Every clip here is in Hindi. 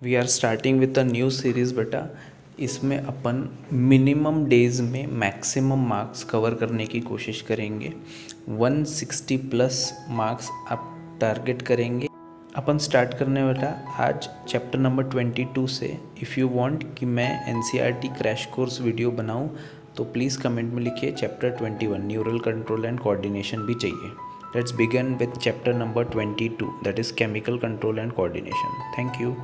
We are starting with a new series बेटा। इसमें अपन मिनिमम डेज में मैक्सिमम मार्क्स कवर करने की कोशिश करेंगे। 160 प्लस मार्क्स आप टारगेट करेंगे। अपन स्टार्ट करने वाला आज चैप्टर नंबर 22 से। इफ़ यू वांट कि मैं एनसीईआरटी क्रैश कोर्स वीडियो बनाऊं तो प्लीज़ कमेंट में लिखिए chapter 21 neural control and coordination भी चाहिए। Let's begin with chapter number 22 that is chemical control and coordination. Thank you.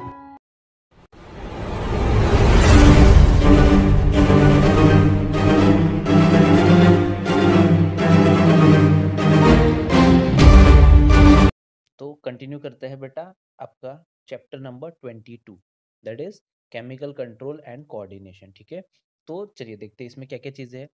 तो कंटिन्यू करते हैं बेटा आपका chapter number 22 that is chemical control and coordination. ठीक है, तो चलिए देखते हैं इसमें क्या क्या चीजें हैं।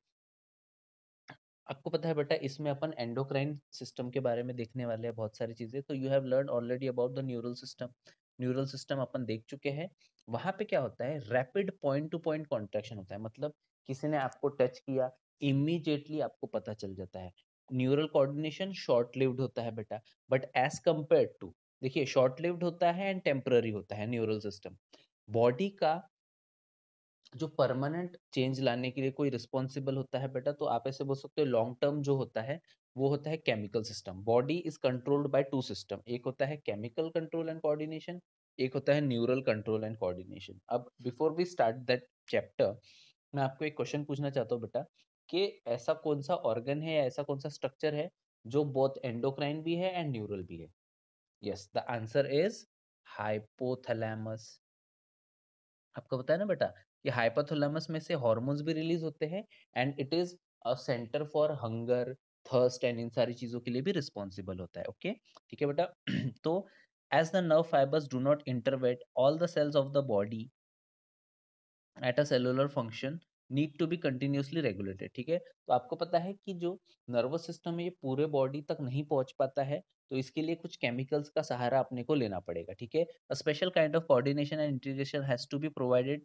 आपको पता है बेटा इसमें अपन एंडोक्राइन सिस्टम के बारे में देखने वाले हैं बहुत सारी चीजें। तो you have learn already about the neural system. Neural system अपन देख चुके हैं। वहां पे क्या होता है, rapid point to point contraction होता है। मतलब किसी ने आपको टच किया, इमीडिएटली आपको पता चल जाता है। न्यूरल कोऑर्डिनेशन शॉर्ट लिव्ड होता है बेटा, बट एज कंपेयर टू, देखिए शॉर्ट लिव्ड होता है एंड टेम्पररी होता है न्यूरल सिस्टम। बॉडी का जो परमानेंट चेंज लाने के लिए कोई रिस्पॉन्सिबल होता है बेटा, तो आप ऐसे बोल सकते हो लॉन्ग टर्म जो होता है वो होता है chemical system. Body is controlled by two system, एक होता है केमिकल कंट्रोल एंड कोऑर्डिनेशन, एक होता है न्यूरल कंट्रोल एंड कोऑर्डिनेशन। अब before we start that chapter, मैं आपको एक क्वेश्चन पूछना चाहता हूँ बेटा कि ऐसा कौन सा ऑर्गन है या ऐसा कौन सा स्ट्रक्चर है जो बोथ एंडोक्राइन भी है एंड न्यूरल भी है? Yes, the answer is hypothalamus. आपको पता है ना बेटा कि हाइपोथैलेमस में से हॉर्मोन्स भी रिलीज होते हैं and it is a centre for hunger, thirst and इन सारी चीजों के लिए भी रिस्पॉन्सिबल होता है। ओके, ठीक है बेटा। तो as the nerve fibres do not innervate all the cells of the body at a cellular function need to be continuously regulated. ठीक है, तो आपको पता है कि जो नर्वस सिस्टम है ये पूरे बॉडी तक नहीं पहुंच पाता है, तो इसके लिए कुछ केमिकल्स का सहारा अपने को लेना पड़ेगा। ठीक है, a special kind of coordination and integration has to be provided.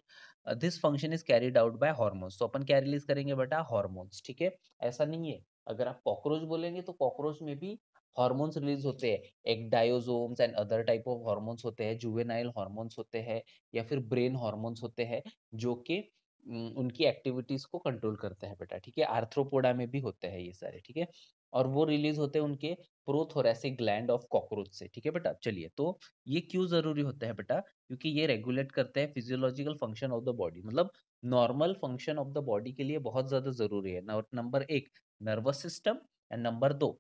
This function is carried out by hormones. तो अपन क्या रिलीज करेंगे बेटा? हार्मोन्स। ठीक है, ऐसा नहीं है अगर आप कॉकरोच बोलेंगे तो कॉकरोच में भी हार्मोन्स रिलीज होते हैं। एक डायोसोम्स and other type of hormones होते हैं, जुवेनाइल हार्मोन्स होते हैं या फिर ब्रेन हार्मोन्स होते हैं जो कि उनकी एक्टिविटीज को कंट्रोल करते हैं बेटा। ठीक है, आर्थ्रोपोडा में भी होते हैं ये सारे। ठीक है, और वो रिलीज होते हैं उनके प्रोथोरेसिक ग्लैंड ऑफ कॉकरोच से। ठीक है बेटा, चलिए तो ये क्यों जरूरी होता है बेटा? क्योंकि ये रेगुलेट करते हैं physiological function of the body, मतलब normal function of the body के लिए बहुत ज्यादा जरूरी है। नंबर एक नर्वस सिस्टम एंड नंबर दो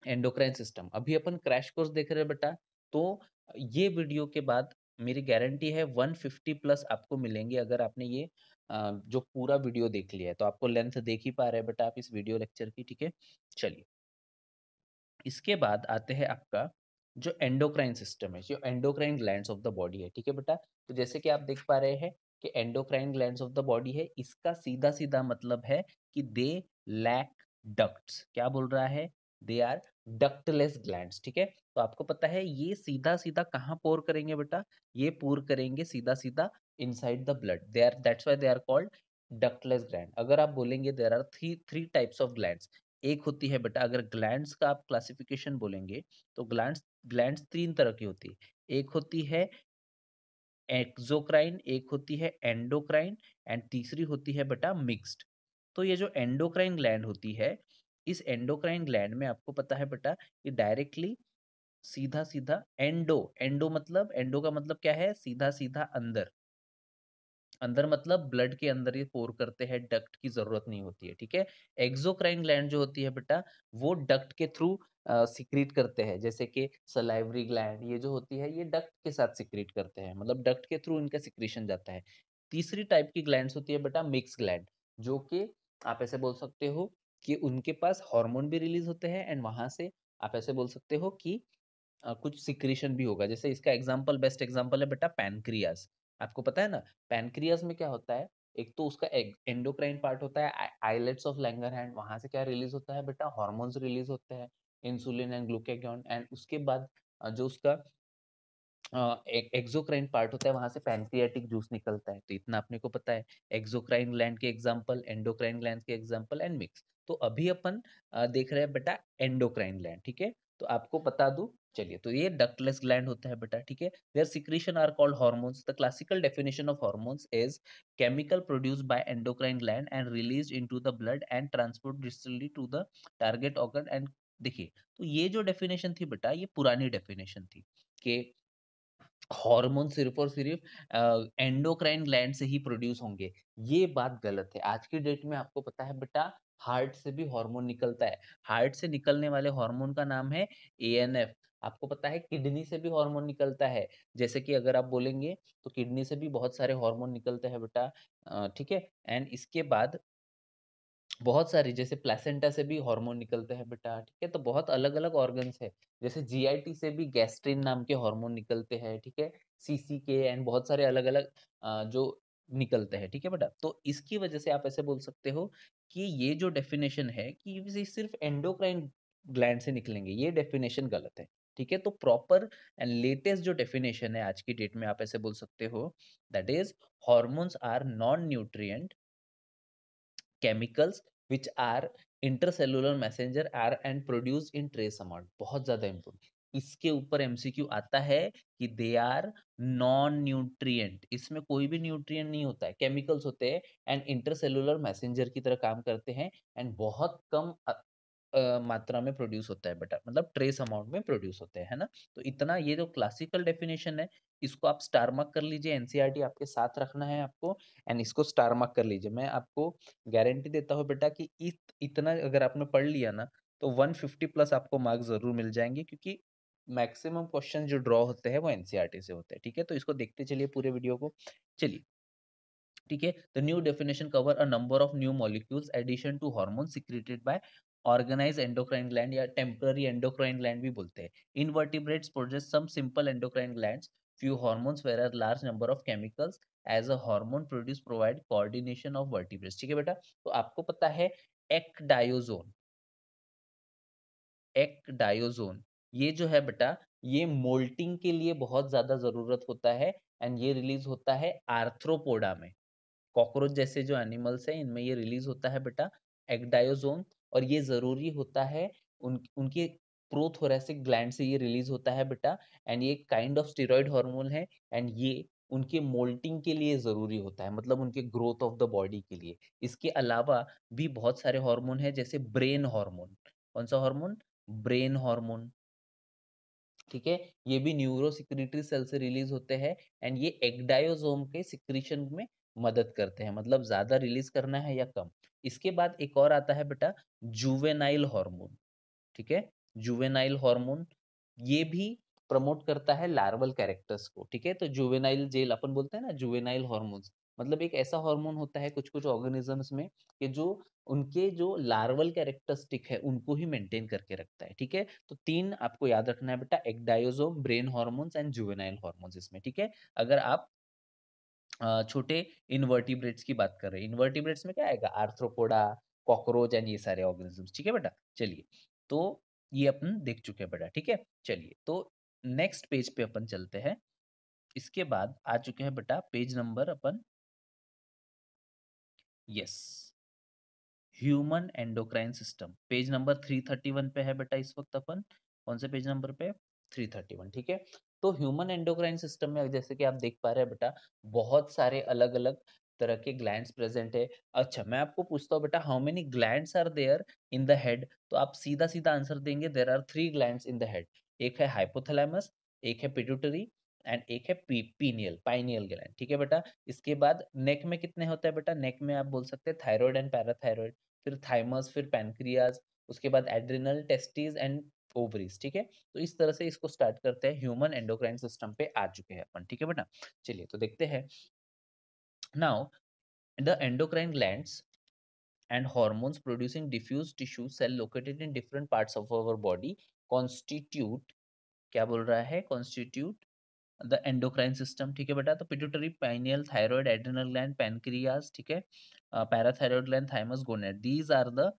एंडोक्राइन सिस्टम। अभी अपन क्रैश कोर्स देख रहे हैं बेटा, तो ये वीडियो के बाद मेरी गारंटी है 150 प्लस आपको मिलेंगे अगर आपने ये जो पूरा वीडियो देख लिया है। तो आपको लेंथ देख ही पा रहे हैं बेटा आप इस वीडियो लेक्चर की। ठीक है, चलिए इसके बाद आते हैं आपका जो एंडोक्राइन सिस्टम है, जो endocrine glands of the body है। ठीक है बेटा, तो जैसे कि आप देख पा रहे हैं कि endocrine glands of the body है, इसका सीधा सीधा मतलब है कि दे लैक डक्ट्स। क्या बोल रहा है? They are ductless glands. ठीक है, तो आपको पता है ये सीधा सीधा कहाँ पोर करेंगे बेटा? ये पोर करेंगे सीधा सीधा inside the blood. They are, that's why they are called ductless gland. अगर आप बोलेंगे there are three three types of glands. एक होती है बेटा, अगर ग्लैंड्स का आप क्लासिफिकेशन बोलेंगे तो ग्लैंड्स ग्लैंड्स तीन तरह की होती है। एक होती है एक्सोक्राइन, एक होती है एंडोक्राइन एंड तीसरी होती है बेटा मिक्स्ड। तो ये जो एंडोक्राइन ग्लैंड होती है, इस एंडोक्राइन ग्लैंड में आपको पता है बेटा ये डायरेक्टली सीधा सीधा एंडो, एंडो मतलब, एंडो का मतलब क्या है? सीधा सीधा अंदर। अंदर मतलब ब्लड के अंदर ये पोर करते हैं, डक्ट की जरूरत नहीं होती है। ठीक है, एक्सोक्राइन ग्लैंड जो होती है बेटा वो डक्ट के थ्रू सिक्रीट करते हैं, जैसे कि सलाइवरी ग्लैंड ये जो होती है ये डक्ट के साथ सिक्रीट करते हैं, मतलब डक्ट के थ्रू इनका सिक्रीशन जाता है। तीसरी टाइप की ग्लैंड्स होती है बेटा मिक्स ग्लैंड, जो कि आप ऐसे बोल सकते हो कि उनके पास हार्मोन भी रिलीज होते हैं एंड वहां से आप ऐसे बोल सकते हो कि कुछ सिक्रीशन भी होगा। जैसे इसका एग्जांपल, बेस्ट एग्जांपल है बेटा पैनक्रियास। आपको पता है ना पैनक्रियास में क्या होता है? एक तो उसका एंडोक्राइन पार्ट होता है आइलेट्स ऑफ लैंगरहैंस, वहां से क्या रिलीज होता है बेटा? हार्मोन्स रिलीज होते हैं, इंसुलिन एंड ग्लूकागॉन। एंड उसके बाद जो उसका एक्सोक्राइन पार्ट होता है वहां से पैनक्रियाटिक जूस निकलता है। तो इतना अपने को पता है, एक्सोक्राइन ग्लैंड के एग्जांपल, एंडोक्राइन ग्लैंड के एग्जांपल एंड मिक्स। तो अभी अपन देख रहे हैं बेटा एंडोक्राइन ग्लैंड। ठीक है, तो आपको बता दूं, चलिए, तो ये डक्टलेस ग्लैंड होता है बेटा, ठीक है। Their secretion are called hormones. The classical definition of hormones is chemical produced by endocrine gland and released into the blood and transport distally to the target organ and देखिए, तो ये जो डेफिनेशन थी बेटा, ये पुरानी डेफिनेशन थी कि हार्मोन सिर्फ और सिर्फ एंडोक्राइन ग्लैंड से ही प्रोड्यूस होंगे। ये बात गलत है। आज की डेट में आपको पता है बेटा, हार्ट से भी हार्मोन निकलता है। हार्ट से निकलने वाले हार्मोन का नाम है एएनएफ। आपको पता है किडनी से भी हार्मोन निकलता है। जैसे कि अगर आप बोलेंगे तो किडनी से भी बहुत सारे हार्मोन निकलते हैं बेटा, ठीक है। एंड इसके बाद बहुत सारी, जैसे प्लेसेंटा से भी हार्मोन निकलते हैं बेटा, ठीक है। तो बहुत अलग-अलग ऑर्गन्स है। जैसे जीआईटी से भी गैस्ट्रिन नाम के हार्मोन निकलते हैं, ठीक है। सीसीके एंड बहुत सारे अलग-अलग जो निकलते हैं, ठीक है बेटा। तो इसकी वजह से आप ऐसे बोल सकते हो कि ये जो डेफिनेशन है कि ये सिर्फ एंडोक्राइन ग्लैंड से निकलेंगे, ये डेफिनेशन गलत है, ठीक है। तो प्रॉपर एंड लेटेस्ट जो डेफिनेशन है आज की डेट में, आप ऐसे बोल सकते हो, that is hormones are non nutrient chemicals which are intercellular messenger are and produced in trace amount। बहुत ज्यादा इंपॉर्टेंट, इसके ऊपर एमसीक्यू आता है कि दे आर नॉन न्यूट्रिएंट। इसमें कोई भी न्यूट्रिएंट नहीं होता है, केमिकल्स होते हैं एंड इंटरसेलुलर मैसेंजर की तरह काम करते हैं एंड बहुत कम मात्रा में प्रोड्यूस होता है बेटा, मतलब ट्रेस अमाउंट में प्रोड्यूस होते हैं, है ना। तो इतना ये जो क्लासिकल डेफिनेशन है, इसको आप स्टार मार्क कर लीजिए, एनसीईआरटी आपके साथ रखना है आपको, एंड इसको स्टार मार्क कर लीजिए। मैं आपको गारंटी देता हूँ बेटा कि इतना अगर आपने पढ़ लिया ना, तो 150 प्लस आपको मार्क्स ज़रूर मिल जाएँगे, क्योंकि मैक्सिमम क्वेश्चन जो ड्रॉ होते हैं वो एनसीईआरटी से होते हैं, ठीक है? तो इसको देखते चलिए पूरे वीडियो को। चलिए, ठीक है? The new definition cover a number of new molecules addition to hormone secreted by organised endocrine gland या टेम्पररी एंडोक्राइन ग्लैंड भी बोलते हैं। Invertebrates produce some simple endocrine glands, few hormones whereas large number of chemicals as a hormone produce provide coordination of vertebrates। ठीक है बेटा, तो आपको पता है एक्डायोजोन, एक्डायोजोन ये जो है बेटा, ये मोल्टिंग के लिए बहुत ज्यादा जरूरत होता है एंड ये रिलीज होता है आर्थ्रोपोडा में। कॉकरोच जैसे जो एनिमल्स हैं, इनमें ये रिलीज होता है बेटा एक्डायोजोन, और ये जरूरी होता है उनके प्रोथोरेसिक ग्लैंड से ये रिलीज होता है बेटा, एंड ये काइंड ऑफ स्टेरॉइड हार्मोन है एंड ये उनके मोल्टिंग के लिए जरूरी होता है, मतलब उनके ग्रोथ ऑफ द बॉडी के लिए। इसके अलावा भी बहुत सारे हार्मोन है, जैसे ब्रेन हार्मोन। कौन सा हार्मोन? ब्रेन हार्मोन, ठीक है। ये भी न्यूरो सिक्रीटरी सेल से रिलीज होते हैं एंड ये एक्डायोसोम के सिक्रीशन में मदद करते हैं, मतलब ज्यादा रिलीज करना है या कम। इसके बाद एक और आता है बेटा, जुवेनाइल हार्मोन, ठीक है। जुवेनाइल हार्मोन ये भी प्रमोट करता है लार्वल कैरेक्टर्स को, ठीक है। तो जुवेनाइल जेल अपन बोलते हैं ना, जुवेनाइल हार्मोन्स, मतलब एक ऐसा हार्मोन होता है कुछ कुछ ऑर्गेनिजम्स में कि जो उनके जो लार्वल कैरेक्टरिस्टिक है उनको ही मेंटेन करके रखता है, ठीक है। तो तीन आपको याद रखना है बेटा, ecdysone, brain hormones and juvenile hormones इसमें, ठीक है। अगर आप छोटे इनवर्टिब्रेट्स की बात कर रहे हैं, इनवर्टिब्रेट्स में क्या आएगा? आर्थ्रोपोडा, कॉकरोच एंड ये सारे ऑर्गेनिजम्स, ठीक है बेटा। चलिए, तो ये अपन देख चुके हैं बेटा, ठीक है। चलिए, तो नेक्स्ट पेज पे अपन चलते हैं। इसके बाद आ चुके हैं बेटा पेज नंबर अपन, yes, human endocrine system, page number 331 पे है बेटा इस वक्त अपन। कौन से पेज नंबर पे? 331, ठीक है। तो ह्यूमन एंडोक्राइन सिस्टम में जैसे कि आप देख पा रहे हैं बेटा, बहुत सारे अलग अलग तरह के ग्लैंड्स प्रेजेंट है। अच्छा, मैं आपको पूछता हूँ बेटा, how many glands are there in the head? तो आप सीधा सीधा आंसर देंगे, there are 3 glands in the head. एक है हाइपोथैलेमस, एक है पिट्यूटरी एंड एक है पीनियल, पाइनियल ग्लैंड, ठीक है बेटा। इसके बाद नेक में कितने होते हैं बेटा? नेक में आप बोल सकते हैं थायराइड एंड पैराथायराइड, फिर थाइमस, फिर पैनक्रियाज, उसके बाद एड्रिनल, टेस्टिस एंड ओवरीज, ठीक है। तो इस तरह से इसको स्टार्ट करते हैं, ह्यूमन एंडोक्राइन सिस्टम पे आ चुके हैं अपन, ठीक है बेटा। चलिए, तो देखते हैं। Now the endocrine glands and hormones producing diffuse tissue cell located in different parts of our body constitute, क्या बोल रहा है? constitute द एंडोक्राइन सिस्टम, ठीक है बेटा। तो pituitary, pineal, thyroid, adrenal gland, pancreas, ठीक है, parathyroid gland, thymus, gonad, these are the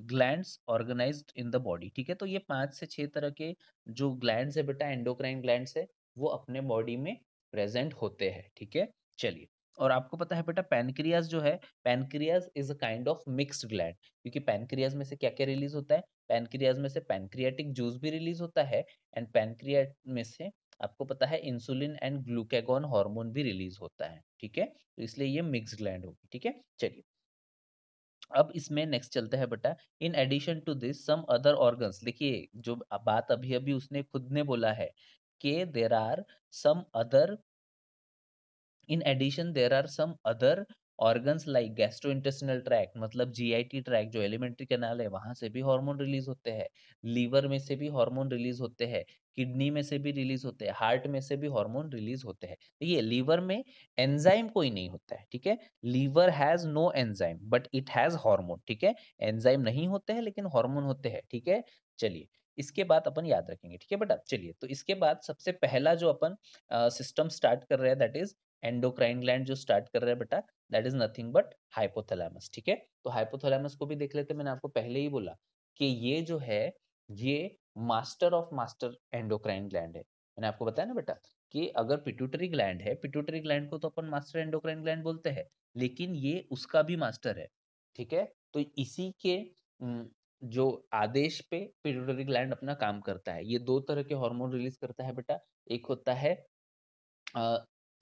glands organised in the body, ठीक है। तो ये 5 से 6 तरह के जो ग्लैंड्स है बेटा, एंडोक्राइन ग्लैंड्स है, वो अपने बॉडी में प्रेजेंट होते हैं, ठीक है। चलिए, और आपको पता है बेटा पैनक्रियाज जो है, pancreas is a kind of mixed gland, क्योंकि पैनक्रियाज में से क्या-क्या रिलीज होता है? पैनक्रियाज में से पैनक्रियाटिक जूस भी रिलीज होता है एंड पैनक्रिया में से आपको पता है इंसुलिन एंड ग्लूकागॉन हार्मोन भी रिलीज होता है, ठीक है? तो इसलिए ये मिक्स्ड ग्लैंड होगी, ठीक है? चलिए, अब इसमें नेक्स्ट चलते हैं बेटा, in addition to this some other organs, देखिए जो बात अभी-अभी उसने खुद ने बोला है कि there are some other in addition there are some other organs like gastrointestinal tract, मतलब जीआईटी ट्रैक्ट जो एलिमेंट्री कैनाल है वहां से भी हार्मोन रिलीज होते हैं, लीवर में से भी हार्मोन रिलीज होते हैं, किडनी में से भी रिलीज होते हैं, हार्ट में से भी हार्मोन रिलीज होते हैं। देखिए लीवर में एंजाइम कोई नहीं होता है, ठीक है? Liver has no enzyme but it has hormone, ठीक है? एंजाइम नहीं होते हैं लेकिन हार्मोन होते हैं, ठीक है? चलिए, इसके बाद अपन याद रखेंगे, ठीक है बेटा? चलिए, तो इसके बाद सबसे पहला जो अपन सिस्टम स्टार्ट कर रहे हैं दैट इज एंडोक्राइन ग्लैंड, जो स्टार्ट कर रहे हैं बेटा that is nothing but hypothalamus, ठीक है? तो हाइपोथैलेमस को भी देख लेते हैं, मैंने आपको पहले ही बोला कि ये जो है ये master of master endocrine gland है। मैंने आपको बताया ना बेटा कि अगर पिट्यूटरी ग्लैंड है, पिट्यूटरी ग्लैंड को तो अपन मास्टर एंडोक्राइन ग्लैंड बोलते हैं, लेकिन ये उसका भी मास्टर है, ठीक है? तो इसी के जो आदेश पे पिट्यूटरी ग्लैंड अपना काम करता है। ये दो तरह के हार्मोन रिलीज करता है बेटा, एक होता है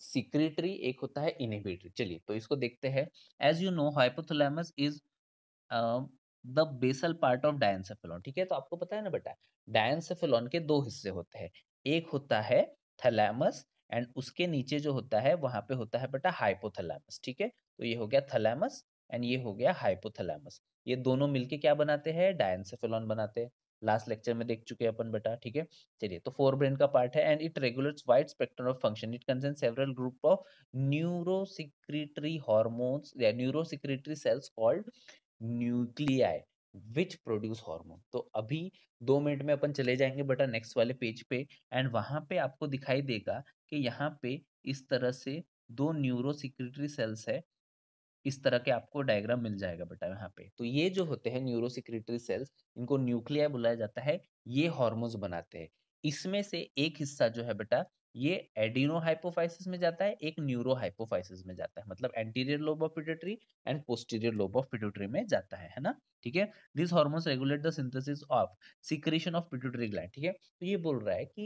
सिक्रीटरी, एक होता है इनहिबिटरी। चलिए, तो इसको देखते हैं। As you know hypothalamus is the basal part of diencephalon, ठीक है? तो आपको पता है ना बेटा, डायंसेफेलॉन के दो हिस्से होते हैं, एक होता है थैलेमस एंड उसके नीचे जो होता है वहां पे होता है बेटा हाइपोथैलेमस, ठीक है? तो ये हो गया थैलेमस एंड ये हो गया हाइपोथैलेमस, ये दोनों मिलके क्या बनाते हैं? डायंसेफेलॉन बनाते हैं। लास्ट लेक्चर में देख चुके हैं अपन बेटा, ठीक है? चलिए, तो फोर ब्रेन का पार्ट है and it regulates wide spectrum of function, it contain several group of neurosecretory hormones या neurosecretory cells called nuclei which produce hormone. तो अभी 2 मिनट में अपन चले जाएंगे बेटा नेक्स्ट वाले पेज पे एंड वहां पे आपको दिखाई देगा कि यहाँ पे इस तरह से दो न्यूरोसिक्रीटरी सेल्स है, इस तरह के आपको डायग्राम मिल जाएगा बेटा यहाँ पे। तो ये जो होते हैं न्यूरोसिक्रीटरी सेल्स, इनको न्यूक्लियाई बुलाया जाता है, ये हार्मोन्स बनाते हैं। इसमें से एक हिस्सा जो है बेटा ये एडिनो हाइपोफाइसिस में जाता है, एक न्यूरो हाइपोफाइसिस में जाता है, मतलब anterior lobe of pituitary and posterior lobe of pituitary में जाता है ना? ठीक है? This hormones regulate the synthesis of secretion of pituitary gland, ठीक है? तो ये बोल रहा है कि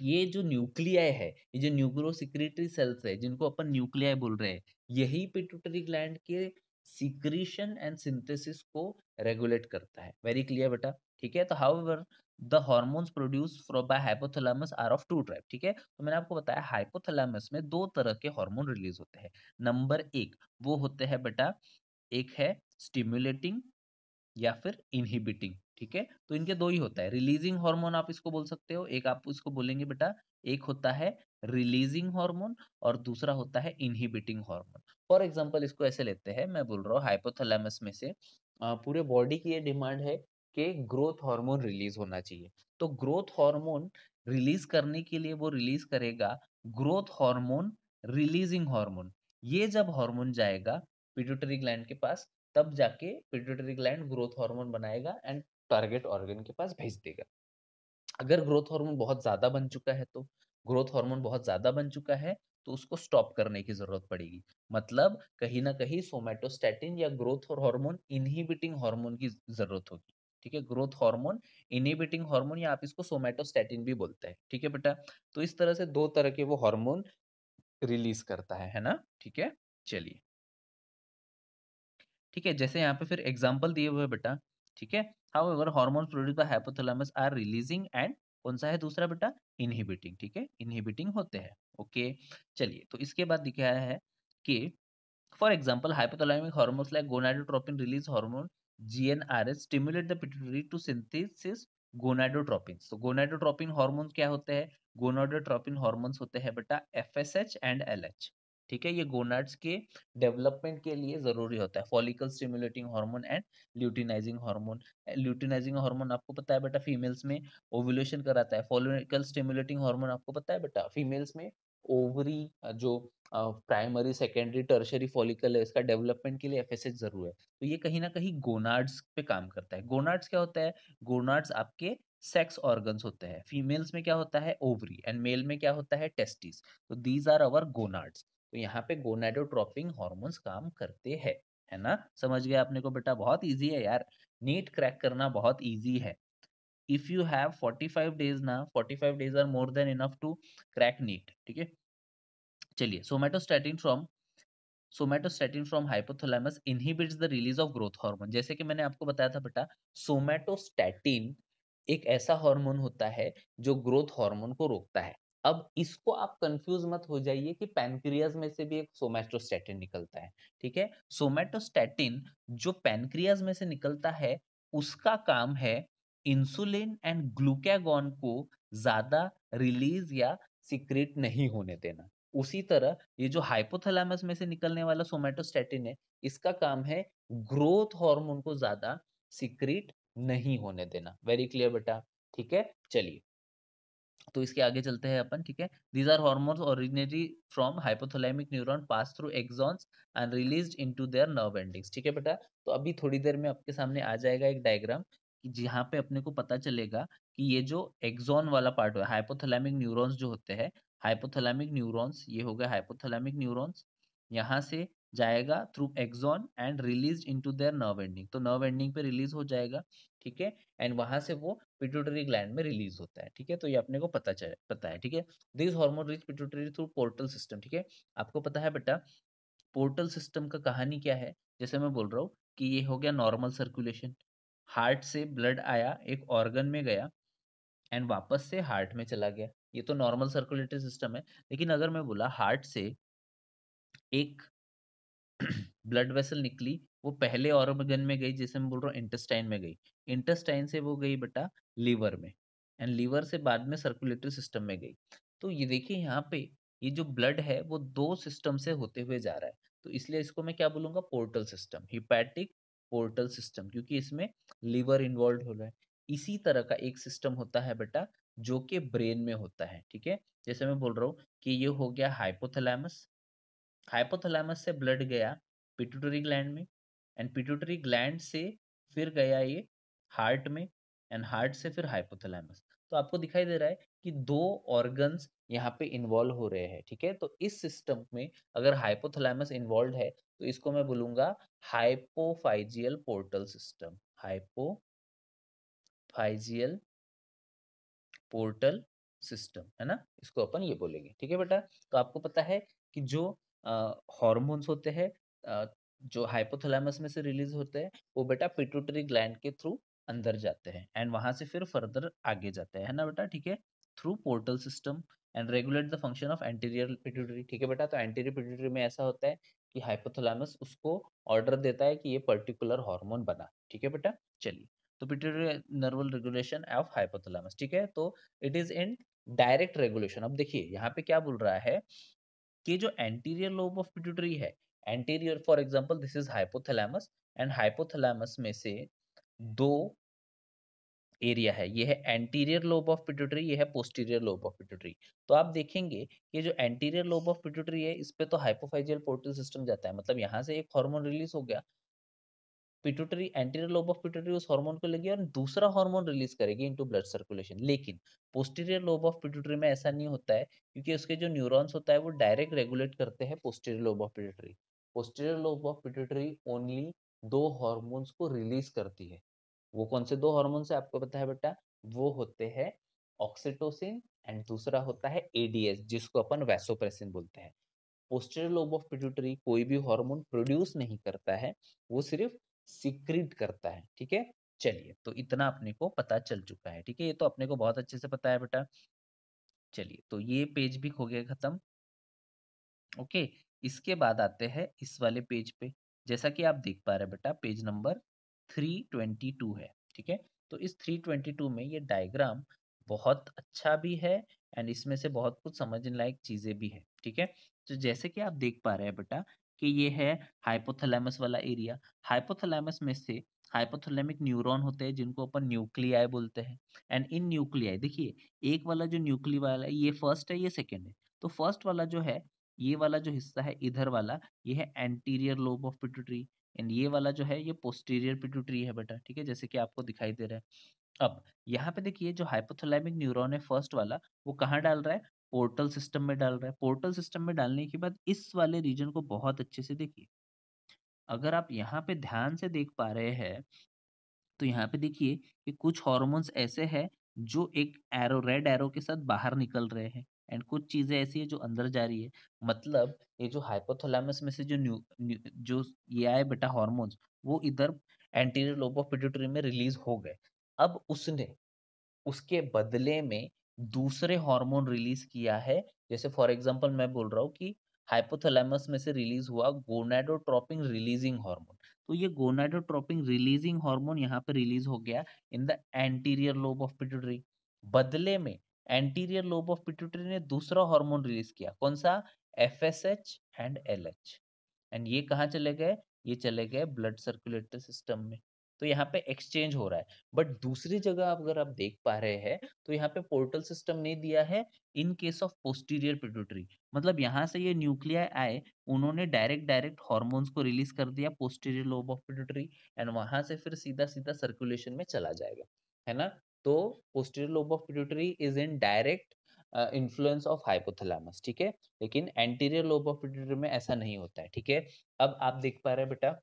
ये जो न्यूक्लियाई है, ये जो न्यूक्लियोसिक्रीटरी सेल्स है, जिनको अपन न्यूक्लियाई बोल रहे हैं, यही पिट्यूटरी ग्लैंड के सिक्रीशन एंड सिंथेसिस को रेगुलेट करता है। वेरी क्लियर बेटा, ठीक है? तो however the hormones produce from by hypothalamus are of two type, ठीक है? तो मैंने आपको बताया हाइपोथैलेमस में दो तरह के हार्मोन रिलीज होते हैं। नंबर एक वो होते हैं बेटा, एक है स्टिमुलेटिंग या फिर इनहिबिटिंग, ठीक है? तो इनके 2 ही होता है, रिलीजिंग हार्मोन आप इसको बोल सकते हो, एक आप इसको बोलेंगे बेटा, एक होता है रिलीजिंग हार्मोन और दूसरा होता है इनहिबिटिंग हार्मोन। फॉर एग्जांपल इसको ऐसे लेते हैं, मैं बोल रहा हूँ हाइपोथैलेमस में से पूरे बॉडी की ये डिमांड है कि ग्रोथ हार्मोन रिलीज होना चाहिए। तो ग्रोथ हार्मोन रिलीज करने के लिए वो रिलीज करेगा ग्रोथ हार्मोन रिलीजिंग हार्मोन। ये जब हार्मोन जाएगा पिट्यूटरी ग्लैंड के पास, तब जाके पिट्यूटरी ग्लैंड ग्रोथ हार्मोन बनाएगा एंड टारगेट ऑर्गन के पास भेज देगा। अगर ग्रोथ हार्मोन बहुत ज़्यादा बन चुका है तो ग्रोथ हार्मोन बहुत ज़्यादा बन चुका है तो उसको स्टॉप करने की ज़रूरत पड़ेगी। मतलब कहीं न कहीं सोमैटोस्टैटिन या ग्रोथ हार्मोन इन्हिबिटिंग हार्मोन की ज़रूरत होगी। ठीक है? ग्रोथ हार्मोन इन्हिबिटिंग हार्मोन या आप इसको सोमैटोस्टैटिन भी बोलते हैं। ठीक है बेटा? तो इस तरह से 2 तरह के वो हार्मोन रिलीज़ करता है ना? ठीक है? चलिए। ठीक है, जैसे यहाँ पे फिर एग्जांपल दिए हुए हैं बेटा, ठीक है? However hormones produced by hypothalamus are releasing and कौन-सा है दूसरा बेटा? इन्हिबिटिंग, ठीक है? इन्हिबिटिंग होते हैं, ओके। चलिए, तो इसके बाद दिखाया है कि for example hypothalamic hormones like gonadotropin release hormone GnRH stimulate the pituitary to synthesis gonadotropins। तो gonadotropin हार्मोन क्या होते हैं? gonadotropin हार्मोन्स होते हैं बेटा FSH एंड LH। ठीक है? ये गोनाड्स के डेवलपमेंट के लिए ज़रूरी होता है। Follicle stimulating hormone and luteinizing hormone. Luteinizing hormone आपको पता है बेटा फीमेल्स में ओव्यूलेशन कराता है। फॉलिकल स्टिमुलेटिंग हार्मोन आपको पता है बेटा फीमेल्स में ओवरी जो प्राइमरी, सेकेंडरी, टर्शियरी फॉलिकल है, इसका डेवलपमेंट के लिए एफएसएच ज़रूर है। तो ये कहीं न कहीं गोनाड्स पे काम करता है। गोनाड्स क्या होता है? गोनाड्स आपके सेक्स ऑर्गन्स होते हैं। फीमेल्स में क्या होता है? ओवरी एंड मेल में क्या होता है? टेस्टिस। तो दीज़ आर आवर गोनाड्स। तो यहाँ पे गोनाडोट्रोपिन हॉर्मोन्स काम करते हैं, है ना? समझ गए आपने को बेटा? बहुत ईज़ी है यार, नीट क्रैक करना बहुत ईज़ी है। इफ यू हैव 45 डेज़ ना, 45 days are more than enough to crack NEET, ठीक है? चलिए, somatostatin from hypothalamus inhibits the release of growth hormone. जैसे कि मैंने आपको बताया था बेटा, सोमैटोस्टैटिन एक ऐसा हार्मोन होता है जो ग्रोथ हार्मोन को रोकता है। अब इसको आप कंफ्यूज मत हो जाइए कि पैनक्रियाज में से भी एक सोमैटोस्टैटिन निकलता है, ठीक है? सोमैटोस्टैटिन जो पैनक्रियाज में से निकलता है, उसका काम है इंसुलिन एंड ग्लूकागॉन को ज्यादा रिलीज या सीक्रेट नहीं होने देना। उसी तरह ये जो हाइपोथैलेमस में से निकलने वाला सोमैटोस्टैटिन है, इसका काम है ग्रोथ हार्मोन को ज़्यादा सीक्रेट नहीं होने देना। वेरी क्लियर बेटा, ठीक है? चलिए, तो इसके आगे चलते हैं अपन, ठीक है? These are hormones originally from hypothalamic neuron pass through axons and released into there nerve endings, ठीक है बेटा? तो अभी थोड़ी देर में आपके सामने आ जाएगा एक डायग्राम कि जहाँ पे अपने को पता चलेगा कि ये जो एक्सॉन वाला पार्ट है, हाइपोथैलेमिक न्यूरॉन्स जो होते हैं, हाइपोथैलेमिक न्यूरॉन्स, ये हो गए हाइपोथैलेमिक न्यूरॉन्स, यहाँ से जाएगा through axon and released into there nerve ending, तो नर्व एंडिंग पे रिलीज हो जाएगा, ठीक है? एंड वहां से वो पिट्यूटरी ग्लैंड में रिलीज होता है, ठीक है? तो ये अपने को पता है, ठीक है? This hormone reach pituitary through portal system, ठीक है? आपको पता है बेटा, पोर्टल सिस्टम का कहानी क्या है? जैसे मैं बोल रहा हूँ कि ये हो गया नॉर्मल सर्कुलेशन, हार्ट से ब्लड आया, एक ऑर्गन में गया एंड वापस से हार्ट में चला गया, ये तो नॉर्मल सर्कुलेटरी सिस्टम है। लेकिन अगर मैं बोला हार्ट से एक ब्लड वेसल निकली, वो पहले ऑर्गन में गई, जैसे मैं बोल रहा हूँ इंटेस्टाइन में गई, इंटेस्टाइन से वो गई बेटा लीवर में, एंड लीवर से बाद में सर्कुलेटरी सिस्टम में गई। तो ये देखिए यहाँ पे, ये जो ब्लड है वो दो सिस्टम से होते हुए जा रहा है, तो इसलिए इसको मैं क्या बोलूंगा? Portal system, hepatic portal system, क्योंकि इसमें लीवर इन्वॉल्व हो रहा है। इसी तरह का एक सिस्टम होता है बेटा जो कि ब्रेन में होता है, ठीक है? जैसे मैं बोल रहा हूँ कि ये हो गया हाइपोथैलेमस, हाइपोथैलेमस से ब्लड गया पिट्यूटरी ग्लैंड में, एंड पिट्यूटरी ग्लैंड से फिर गया ये हार्ट में, एंड हार्ट से फिर हाइपोथैलेमस। तो आपको दिखाई दे रहा है कि दो ऑर्गन्स यहाँ पे इन्वॉल्व हो रहे हैं, ठीक है? तो इस सिस्टम में अगर हाइपोथैलेमस इन्वॉल्व है तो इसको मैं बोलूंगा hypophyseal portal system, hypophyseal portal system, है ना? इसको अपन ये बोलेंगे, ठीक है बेटा? तो आपको पता है कि जो हॉर्मोन्स होते हैं, अ, जो हाइपोथैलेमस में से रिलीज होते हैं, वो बेटा पिट्यूटरी ग्लैंड के थ्रू अंदर जाते हैं एंड वहां से फिर फर्दर आगे जाते हैं, है ना बेटा? ठीक है, through portal system and regulate the function of anterior pituitary, ठीक है बेटा? तो एंटीरियर पिट्यूटरी में ऐसा होता है कि हाइपोथैलेमस उसको ऑर्डर देता है कि ये पर्टिकुलर हार्मोन बना, ठीक है बेटा? चलिए, तो pituitary Narwal regulation of hypothalamus, ठीक है? तो it is in direct regulation. अब देखिए यहाँ पे क्या बोल रहा है कि जो एंटीरियर लोब ऑफ पिट्यूटरी है, anterior for example this is hypothalamus, and hypothalamus में से दो एरिया है, ये है एंटीरियर लोब ऑफ पिट्यूटरी, ये है पोस्टीरियर लोब ऑफ पिट्यूटरी। तो आप देखेंगे कि जो एंटीरियर लोब ऑफ पिट्यूटरी है, इस पे तो हाइपोफाइजियल पोर्टल सिस्टम जाता है, मतलब यहाँ से एक हार्मोन रिलीज हो गया, pituitary anterior lobe of pituitary उस हार्मोन को लेगी और दूसरा हार्मोन रिलीज करेगी इनटू ब्लड सर्कुलेशन। लेकिन पोस्टीरियर लोब ऑफ पिट्यूटरी में ऐसा नहीं होता है, क्योंकि उसके जो न्यूरॉन्स होता है वो डायरेक्ट रेगुलेट करते हैं posterior lobe of pituitary. Posterior lobe of pituitary only दो हार्मोन्स को रिलीज करती है। वो कौन से दो हार्मोन्स है आपको पता है बेटा? वो होते हैं ऑक्सीटोसिन एंड दूसरा होता है एडीएस, जिसको अपन वैसोप्रेसिन बोलते हैं। पोस्टीरियर लोब ऑफ पिट्यूटरी कोई भी हार्मोन प्रोड्यूस नहीं करता है, वो सिर्फ सिक्रीट करता है, ठीक है? चलिए, तो इतना अपने को पता चल चुका है, ठीक है? ये तो अपने को बहुत अच्छे से पता है बेटा। चलिए, तो ये पेज भी हो गया खत्म। ओके, इसके बाद आते हैं इस वाले पेज पे। जैसा कि आप देख पा रहे हैं बेटा, पेज नंबर 322 है, ठीक है? तो इस 322 में ये डायग्राम बहुत अच्छा भी है एंड इसमें से बहुत कुछ समझने लायक चीजें भी है, ठीक है? तो जैसे कि आप देख पा रहे हैं बेटा कि ये है हाइपोथैलेमस वाला एरिया। हाइपोथैलेमस में से हाइपोथैलेमिक न्यूरॉन होते हैं जिनको अपन न्यूक्लियाई बोलते हैं, एंड इन न्यूक्लियाई देखिए, एक वाला जो न्यूक्ली वाला है ये फर्स्ट है, ये सेकंड है। तो फर्स्ट वाला जो है, ये वाला जो हिस्सा है इधर वाला, ये है anterior lobe of pituitary, and ये वाला जो है ये पोस्टीरियर पिट्यूटरी है बेटा, ठीक है? जैसे कि आपको दिखाई दे रहा है। अब यहाँ पे देखिए जो हाइपोथैलेमिक न्यूरॉन है फर्स्ट वाला, वो कहाँ डाल रहा है? पोर्टल सिस्टम में डाल रहा है। पोर्टल सिस्टम में डालने के बाद इस वाले रीजन को बहुत अच्छे से देखिए। अगर आप यहाँ पे ध्यान से देख पा रहे हैं, तो यहाँ पे देखिए कि कुछ हॉर्मोन्स ऐसे हैं जो एक एरो रेड एरो के साथ बाहर निकल रहे हैं, एंड कुछ चीजें ऐसी है जो अंदर जा रही है। मतलब ये जो हाइपोथैलेमस में से जो जो ये आए बेटा हॉर्मोन्स, वो इधर एंटीरियर लोब ऑफ पिट्यूटरी में रिलीज हो गए। अब उसने उसके बदले में दूसरे हार्मोन रिलीज किया है। जैसे फॉर एग्जांपल मैं बोल रहा हूँ कि हाइपोथैलेमस में से रिलीज हुआ गोनाडोट्रोपिन रिलीजिंग हार्मोन। तो ये गोनाडोट्रोपिन रिलीजिंग हार्मोन यहाँ पे रिलीज हो गया in the anterior lobe of pituitary. बदले में एंटीरियर लोब ऑफ पिट्यूटरी ने दूसरा हार्मोन रिलीज किया, कौन सा? FSH and LH. एंड ये कहाँ चले गए? ये चले गए ब्लड सर्कुलेटरी सिस्टम में। तो यहाँ पे एक्सचेंज हो रहा है। बट दूसरी जगह अगर आप देख पा रहे हैं, तो यहाँ पे पोर्टल सिस्टम नहीं दिया है in case of posterior pituitary. मतलब यहाँ से ये न्यूक्लियाई आए, उन्होंने डायरेक्ट डायरेक्ट हॉर्मोन्स को रिलीज कर दिया posterior lobe of pituitary, and वहां से फिर सीधा सीधा सर्कुलेशन में चला जाएगा, है ना? तो posterior lobe of pituitary is in direct influence of hypothalamus, ठीक है? लेकिन एंटीरियर लोब ऑफ पिट्यूटरी में ऐसा नहीं होता है, ठीक है? अब आप देख पा रहे हैं बेटा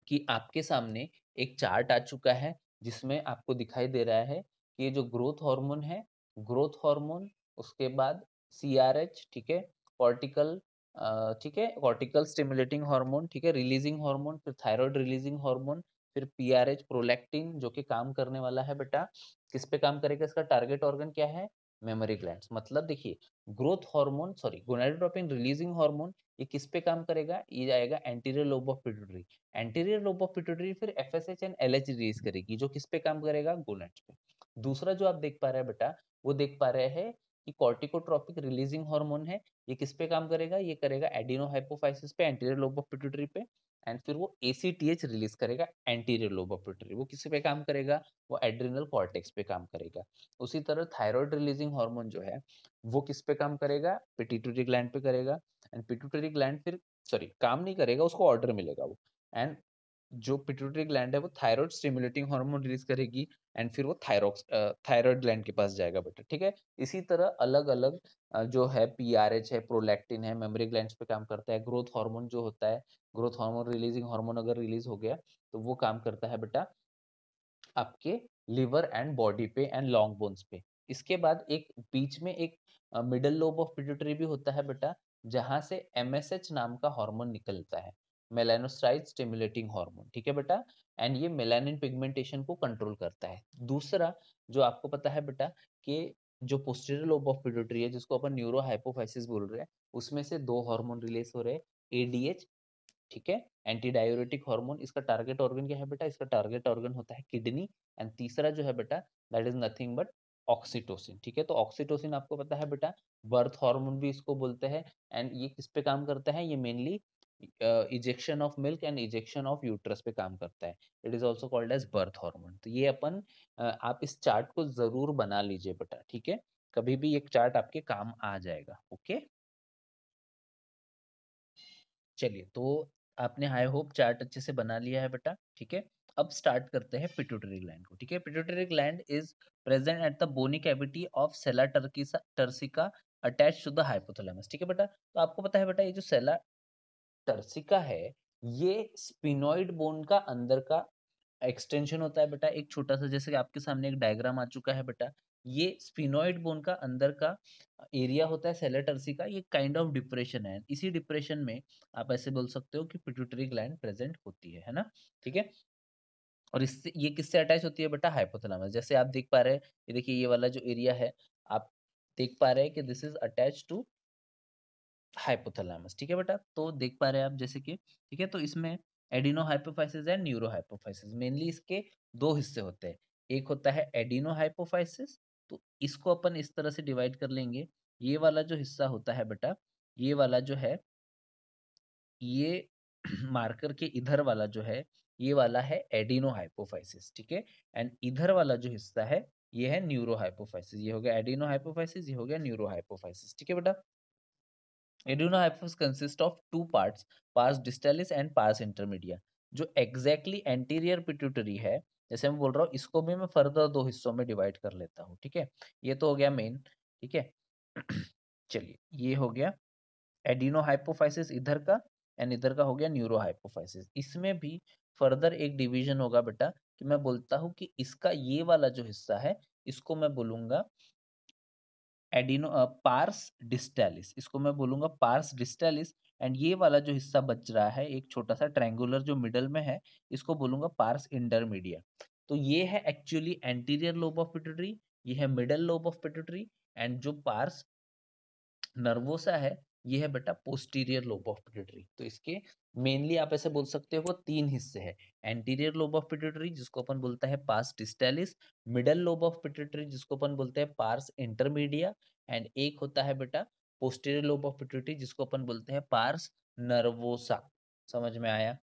कि आपके सामने एक चार्ट आ चुका है, जिसमें आपको दिखाई दे रहा है कि ये जो ग्रोथ हार्मोन है, ग्रोथ हार्मोन, उसके बाद सीआरएच, ठीक है? कॉर्टिकल ठीक है? कॉर्टिकल स्टिमुलेटिंग हार्मोन, ठीक है? रिलीजिंग हार्मोन, फिर थायराइड रिलीजिंग हार्मोन, फिर पीआरएच प्रोलैक्टिन, जो कि काम करने वाला है बेटा। किस पे काम करेगा? इसका टारगेट ऑर्गन क्या है? Mammary glands. मतलब देखिए, growth hormone sorry gonadotropin releasing hormone, ये किस पे काम करेगा? ये जाएगा anterior lobe of pituitary. Anterior lobe of pituitary फिर एफएसएच एंड एलएच रिलीज करेगी, जो किस पे काम करेगा? गोनेड्स पे। दूसरा जो आप देख पा रहे हैं बेटा, वो देख पा रहे हैं कि कॉर्टिकोट्रोपिक रिलीजिंग हार्मोन है। ये किस पे काम करेगा? ये करेगा एडिनो हाइपोफाइसिस पे, एंटीरियर लोब ऑफ पिट्यूटरी पे। एंड फिर वो एसीटीएच रिलीज करेगा एंटीरियर लोब ऑफ पिट्यूटरी। वो किस पे काम करेगा? वो एड्रिनल कॉर्टेक्स पे काम करेगा। उसी तरह थायराइड रिलीजिंग हार्मोन जो है, वो किस पे काम करेगा? पिट्यूटरी ग्लैंड पे करेगा। एंड पिट्यूटरी ग्लैंड फिर सॉरी काम नहीं करेगा, उसको ऑर्डर मिलेगा वो। एंड जो पिट्यूटरी ग्लैंड है, वो थायराइड स्टिमुलेटिंग हार्मोन रिलीज करेगी, एंड फिर वो थायराइड ग्लैंड के पास जाएगा बेटा, ठीक है? इसी तरह अलग अलग जो है पीआरएच है, प्रोलैक्टिन है, मेमोरी ग्लैंड्स पे काम करता है। ग्रोथ हार्मोन जो होता है, ग्रोथ हार्मोन रिलीजिंग हार्मोन अगर रिलीज हो गया, तो वो काम करता है बेटा आपके लिवर एंड बॉडी पे एंड लॉन्ग बोन्स पे। इसके बाद एक बीच में एक मिडल लोब ऑफ पिट्यूटरी भी होता है बेटा, जहां से एमएसएच नाम का हार्मोन निकलता है, मेलानोसाइट स्टिमुलेटिंग हार्मोन, ठीक है बेटा? एंड ये मेलानिन पिगमेंटेशन को कंट्रोल करता है। दूसरा जो आपको पता है बेटा कि जो पोस्टीरियर लोब ऑफ पिट्यूटरी है, जिसको अपन न्यूरो हाइपोफाइसिस बोल रहे हैं, उसमें से दो हार्मोन रिलीज हो रहे हैं, एडीएच, ठीक है? Anti diuretic hormone. इसका टारगेट ऑर्गन क्या है बेटा? इसका टारगेट ऑर्गन होता है किडनी। एंड तीसरा जो है बेटा, that is nothing but oxytocin, ठीक है? तो ऑक्सीटोसिन आपको पता है बेटा, बर्थ हार्मोन भी इसको बोलते हैं। एंड ये किस पे काम करता है? ये mainly ejection of milk and ejection of uterus पे काम करता है। It is also called as birth hormone. तो ये अपन आप इस चार्ट को जरूर बना लीजिए बेटा, ठीक है? कभी भी एक चार्ट आपके काम आ जाएगा, ओके? चलिए, तो आपने आई होप चार्ट अच्छे से बना लिया है बेटा, ठीक है? अब स्टार्ट करते हैं पिट्यूटरी ग्लैंड को, ठीक है? Pituitary gland is present at the bony cavity of sella turcica attach to the hypothalamus, ठीक है बेटा? तो आपको पता है बेटा, ये जो सेला टर्सिका है, ये स्पिनॉइड बोन का अंदर का एक्सटेंशन होता है बेटा, एक छोटा सा, जैसे कि आपके सामने एक डायग्राम आ चुका है बेटा। ये स्फिनोइड बोन का अंदर का एरिया होता है सेलर टर्सी का। ये काइंड ऑफ डिप्रेशन है। इसी डिप्रेशन में आप ऐसे बोल सकते हो कि पिट्यूटरी ग्लैंड प्रेजेंट होती है ना? ठीक है? और इससे ये किससे अटैच होती है बेटा? हाइपोथैलेमस। जैसे आप देख पा रहे हैं, ये देखिए ये वाला जो एरिया है, आप देख पा रहे हैं कि this is attach to hypothalamus, ठीक है बेटा? तो देख पा रहे हैं आप जैसे कि, ठीक है? तो इसमें adeno hypophysis and neuro hypophysis, mainly इसके दो हिस्से होते हैं। एक होता है एडिनो हाइपोफाइसिस, तो इसको अपन इस तरह से डिवाइड कर लेंगे। ये वाला जो हिस्सा होता है बेटा, ये वाला जो है, ये मार्कर के इधर वाला जो है, ये वाला है एडिनो हाइपोफाइसिस, ठीक है? एंड इधर वाला जो हिस्सा है, ये है न्यूरो हाइपोफाइसिस। ये हो गया एडिनो हाइपोफाइसिस, ये हो गया न्यूरो हाइपोफाइसिस, ठीक है बेटा? Adenohypophysis consists of two parts, pars distalis and pars intermedia. जो एग्जैक्टली एंटीरियर पिट्यूटरी है, जैसे मैं बोल रहा हूँ, इसको भी मैं फर्दर दो हिस्सों में डिवाइड कर लेता हूँ, ठीक है? ये तो हो गया मेन, ठीक है? चलिए ये हो गया एडिनो हाइपोफाइसिस इधर का, एंड इधर का हो गया न्यूरो हाइपोफाइसिस। इसमें भी फर्दर एक डिवीजन होगा बेटा, कि मैं बोलता हूँ कि इसका ये वाला जो हिस्सा है इसको मैं बोलूंगा एडिनो पार्स डिस्टालिस, इसको मैं बोलूंगा पार्स डिस्टालिस। एंड ये वाला जो हिस्सा बच रहा है एक छोटा सा ट्रायंगुलर जो मिडल में है, इसको बोलूंगा पार्स इंटरमीडिया। तो ये है actually anterior lobe of pituitary, ये है middle lobe of pituitary, and जो पार्स नर्वोसा है ये है बेटा पोस्टीरियर लोब ऑफ पिट्यूटरी। तो इसके मेनली आप ऐसे बोल सकते हो तीन हिस्से हैं, एंटीरियर लोब ऑफ पिट्यूटरी जिसको अपन बोलता है pars distalis, middle lobe of pituitary जिसको अपन बोलते हैं पार्स इंटरमीडिया, एंड एक होता है बेटा पोस्टीरियर लोब ऑफ पिट्यूटरी जिसको अपन बोलते हैं पार्स नर्वोसा। समझ में आया?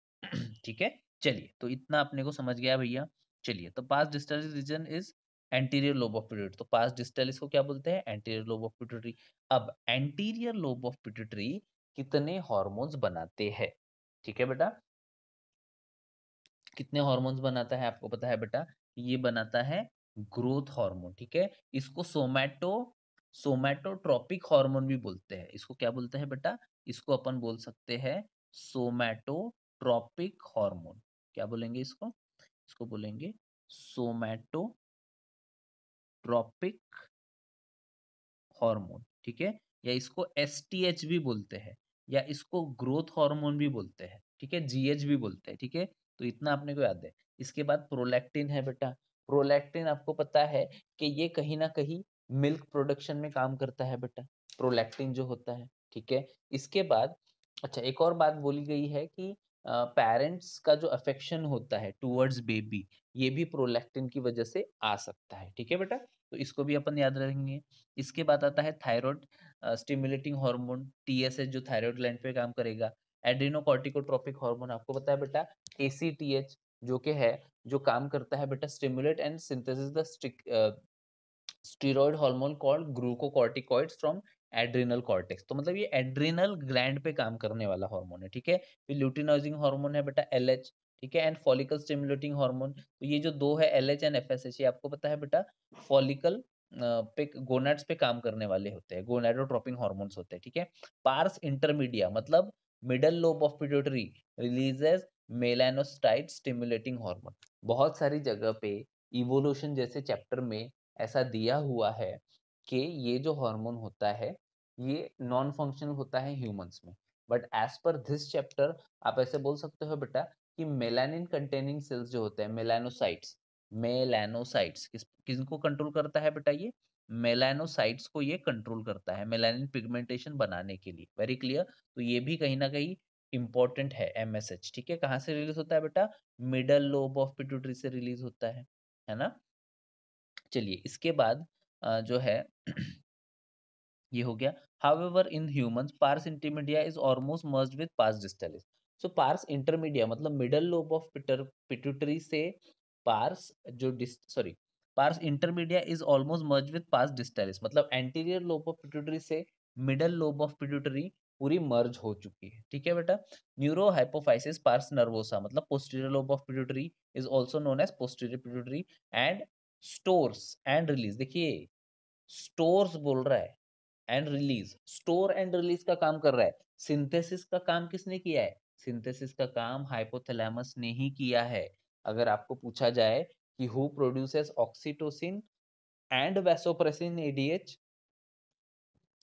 ठीक है, चलिए तो इतना अपने को समझ गया भैया। चलिए तो pars distalis region is anterior lobe of pituitary, तो पार्स डिस्टालिस को क्या बोलते हैं? Anterior lobe of pituitary. अब एंटीरियर लोब ऑफ पिट्यूटरी कितने हार्मोन्स बनाते हैं? ठीक है बेटा, कितने हार्मोन्स बनाता है आपको पता है बेटा? ये बनाता है ग्रोथ हार्मोन। ठीक है, इसको सोमैटोट्रोपिक हार्मोन भी बोलते हैं। इसको क्या बोलते हैं बेटा? इसको अपन बोल सकते हैं सोमैटोट्रोपिक हार्मोन। क्या बोलेंगे इसको? इसको बोलेंगे सोमैटोट्रोपिक हार्मोन। ठीक है, या इसको एसटीएच भी बोलते हैं, या इसको ग्रोथ हार्मोन भी बोलते हैं। ठीक है, जीएच भी बोलते हैं। ठीक है, तो इतना अपने को याद है। इसके बाद प्रोलैक्टिन है बेटा। प्रोलैक्टिन आपको पता है कि ये कहीं ना कहीं मिल्क प्रोडक्शन में काम करता है बेटा, प्रोलैक्टिन जो होता है। ठीक है, इसके बाद अच्छा एक और बात बोली गई है कि पेरेंट्स का जो अफेक्शन होता है टुवर्ड्स बेबी, ये भी प्रोलैक्टिन की वजह से आ सकता है। ठीक है बेटा, तो इसको भी अपन याद रखेंगे। इसके बाद आता है थायराइड स्टिमुलेटिंग हार्मोन टीएसएच, जो थायराइड ग्लैंड पे काम करेगा। एड्रेनोकॉर्टिकोट्रोपिक हार्मोन आपको पता है बेटा एसीटीएच, जो कि है जो काम करता है बेटा stimulate and synthesis the steroid hormone called glucocorticoids from adrenal cortex. तो मतलब ये एड्रिनल ग्लैंड पे काम करने वाला हार्मोन है। ठीक है, फिर ल्यूटिनाइजिंग हार्मोन है बेटा एलएच। ठीक है, एंड फॉलिकल स्टिमुलेटिंग हार्मोन। तो ये जो दो है एलएच एंड एफएसएच, ये आपको पता है बेटा फॉलिकल पे गोनाड्स पे काम करने वाले होते हैं, गोनाडोट्रोपिक हार्मोन्स होते हैं। ठीक है, पार्स इंटरमीडिया मतलब middle lobe of pituitary releases melanocyte stimulating hormone. बहुत सारी जगह पे इवोल्यूशन जैसे चैप्टर में ऐसा दिया हुआ है कि ये जो हार्मोन होता है ये नॉन फंक्शनल होता है ह्यूमंस में, but as per this chapter आप ऐसे बोल सकते हो बेटा कि मेलानिन कंटेनिंग सेल्स जो होते हैं मेलानोसाइट्स, मेलानोसाइट्स किनको कंट्रोल करता है बेटा? ये मेलानोसाइट्स को ये कंट्रोल करता है मेलानिन पिगमेंटेशन बनाने के लिए। वेरी क्लियर, तो ये भी कहीं ना कहीं इंपॉर्टेंट है एमएसएच। ठीक है, कहाँ से रिलीज होता है बेटा? मिडल लोब ऑफ पिट्यूटरी से रिलीज होता है ना? चलिए इसके बाद जो है ये हो गया। However in humans pars intermedia is almost merged with pars distalis. So pars intermedia मतलब मिडल लोब ऑफ पिट्यूटरी से पार्स जो sorry pars intermedia is almost merge with pars distalis, मतलब एंटीरियर लोब ऑफ पिट्यूटरी से मिडल लोब ऑफ पिट्यूटरी पूरी मर्ज हो चुकी है। ठीक है बेटा, न्यूरो हाइपोफाइसिस पार्स नर्वोसा मतलब posterior lobe of pituitary is also known as posterior pituitary and stores and release. देखिए स्टोर्स बोल रहा है and release, store and release का काम कर रहा है। सिंथेसिस का काम किसने किया है? सिंथेसिस का काम हाइपोथैलेमस ने ही किया है। अगर आपको पूछा जाए कि who produces oxytocin and vasopressin ADH,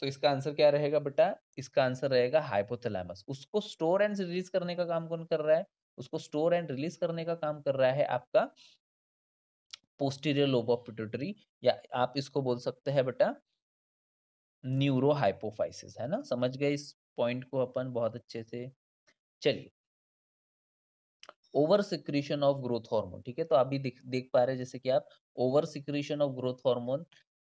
तो इसका आंसर क्या रहेगा बेटा? इसका आंसर रहेगा हाइपोथैलेमस। उसको स्टोर एंड रिलीज करने का काम कौन कर रहा है? उसको स्टोर एंड रिलीज करने का काम कर रहा है आपका पोस्टीरियर लोब ऑफ पिट्यूटरी, या आप इसको बोल सकते हैं बेटा न्यूरो हाइपोफाइसिस। है ना, समझ गए इस पॉइंट को अपन बहुत अच्छे से। चलिए over secretion of growth hormone. ठीक है, तो अभी देख पा रहे हैं जैसे कि आप over secretion of growth hormone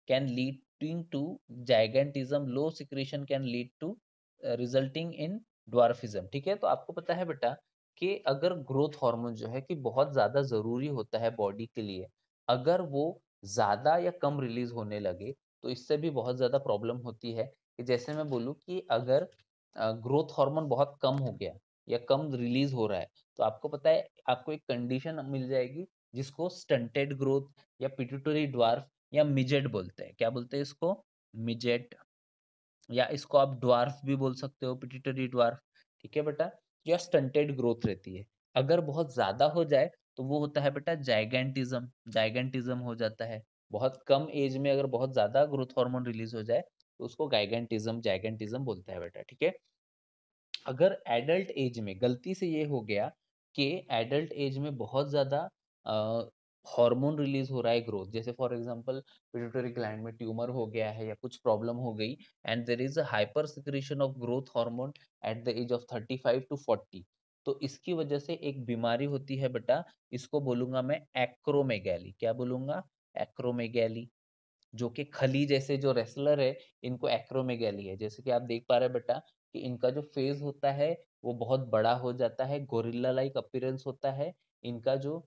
can leading to gigantism, low secretion can lead to resulting in dwarfism. ठीक है, तो आपको पता है बेटा कि अगर ग्रोथ हार्मोन जो है कि बहुत ज्यादा जरूरी होता है बॉडी के लिए, अगर वो ज्यादा या कम रिलीज होने लगे तो इससे भी बहुत ज्यादा प्रॉब्लम होती है। कि जैसे मैं बोलूँ कि अगर ग्रोथ हार्मोन बहुत कम हो गया या कम रिलीज हो रहा है, तो आपको पता है आपको एक कंडीशन मिल जाएगी जिसको स्टंटेड ग्रोथ या पिट्यूटरी ड्वार्फ या मिजेट बोलते हैं। क्या बोलते हैं इसको? मिजेट या इसको आप ड्वार्फ भी बोल सकते हो, पिट्यूटरी ड्वार्फ, ठीक है बेटा? या स्टंटेड ग्रोथ रहती है। अगर बहुत ज़्यादा हो जाए तो वो होता है बेटा जाइगेंटिज़्म, जाइगेंटिज़्म हो जाता है। बहुत कम एज में अगर बहुत ज़्यादा ग्रोथ हार्मोन रिलीज़ हो जाए तो उसको गाइगेंटिज़्म, जाइगेंटिज़्म बोलता है बेटा, ठीक है? अगर एडल्ट एज में गलती से ये हो गया कि एडल्ट एज में बहुत ज़्यादा हार्मोन रिलीज हो रहा है ग्रोथ, जैसे फॉर एग्जांपल पिट्यूटरी ग्लैंड में ट्यूमर हो गया है या कुछ प्रॉब्लम हो गई and there is a hyper secretion of growth hormone at the age of 35 to 40, तो इसकी वजह से एक बीमारी होती है बेटा, इसको बोलूंगा मैं एक्रोमेगैली। क्या बोलूंगा? एक्रोमेगैली। जो कि खली जैसे जो रेसलर है, इनको एक्रोमेगैली है। जैसे कि आप देख पा रहे हैं बेटा कि इनका जो फेस होता है वो बहुत बड़ा हो जाता है, गोरिल्ला लाइक अपीयरेंस होता है। इनका जो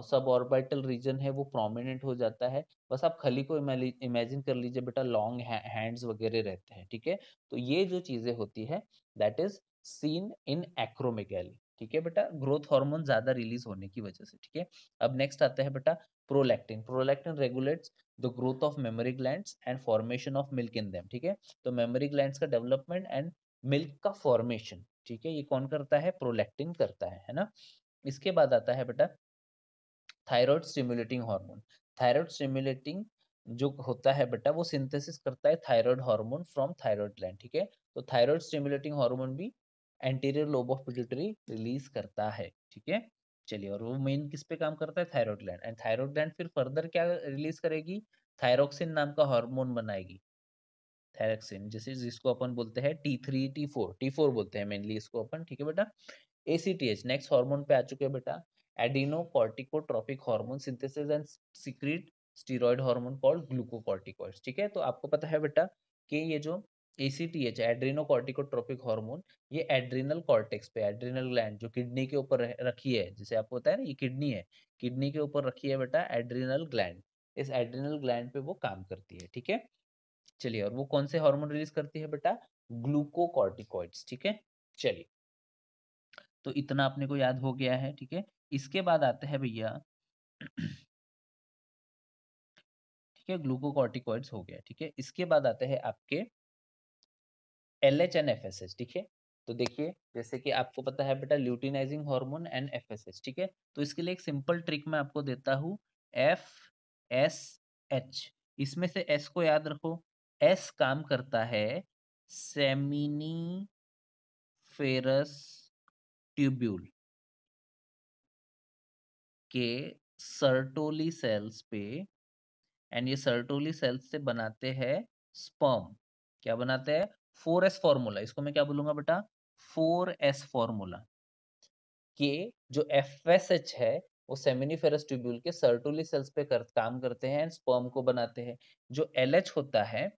सब ऑर्बिटल रीजन है वो प्रोमिनेंट हो जाता है। बस आप खली को इमेजिन कर लीजिए बेटा, लॉन्ग हैंड्स वगैरह रहते हैं, ठीक है? तो ये जो चीजें होती है that is seen in acromegaly, ठीक है बेटा? ग्रोथ हार्मोन ज्यादा रिलीज होने की वजह से, ठीक है? अब नेक्स्ट आता है बेटा prolactin. Prolactin regulates the growth of mammary glands and formation of milk in them, ठीक है? तो मेमोरी ग्लैंड्स का डेवलपमेंट एंड मिल्क का फॉर्मेशन, ठीक है, ये कौन करता है? प्रोलैक्टिन करता है ना? इसके बाद आता है बेटा thyroid stimulating hormone. Thyroid stimulating जो होता है बेटा वो सिंथेसिस करता है thyroid hormone from thyroid gland, ठीक है? तो थायराइड स्टिमुलेटिंग हार्मोन भी anterior lobe of pituitary release करता है, ठीक है? चलिए, और वो मेन किस पे काम करता है? Thyroid gland. And thyroid gland फिर फर्दर क्या रिलीज करेगी? थायरोक्सिन नाम का हार्मोन बनाएगी, थायरोक्सिन, जैसे जिसको अपन बोलते हैं T3 T4, T4 बोलते हैं मेनली इसको अपन, ठीक है बेटा? एसीटीएच नेक्स्ट हार्मोन पे आ चुके हैं बेटा। Adrenocorticotropic hormone synthesis and secrete steroid hormone called glucocorticoids, ठीक है? तो आपको पता है बेटा कि ये जो एसीटीएच एड्रीनोकोर्टिकोट्रोपिक हार्मोन, ये एड्रिनल कॉर्टेक्स पे, एड्रिनल ग्लैंड जो किडनी के ऊपर रखी है, जैसे आपको पता है ना ये किडनी है, किडनी के ऊपर रखी है बेटा एड्रिनल ग्लैंड, इस एड्रिनल ग्लैंड पे वो काम करती है, ठीक है? चलिए, और वो कौन से हार्मोन रिलीज करती है बेटा? ग्लूकोकॉर्टिकॉइड्स, ठीक है? चलिए, तो इतना अपने को याद हो गया है, ठीक है? इसके बाद आते हैं भैया ठीक है, ग्लूकोकॉर्टिकॉइड्स हो गया, ठीक है? इसके बाद आते हैं आपके एलएच एंड एफएसएच, ठीक है? तो देखिए, जैसे कि आपको पता है बेटा ल्यूटिनाइजिंग हार्मोन एंड एफएसएच, ठीक है? तो इसके लिए एक सिंपल ट्रिक मैं आपको देता हूँ, एफ एस एच। इसमें से एस को याद रखो। एस काम करता है सेमिनी फेरस ट्यूब्यूल के सर्टोली सेल्स पे, एंड ये सर्टोली सेल्स से बनाते हैं स्पर्म। क्या बनाते हैं? 4s फॉर्मूला, इसको मैं क्या बोलूंगा बेटा? 4s फॉर्मूला के जो एफएसएच है वो सेमिनिफेरस ट्यूब्यूल के सर्टोली सेल्स पे काम करते हैं, स्पर्म को बनाते हैं। जो एलएच होता है,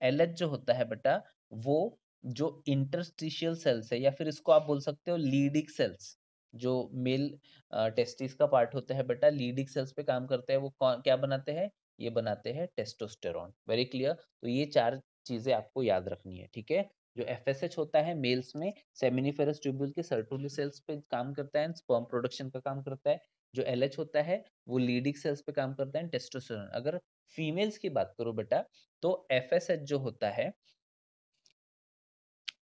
एलएच जो होता है बेटा, वो जो इंटरस्टिशियल सेल्स है, या फिर इसको आप बोल सकते हो लीडिक सेल्स, जो मेल टेस्टिस का पार्ट होता है बेटा, लीडिक सेल्स पे काम करते हैं। वो क्या बनाते हैं? ये बनाते हैं टेस्टोस्टेरॉन। Very clear? तो ये चार चीजें आपको याद रखनी है, ठीक है? जो एफएसएच होता है मेल्स में सेमिनिफेरस ट्यूब्यूल के सर्टोली सेल्स पे काम करता है, स्पर्म प्रोडक्शन का काम करता है। जो एलएच होता है वो लीडिक सेल्स पे काम करता है, टेस्टोस्टेरोन। अगर फीमेल्स की बात करो बेटा, तो एफएसएच जो होता है,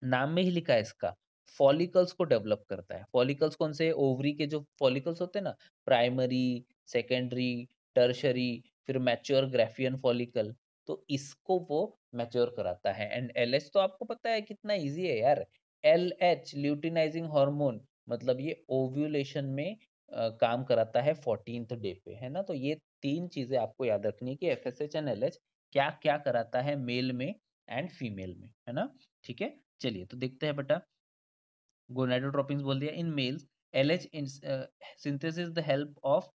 नाम में ही लिखा है इसका, फॉलिकल्स को डेवलप करता है। फॉलिकल्स कौन से? ओवरी के जो फॉलिकल्स होते हैं ना, प्राइमरी, सेकेंडरी, टर्शरी, फिर मैच्योर ग्राफियन फॉलिकल, तो इसको वो मैच्योर कराता है। एंड एलएच तो आपको पता है कितना इजी है यार। एलएच ल्यूटिनाइजिंग हार्मोन, मतलब ये ओव्यूलेशन में काम कराता है 14th डे पे, है ना? तो ये तीन चीजें आपको याद रखनी है कि एफएसएच एंड एलएच क्या क्या कराता है मेल में एंड फीमेल में, है ना? ठीक है? चलिए, तो देखते हैं बेटा। गोनाडोट्रोपिन्स बोल दिया। In males LH synthesis the help of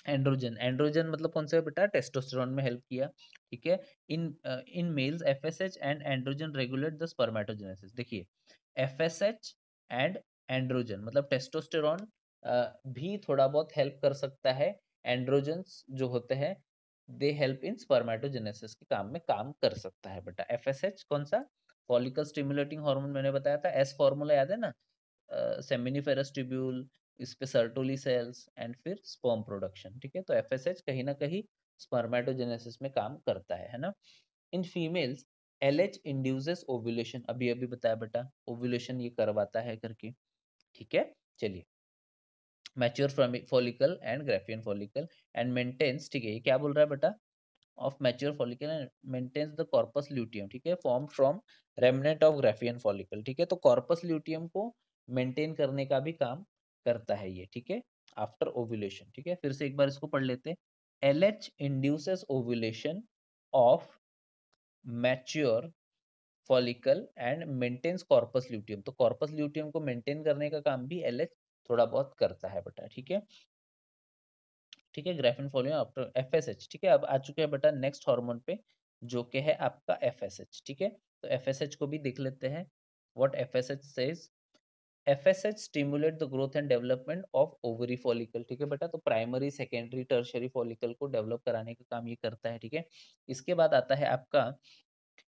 androgen. Androgen मतलब कौन सा है बेटा? टेस्टोस्टेरोन में हेल्प किया, ठीक है? In in males FSH and androgen regulate the spermatogenesis. देखिए, एफएसएच एंड एंड्रोजन मतलब टेस्टोस्टेरोन भी थोड़ा बहुत हेल्प कर सकता है। एंड्रोजन्स जो होते हैं दे हेल्प इन स्पर्मेटोजेनेसिस के काम में काम कर सकता है बेटा। एफएसएच कौन सा? फॉलिकल स्टिमुलेटिंग हार्मोन मैंने बताया था। एस फॉर्मूला याद है ना? सेमिनिफेरस ट्यूब्यूल, इस पे सर्टोली सेल्स एंड फिर स्पर्म प्रोडक्शन, ठीक है? तो एफएसएच कहीं ना कहीं स्पर्मेटोजेनेसिस में काम करता है ना? In females LH induces ovulation, अभी अभी बताया बेटा, ओव्यूलेशन ये करवाता है करके, ठीक है। चलिए, mature follicle and Graafian follicle and maintains, ठीक है, ये क्या बोल रहा है बेटा, of mature follicle and maintains the corpus luteum, ठीक है, form from remnant of Graafian follicle, ठीक है। तो कॉर्पस ल्यूटियम को मेंटेन करने का भी काम करता है ये, ठीक है, आफ्टर ओव्यूलेशन, ठीक है। फिर से एक बार इसको पढ़ लेते हैं। LH induces ovulation of mature follicle and maintains corpus luteum, तो कॉर्पस ल्यूटियम को मेंटेन करने का काम भी LH थोड़ा बहुत करता है बेटा, ठीक है। ठीक है, ग्राफिन फॉलोइंग आफ्टर FSH, ठीक है। अब आ चुके हैं बेटा नेक्स्ट हार्मोन पे, जो कि है आपका FSH, ठीक है। तो FSH को भी देख लेते हैं, what FSH says. FSH stimulate the growth and development of ovary follicle, ठीक है बेटा। तो प्राइमरी, सेकेंडरी, टर्शियरी फॉलिकल को डेवलप कराने का काम ये करता है, ठीक है। इसके बाद आता है आपका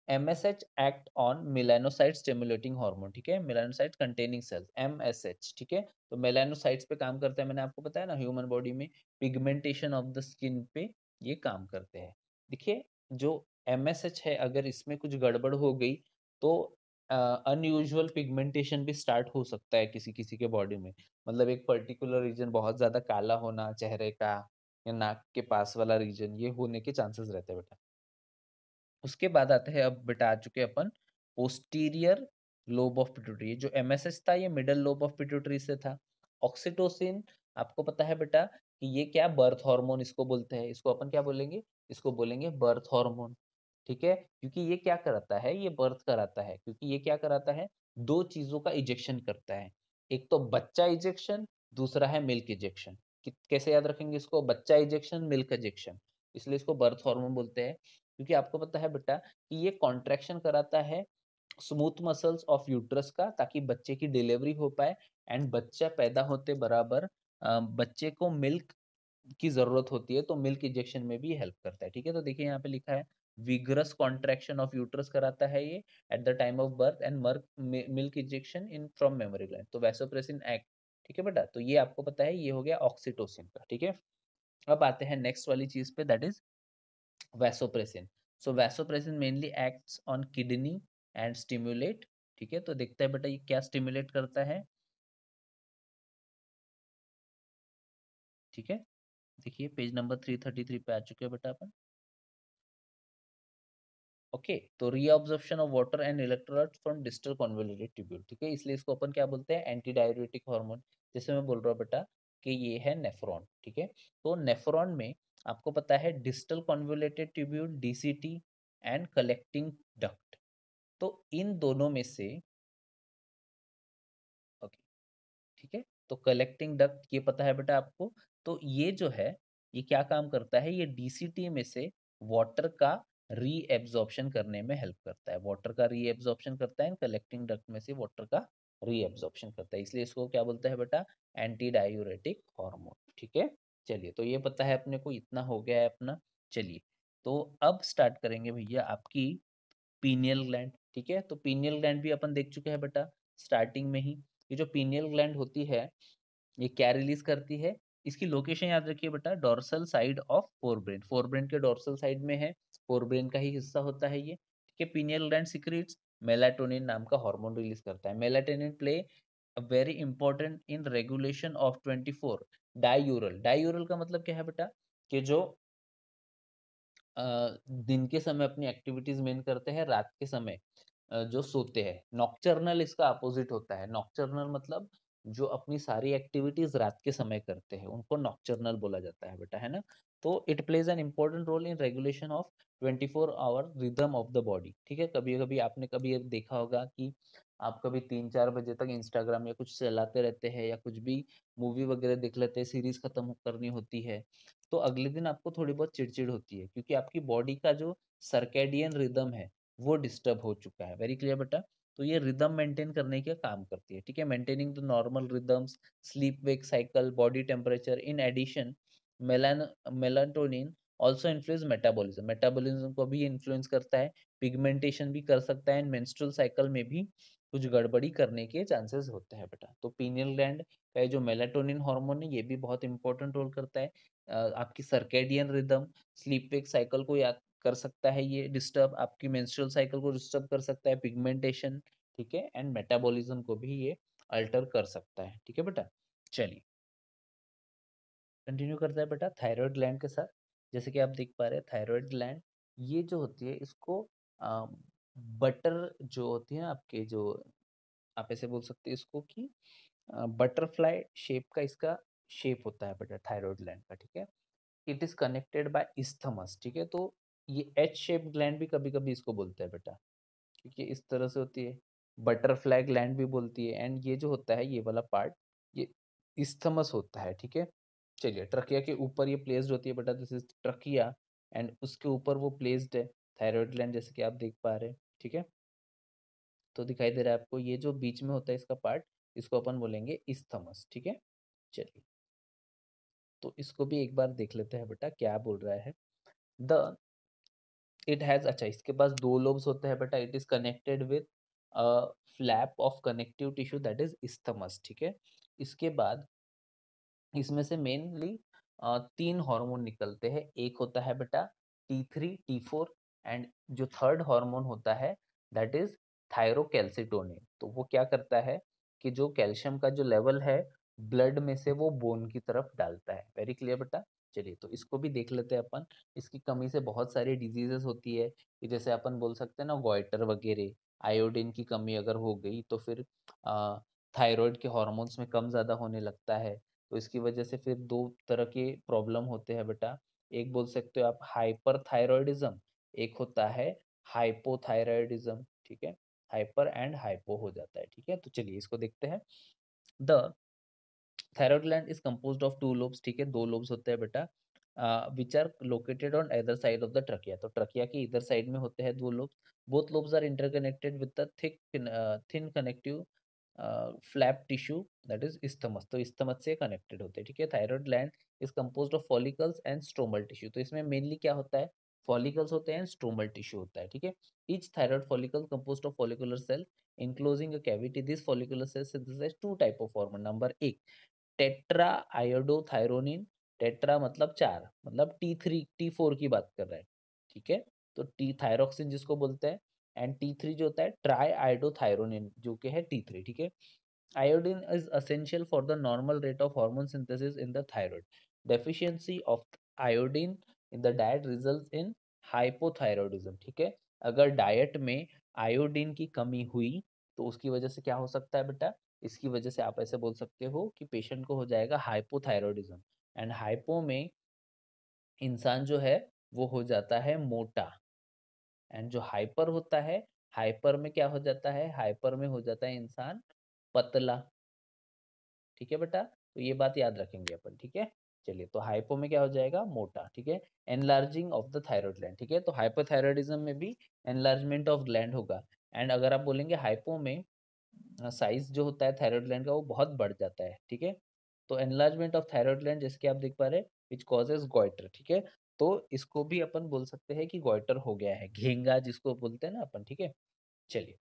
MSH act on melanocyte stimulating hormone, ठीक है, मेलानोसाइट कंटेनिंग सेल्स, MSH, ठीक है। तो मेलानोसाइट्स पे काम करते हैं, मैंने आपको बताया ना, ह्यूमन बॉडी में पिगमेंटेशन ऑफ द स्किन पे ये काम करते हैं। देखिए, जो MSH है, अगर इसमें कुछ गड़बड़ हो गई तो अनयूजुअल पिगमेंटेशन भी स्टार्ट हो सकता है किसी किसी के बॉडी में, मतलब एक पर्टिकुलर रीजन बहुत ज्यादा काला होना चेहरे का, या नाक के पास वाला रीजन, ये होने के चांसेस रहते हैं बेटा। उसके बाद आते हैं, अब बेटा आ चुके हैं अपन पोस्टीरियर लोब ऑफ पिट्यूटरी। जो MSH था ये मिडल लोब ऑफ पिट्यूटरी से था। ऑक्सीटोसिन, आपको पता है बेटा कि ये क्या, बर्थ हार्मोन इसको बोलते हैं, इसको अपन क्या बोलेंगे, इसको बोलेंगे बर्थ हार्मोन, ठीक है। क्योंकि ये क्या कराता है, ये बर्थ कराता है, क्योंकि ये क्या कराता है, दो चीजों का इजेक्शन करता है, एक तो बच्चा इजेक्शन, दूसरा है मिल्क इजेक्शन। कैसे याद रखेंगे इसको, बच्चा इजेक्शन, मिल्क इजेक्शन, इसलिए इसको बर्थ हार्मोन बोलते हैं। क्योंकि आपको पता है बेटा कि ये कॉन्ट्रैक्शन कराता है स्मूथ मसल्स ऑफ यूट्रस का, ताकि बच्चे की डिलीवरी हो पाए, एंड बच्चा पैदा होते बराबर बच्चे को मिल्क की जरूरत होती है, तो मिल्क इंजेक्शन में भी हेल्प करता है, ठीक है। तो देखिए यहाँ पे लिखा है विग्रस कॉन्ट्रैक्शन ऑफ यूट्रस कराता है ये at the time of birth, and milk injection in from memory gland, तो वैसोप्रेसिन एक्ट, ठीक है बेटा। तो ये आपको पता है, ये हो गया ऑक्सीटोसिन का, ठीक है। अब आते हैं नेक्स्ट वाली चीज पे, that is vasopressin. So vasopressin mainly acts on kidney and stimulate, ठीक है। तो देखते हैं बेटा ये क्या स्टिमुलेट करता है, ठीक है। देखिए पेज नंबर 333 पे आ चुके हैं बेटा अपन। ओके, तो reabsorption of water and electrolytes from distal convoluted tubule, ठीक है, इसलिए इसको अपन क्या बोलते हैं, एंटी डाययूरेटिक हार्मोन। जैसे मैं बोल रहा हूँ बेटा कि ये है नेफ्रॉन, ठीक है। तो नेफ्रॉन में आपको पता है distal convoluted tubule, DCT, and collecting duct, तो इन दोनों में से, ओके, ठीक है। तो कलेक्टिंग डक्ट ये पता है बेटा आपको। तो ये जो है, ये क्या काम करता है, ये DCT में से वाटर का रीएब्जॉर्प्शन करने में हेल्प करता है, वाटर का रीएब्जॉर्प्शन करता है, कलेक्टिंग डक्ट में से वाटर का रीएब्जॉर्प्शन करता है, इसलिए इसको क्या बोलते हैं बेटा, एंटी डायूरेटिक हार्मोन, ठीक है। चलिए, तो ये पता है अपने को, इतना हो गया है अपना। चलिए, तो अब स्टार्ट करेंगे भैया आपकी पीनियल ग्लैंड, ठीक है। तो पीनियल ग्लैंड भी अपन देख चुके हैं बेटा स्टार्टिंग में ही। ये जो पीनियल ग्लैंड होती है, ये क्या रिलीज करती है, इसकी लोकेशन याद रखिए बेटा, dorsal side of forebrain, forebrain के डोर्सल साइड में है, फोरब्रेन का ही हिस्सा होता है ये, ठीक है। पीनियल ग्लैंड सिक्रीट्स मेलाटोनिन नाम का हार्मोन रिलीज करता है। Melatonin play a very important in regulation of 24 डायूरल। डायूरल का मतलब क्या है बेटा, कि जो अ, दिन के समय अपनी एक्टिविटीज मेन करते हैं, रात के समय जो सोते हैं, नॉकटर्नल इसका अपोजिट होता है। नॉकटर्नल मतलब जो अपनी सारी एक्टिविटीज रात के समय करते हैं, उनको नॉकटर्नल बोला जाता है बेटा, है ना। तो it plays an important role in regulation of 24 hour rhythm of the body, ठीक है। कभी कभी आपने कभी ये देखा होगा कि आप कभी 3-4 बजे तक इंस्टाग्राम या कुछ चलाते रहते हैं, या कुछ भी मूवी वगैरह देख लेते हैं, सीरीज खत्म करनी होती है, तो अगले दिन आपको थोड़ी बहुत चिड़चिड़ होती है, क्योंकि आपकी बॉडी का जो सर्केडियन रिदम है वो डिस्टर्ब हो चुका है। वेरी क्लियर बेटा। तो ये रिदम मेंटेन करने का काम करती है, ठीक है, maintaining the normal rhythms, sleep wake cycle, body temperature. In addition melatonin also influence metabolism, metabolism को भी इन्फ्लुएंस करता है, पिगमेंटेशन भी कर सकता है, एंड मेंस्ट्रुअल साइकिल में भी कुछ गड़बड़ी करने के चांसेस होते हैं बेटा। तो पीनियल ग्लैंड का ये जो मेलाटोनिन हार्मोन है, ये भी बहुत इंपॉर्टेंट रोल करता है आपकी circadian rhythm, sleep wake cycle को याद कर सकता है ये डिस्टर्ब, आपकी मेंस्ट्रुअल साइकिल को डिस्टर्ब कर सकता है, पिगमेंटेशन, ठीक है, एंड मेटाबॉलिज्म को भी ये अल्टर कर सकता है, ठीक है बेटा। चलिए कंटिन्यू करते हैं बेटा थायराइड ग्लैंड के साथ। जैसे कि आप देख पा रहे हैं थायराइड ग्लैंड ये जो होती है इसको बटर जो होती है आपके जो, आप ऐसे बोल सकते हैं इसको कि बटरफ्लाई शेप का इसका शेप होता है बेटा थायराइड ग्लैंड का, ठीक है। It is connected by isthmus, ठीक है। तो ये एच शेप ग्लैंड भी कभी कभी इसको बोलते हैं बेटा, क्योंकि इस तरह से होती है, बटरफ्लाई ग्लैंड भी बोलती है। एंड ये जो होता है ये वाला पार्ट ये इस्थमस होता है, ठीक है। चलिए ट्रकिया के ऊपर ये प्लेस्ड होती है बेटा, दिस इज ट्रकिया, एंड उसके ऊपर वो प्लेस्ड है थायराइड ग्लैंड, जैसे कि आप देख पा रहे हैं, ठीक है। तो दिखाई दे रहा है आपको ये जो बीच में होता है इसका पार्ट, इसको अपन बोलेंगे इस्थमस, ठीक है। चलिए तो इसको भी एक बार देख लेते हैं बेटा क्या बोल रहा है। द इट हैज, अच्छा इसके पास दो लोब्स होते हैं बेटा, it is connected with flap of connective tissue that is isthmus, ठीक है। इसके बाद इसमें से मेनली तीन हार्मोन निकलते हैं, एक होता है बेटा T3 T4, एंड जो थर्ड हार्मोन होता है दैट इज थायरोकैल्सिटोनिन। तो वो क्या करता है कि जो कैल्शियम का जो लेवल है ब्लड में से वो बोन की तरफ डालता है। वेरी क्लियर बेटा। चलिए तो इसको भी देख लेते हैं अपन। इसकी कमी से बहुत सारी डिजीजेस होती है कि जैसे अपन बोल सकते हैं ना गॉइटर वगैरह, आयोडीन की कमी अगर हो गई तो फिर थायराइड के हॉर्मोन्स में कम ज़्यादा होने लगता है। तो इसकी वजह से फिर दो तरह के प्रॉब्लम होते हैं बेटा। एक बोल सकते हो आप हाइपरथायरॉयडिज्म, एक होता है हाइपोथायरॉयडिज्म, ठीक है। हाइपर एंड हाइपो हो जाता है, ठीक है। तो चलिए इसको देखते हैं। The thyroid gland is composed of two lobes, ठीक है, दो लोब्स होते हैं बेटा, which are located on other side of the trachea. तो ट्रकिया की इधर साइड में होते हैं दो lobes. Both lobes are interconnected with the thin connective flap tissue that is isthmus। तो isthmus से कनेक्टेड होते हैं, ठीक है। Thyroid gland is composed of follicles and stromal tissue. तो इसमें मेनली क्या होता है, फॉलिकल्स होते हैं, स्ट्रोमल टिश्यू होता है, ठीक है। Each thyroid follicle composed of follicular cell enclosing a cavity. This follicular cell synthesize two type of hormone. Number एक टेट्रा आयोडोथायरोनिन, टेट्रा मतलब चार, मतलब T3 T4 की बात कर रहा है, ठीक है। तो टी थायरोक्सिन जिसको बोलते हैं, एंड T3 जो होता है ट्राई आयोडोथायरोनिन जो कि है T3, ठीक है। Iodine is essential for the normal rate of hormone synthesis in the thyroid. Deficiency of iodine in the diet results in hypothyroidism, ठीक है। अगर डाइट में आयोडीन की कमी हुई तो उसकी वजह से क्या हो सकता है बेटा, इसकी वजह से आप ऐसे बोल सकते हो कि पेशेंट को हो जाएगा हाइपोथायरॉयडिज्म। एंड हाइपो में इंसान जो है वो हो जाता है मोटा, एंड जो हाइपर होता है, हाइपर में क्या हो जाता है, हाइपर में हो जाता है इंसान पतला, ठीक है बेटा। तो ये बात याद रखेंगे अपन, ठीक है। चलिए तो हाइपो में क्या हो जाएगा, मोटा, ठीक है। Enlarging of the thyroid gland, ठीक है। तो हाइपोथायरॉयडिज्म में भी एनलार्जमेंट ऑफ ग्लैंड होगा। एंड अगर आप बोलेंगे हाइपो में साइज जो होता है थायराइड ग्लैंड का वो बहुत बढ़ जाता है, ठीक है। तो एनलार्जमेंट ऑफ थायराइड ग्लैंड जैसे कि आप देख पा रहे हैं विच कॉजेज गॉइटर, ठीक है। तो इसको भी अपन बोल सकते हैं कि गॉइटर हो गया है, घेंगा जिसको बोलते हैं ना अपन, ठीक है। चलिए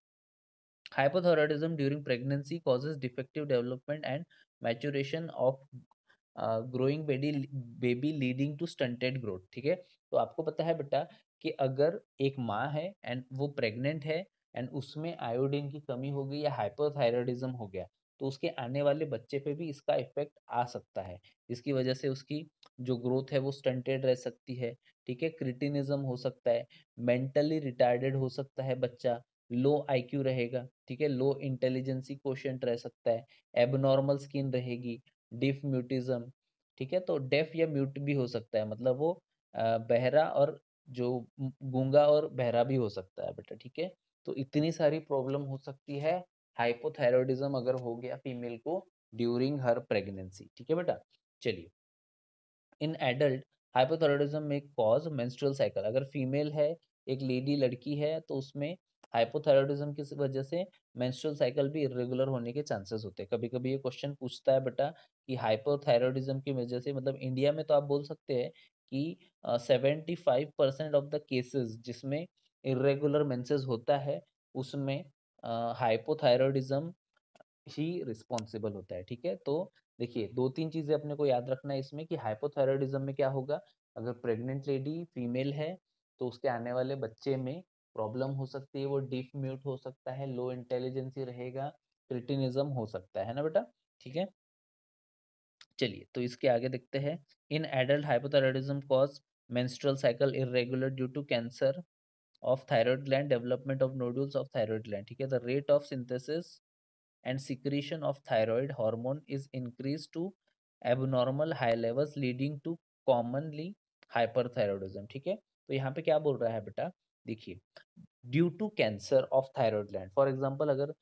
hypothyroidism during pregnancy causes defective development and maturation of growing baby leading to stunted growth, ठीक है। तो आपको पता है बेटा कि अगर एक माँ है एंड वो प्रेग्नेंट है एंड उसमें आयोडीन की कमी हो गई या हाइपोथायरॉयडिज्म हो गया तो उसके आने वाले बच्चे पे भी इसका इफेक्ट आ सकता है, जिसकी वजह से उसकी जो ग्रोथ है वो स्टंटेड रह सकती है, ठीक है। क्रिटिनिज्म हो सकता है, मेंटली रिटार्डेड हो सकता है बच्चा, लो आईक्यू रहेगा, ठीक है, लो इंटेलिजेंसी कोशेंट रह सकता है, एबनॉर्मल स्किन रहेगी, डिफ म्यूटिज्म, ठीक है। तो डेफ या म्यूट भी हो सकता है, मतलब वो बहरा और जो गूंगा और बहरा भी हो सकता है बेटा, ठीक है। तो इतनी सारी प्रॉब्लम हो सकती है हाइपोथायरॉयडिज्म अगर हो गया फीमेल को ड्यूरिंग हर प्रेगनेंसी, ठीक है बेटा। चलिए इन एडल्ट हाइपोथायरॉयडिज्म में कॉज मेंस्ट्रुअल साइकिल, अगर फीमेल है एक लेडी लड़की है तो उसमें हाइपोथायरॉयडिज्म की वजह से मेंस्ट्रुअल साइकिल भी इरेगुलर होने के चांसेस होते हैं। कभी कभी ये क्वेश्चन पूछता है बेटा कि हाइपोथायरॉयडिज्म की वजह से, मतलब इंडिया में तो आप बोल सकते हैं कि 75% ऑफ द केसेस जिसमें इरेगुलर मेंसेस होता है उसमें हाइपोथायरॉयडिज्म ही रिस्पॉन्सिबल होता है, ठीक है। तो देखिए दो तीन चीजें अपने को याद रखना है इसमें कि हाइपोथायरॉयडिज्म में क्या होगा, अगर प्रेग्नेंट लेडी फीमेल है तो उसके आने वाले बच्चे में प्रॉब्लम हो सकती है, वो डीफ म्यूट हो सकता है, लो इंटेलिजेंसी रहेगा, क्रिटिनिज्म हो सकता है ना बेटा। ठीक है, चलिए तो इसके आगे देखते हैं। In adult hypothyroidism cause menstrual cycle irregular due to cancer of thyroid gland, development of nodules of thyroid gland. ठीक है, the rate of synthesis and secretion of thyroid hormone is increased to abnormal high levels leading to commonly hyperthyroidism. ठीक है, तो यहाँ पे क्या बोल रहा है बेटा, देखिए, due to cancer of thyroid gland, for example अगर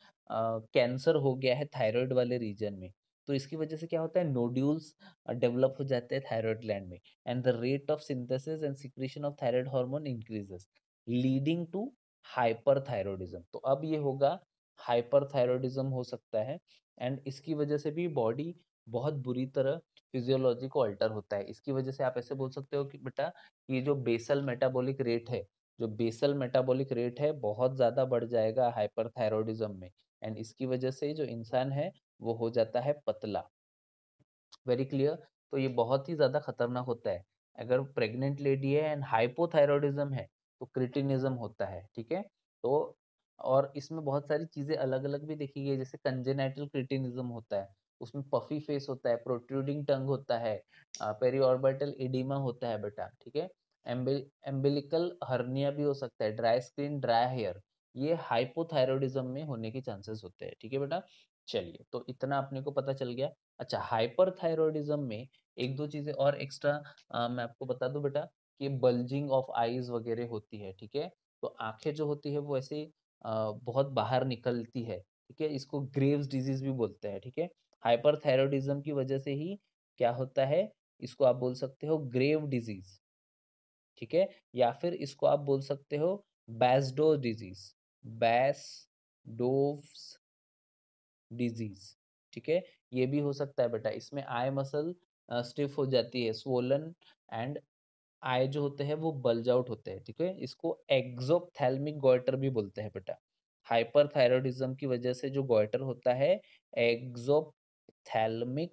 कैंसर हो गया है थायराइड वाले रीजन में, तो इसकी वजह से क्या होता है, नोड्यूल्स डेवलप हो जाते हैं थायराइड ग्लैंड में, and the rate of synthesis and secretion of thyroid hormone increases leading to hyperthyroidism. तो अब ये होगा हाइपरथायरॉयडिज्म हो सकता है, एंड इसकी वजह से भी बॉडी बहुत बुरी तरह फिजियोलॉजी को अल्टर होता है। इसकी वजह से आप ऐसे बोल सकते हो कि बेटा ये जो बेसल मेटाबॉलिक रेट है, जो बेसल मेटाबॉलिक रेट है बहुत ज़्यादा बढ़ जाएगा हाइपरथायरॉयडिज्म में, एंड इसकी वजह से जो इंसान है वो हो जाता है पतला। Very clear. तो ये बहुत ही ज़्यादा खतरनाक होता है। अगर प्रेग्नेंट लेडी है एंड हाइपोथायरॉयडिज्म है तो क्रिटिनिज्म होता है। ठीक है, तो और इसमें बहुत सारी चीज़ें अलग अलग भी देखी गई, जैसे कंजेनाइटल क्रिटिनिज्म होता है, उसमें पफी फेस होता है, प्रोट्रूडिंग टंग होता है, पेरीऑर्बिटल एडिमा होता है बेटा। ठीक है, एम्बिलिकल हर्निया भी हो सकता है, ड्राई स्किन, ड्राई हेयर, ये हाइपोथायरॉयडिज्म में होने के चांसेस होते हैं। ठीक है बेटा, चलिए तो इतना अपने को पता चल गया। अच्छा, हाइपरथायरॉयडिज्म में एक दो चीजें और एक्स्ट्रा मैं आपको बता दूं बेटा, कि बल्जिंग ऑफ आईज वगैरह होती है। ठीक है, तो आंखें जो होती है वो ऐसे बहुत बाहर निकलती है। ठीक है, इसको ग्रेव्स डिजीज भी बोलते हैं। ठीक है, हाइपरथायरॉयडिज्म की वजह से ही क्या होता है, इसको आप बोल सकते हो ग्रेव डिजीज। ठीक है, या फिर इसको आप बोल सकते हो बैसडो डिजीज, बैसडोव्स डिजीज। ठीक है, ये भी हो सकता है बेटा। इसमें आई मसल स्टिफ हो जाती है, स्वोलन, एंड आई जो होते हैं वो बल्ज आउट होते हैं। ठीक है, इसको एक्सोप्थेल्मिक गॉइटर भी बोलते हैं बेटा। हाइपरथायरॉयडिज्म की वजह से जो गॉइटर होता है एक्सोप्थेल्मिक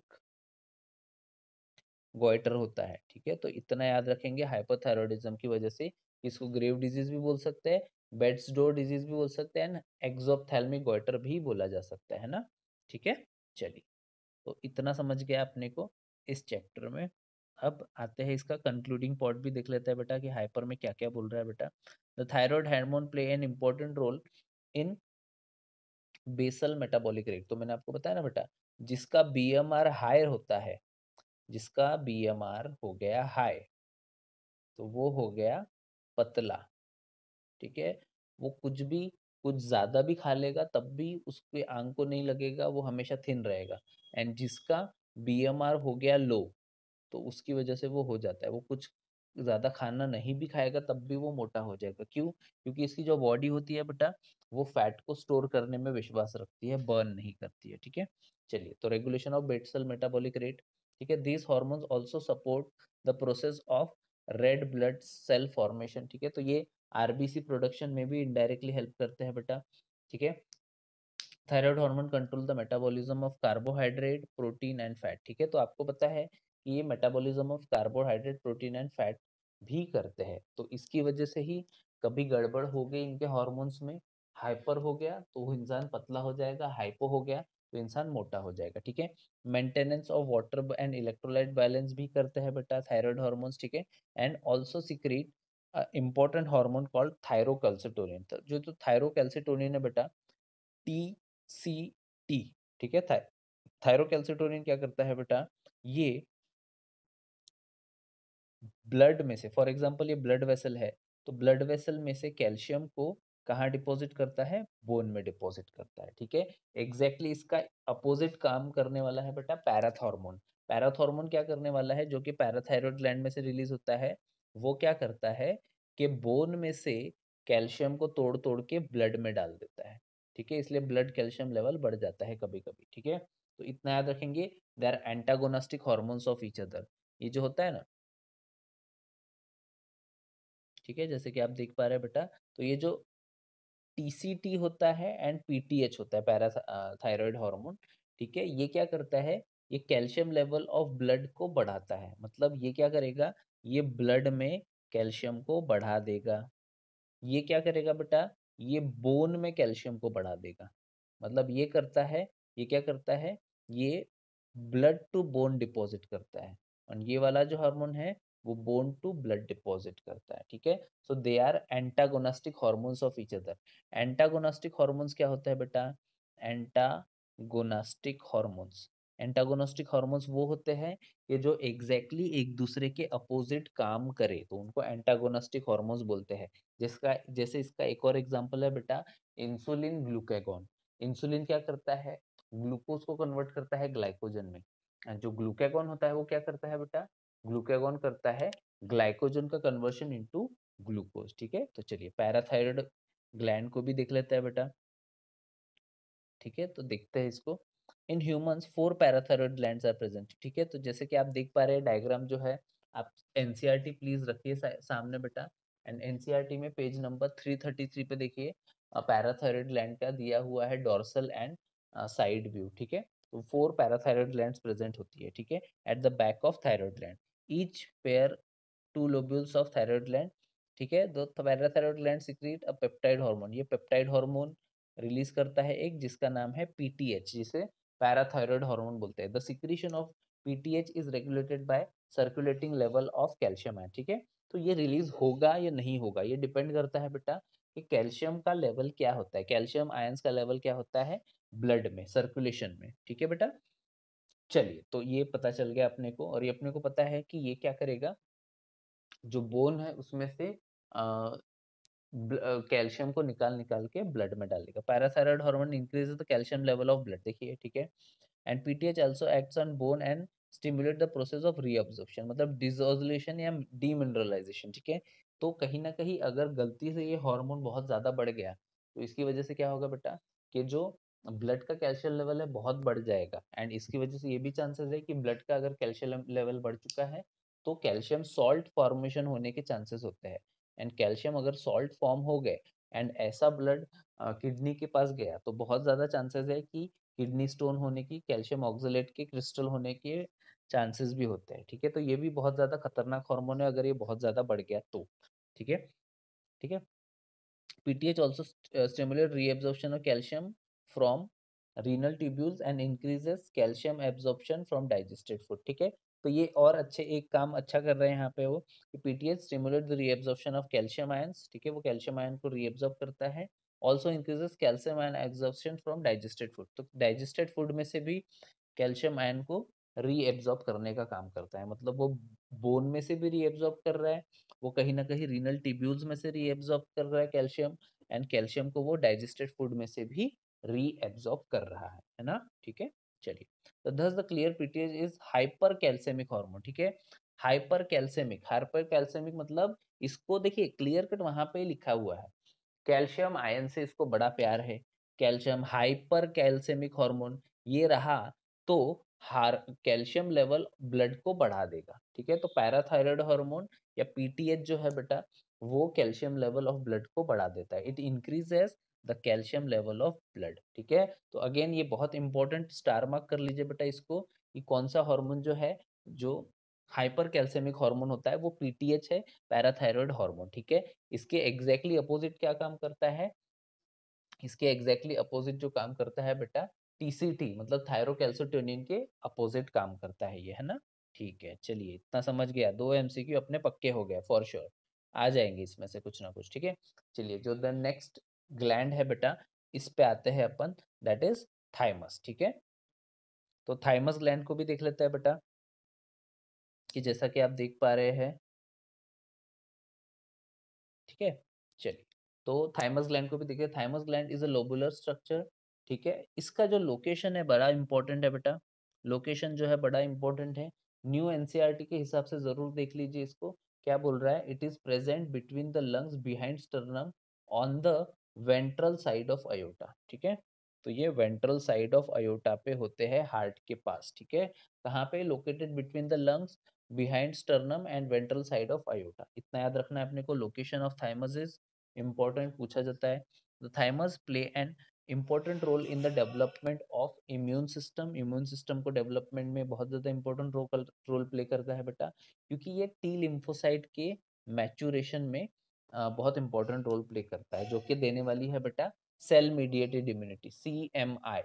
गॉइटर होता है। ठीक है, तो इतना याद रखेंगे, हाइपरथायरॉयडिज्म की वजह से इसको ग्रेव डिजीज भी बोल सकते हैं, बेड्स डोर डिजीज भी बोल सकते हैं, एक्सोप्थेल्मिक गॉइटर भी बोला जा सकता है ना। ठीक है, चलिए तो इतना समझ गया अपने को इस चैप्टर में। अब आते हैं इसका कंक्लूडिंग पॉइंट भी देख लेते हैं बेटा, कि हाइपर में क्या क्या बोल रहा है बेटा। The thyroid hormone play an important role in basal metabolic rate. तो मैंने आपको बताया ना बेटा, जिसका बीएमआर हाई होता है, जिसका बीएमआर हो गया हाई, तो वो हो गया पतला। ठीक है, वो कुछ ज्यादा भी खा लेगा तब भी उसके आंख को नहीं लगेगा, वो हमेशा थिन रहेगा। एंड जिसका बीएमआर हो गया लो, तो उसकी वजह से वो हो जाता है, वो कुछ ज़्यादा खाना नहीं भी खाएगा तब भी वो मोटा हो जाएगा। क्यों? क्योंकि इसकी जो बॉडी होती है बेटा, वो फैट को स्टोर करने में विश्वास रखती है, बर्न नहीं करती है। ठीक है, चलिए तो regulation of basal metabolic rate. ठीक है, these hormones also support the process of red blood cell formation. ठीक है, तो ये आरबीसी प्रोडक्शन में भी इनडायरेक्टली हेल्प करते हैं बेटा। ठीक है, thyroid hormone control the metabolism of carbohydrate, protein and fat. ठीक है, तो आपको पता है कि ये metabolism of carbohydrate, protein and fat भी करते हैं। तो इसकी वजह से ही कभी गड़बड़ हो गई इनके हार्मोन्स में, हाइपर हो गया तो वो इंसान पतला हो जाएगा, हाइपो हो गया तो इंसान मोटा हो जाएगा। ठीक है, maintenance of water and electrolyte balance भी करते हैं बेटा थायराइड हार्मोन्स। ठीक है, and also secrete important hormone called thyrocalcitonin. तो जो थायरोकैल्सिटोनिन है बेटा, टी, ठीक है, थायरोकैल्सिटोनिन क्या करता है बेटा, ये ब्लड में से, फॉर एग्जांपल ये ब्लड वेसल है, तो ब्लड वेसल में से कैल्शियम को कहाँ डिपॉजिट करता है, बोन में डिपॉजिट करता है। ठीक है, एग्जैक्टली इसका अपोजिट काम करने वाला है बेटा पैराथॉर्मोन। पैराथॉर्मोन क्या करने वाला है, जो कि पैराथायरॉयड ग्लैंड में से रिलीज होता है, वो क्या करता है कि बोन में से कैल्शियम को तोड़ तोड़ के ब्लड में डाल देता है। ठीक है, इसलिए ब्लड कैल्शियम लेवल बढ़ जाता है कभी कभी। ठीक है, तो इतना याद रखेंगे, they are antagonistic hormones of each other. ये जो होता है ना, ठीक है, जैसे कि आप देख पा रहे हैं बेटा, तो ये जो टीसीटी होता है एंड पीटीएच होता है, पैरा थायराइड हार्मोन। ठीक है, ये क्या करता है, ये कैल्शियम लेवल ऑफ ब्लड को बढ़ाता है। मतलब ये क्या करेगा, ये ब्लड में कैल्शियम को बढ़ा देगा। ये क्या करेगा बेटा? ये बोन में कैल्शियम को बढ़ा देगा। मतलब ये करता है, ये क्या करता है? ये ब्लड टू बोन डिपॉजिट करता है। और ये वाला जो हार्मोन है वो बोन टू ब्लड डिपॉजिट करता है, ठीक है? So they are antagonistic hormones of each other. Antagonistic hormones क्या होता है बेटा? एंटागोनास्टिक हार्मोन्स, एंटागोनास्टिक हार्मोन्स वो होते हैं कि जो एग्जैक्टली एक दूसरे के अपोजिट काम करे, तो उनको एंटागोनास्टिक हार्मोन्स बोलते हैं। जिसका जैसे इसका एक और एग्जांपल है बेटा, इंसुलिन ग्लूकागॉन। इंसुलिन क्या करता है? ग्लूकोज को कन्वर्ट करता है ग्लाइकोजन में। जो ग्लूकागॉन होता है वो क्या करता है बेटा? ग्लूकागॉन करता है ग्लाइकोजन का कन्वर्शन इनटू ग्लूकोज, ठीक है? तो चलिए पैराथायराइड ग्लैंड को भी देख लेते हैं बेटा, ठीक है? तो देखते हैं इसको। In humans 4 parathyroid glands are present, ठीक है? तो जैसे कि आप देख पा रहे हैं डायग्राम जो है, आप एनसीईआरटी प्लीज रखिए सामने बेटा। एंड एनसीईआरटी में पेज नंबर 333 पे देखिए, पैराथायराइड ग्लैंड का दिया हुआ है डोर्सल एंड साइड व्यू, ठीक है? तो 4 पैराथायराइड ग्लैंड्स प्रेजेंट होती है, ठीक है? At the back of thyroid gland, each pair 2 lobules of thyroid gland, ठीक है? दो पैराथायराइड ग्लैंड सिक्रीट अ पेप्टाइड हार्मोन, ये पेप्टाइड हार्मोन रिलीज करता है एक, जिसका नाम है पीटीएच, जिसे पैराथायराइड हार्मोन बोलते हैं। The secretion of PTH is regulated by circulating level of calcium ion, ठीक है? तो ये रिलीज होगा या नहीं होगा, ये डिपेंड करता है बेटा कि कैल्शियम का लेवल क्या होता है, कैल्शियम आयंस का लेवल क्या होता है ब्लड में, सर्कुलेशन में, ठीक है बेटा? चलिए, तो ये पता चल गया अपने को, और ये अपने को पता है कि ये क्या करेगा, जो बोन है उसमें से कैल्शियम को निकाल निकाल के ब्लड में डालेगा। Parathyroid hormone increases the calcium level of blood, देखिए, ठीक है? And PTH also acts on bone and stimulate the process of reabsorption, मतलब डिसोसिलेशन या डीमिनरलाइजेशन, ठीक है? तो कहीं ना कहीं अगर गलती से ये हार्मोन बहुत ज्यादा बढ़ गया, तो इसकी वजह से क्या होगा बेटा, कि जो ब्लड का कैल्शियम लेवल है बहुत बढ़ जाएगा। एंड इसकी वजह से ये भी चांसेस है कि ब्लड का अगर कैल्शियम लेवल बढ़ चुका है, तो कैल्शियम सॉल्ट फॉर्मेशन होने के चांसेस होते हैं। एंड कैल्शियम अगर सॉल्ट फॉर्म हो गए एंड ऐसा ब्लड किडनी के पास गया, तो बहुत ज़्यादा चांसेस है कि किडनी स्टोन होने की, कैल्शियम ऑक्सलेट के क्रिस्टल होने के चांसेस भी होते हैं, ठीक है? तो ये भी बहुत ज़्यादा खतरनाक हार्मोन है अगर ये बहुत ज़्यादा बढ़ गया तो, ठीक है? ठीक है? PTH also stimulate reabsorption of calcium from renal tubules and increases calcium absorption from digested food, ठीक है? तो ये और अच्छे एक काम अच्छा कर रहे हैं यहाँ पे वो, कि PTH stimulate the reabsorption of calcium ions, ठीक है? वो calcium ion को reabsorb करता है। Also increases calcium ion absorption from digested food, तो digested food में से भी कैल्शियम आयन को रीएब्जॉर्ब करने का काम करता है। मतलब वो बोन में से भी रीएब्जॉर्ब कर रहा है, वो कहीं ना कहीं रीनल टिब्यूल्स में से रीएब्जॉर्ब कर रहा है कैल्शियम, एंड कैल्शियम को वो डाइजेस्टेड फूड में से भी रीएब्जॉर्ब कर रहा है ना? ठीक है, चलिए। तो thus the clear PTH is hypercalcemic hormone, ठीक है? हाइपर कैल्सेमिक मतलब इसको देखिए क्लियर कट वहां पे लिखा हुआ है, कैल्शियम आयन से इसको बड़ा प्यार है, कैल्शियम हाइपर कैल्सेमिक हार्मोन ये रहा, तो हार कैल्शियम लेवल ब्लड को बढ़ा देगा, ठीक है? तो पैराथायराइड हार्मोन या पीटीएच जो है बेटा, वो कैल्शियम लेवल ऑफ ब्लड को बढ़ा देता है, it increases the calcium level of blood, ठीक है? तो अगेन ये बहुत इंपॉर्टेंट, स्टार मार्क कर लीजिए बेटा इसको, कि कौन सा हार्मोन जो है, जो हाइपर कैल्सेमिक हार्मोन होता है वो पीटीएच है, पैराथायराइड हार्मोन, ठीक है? इसके एग्जैक्टली अपोजिट क्या काम करता है, इसके एग्जैक्टली अपोजिट जो काम करता है बेटा, टीसीटी मतलब थायरोकैल्सिटोनिन के अपोजिट काम करता है ये, है ना? ठीक है, चलिए इतना समझ गया, 2 एमसीक्यू अपने पक्के हो गए फॉर श्योर, आ जाएंगे इसमें से कुछ ना कुछ, ठीक है? चलिए, जो द नेक्स्ट ग्लैंड है बेटा, इस पे आते हैं अपन, दैट इज थाइमस, ठीक है? तो थाइमस ग्लैंड को भी देख लेते हैं बेटा, कि जैसा कि आप देख पा रहे हैं, ठीक है? चलिए, तो थाइमस ग्लैंड को भी देखिए, thymus gland is a lobular structure, ठीक है? इसका जो लोकेशन है बड़ा इंपॉर्टेंट है बेटा, लोकेशन जो है बड़ा इंपॉर्टेंट है। न्यू एनसीईआरटी के हिसाब से जरूर देख लीजिए इसको, क्या बोल रहा है, it is present between the lungs behind sternum on the ventral side of aorta, ठीक है? तो ये वेंट्रल साइड ऑफ अयोटा पे होते हैं, हार्ट के पास, ठीक है? कहाँ पे located, between the lungs behind sternum and ventral side of aorta, इतना याद रखना है अपने को। Location of thymus is important, पूछा जाता है। The thymus play an important role in the development of immune system, immune system को डेवलपमेंट में बहुत ज्यादा इंपॉर्टेंट रोल प्ले करता है बेटा, क्योंकि ये टी लिम्फोसाइट के मैच्योरेशन में बहुत इंपॉर्टेंट रोल प्ले करता है, जो कि देने वाली है बेटा सेल मीडिएटेड इम्यूनिटी, CMI।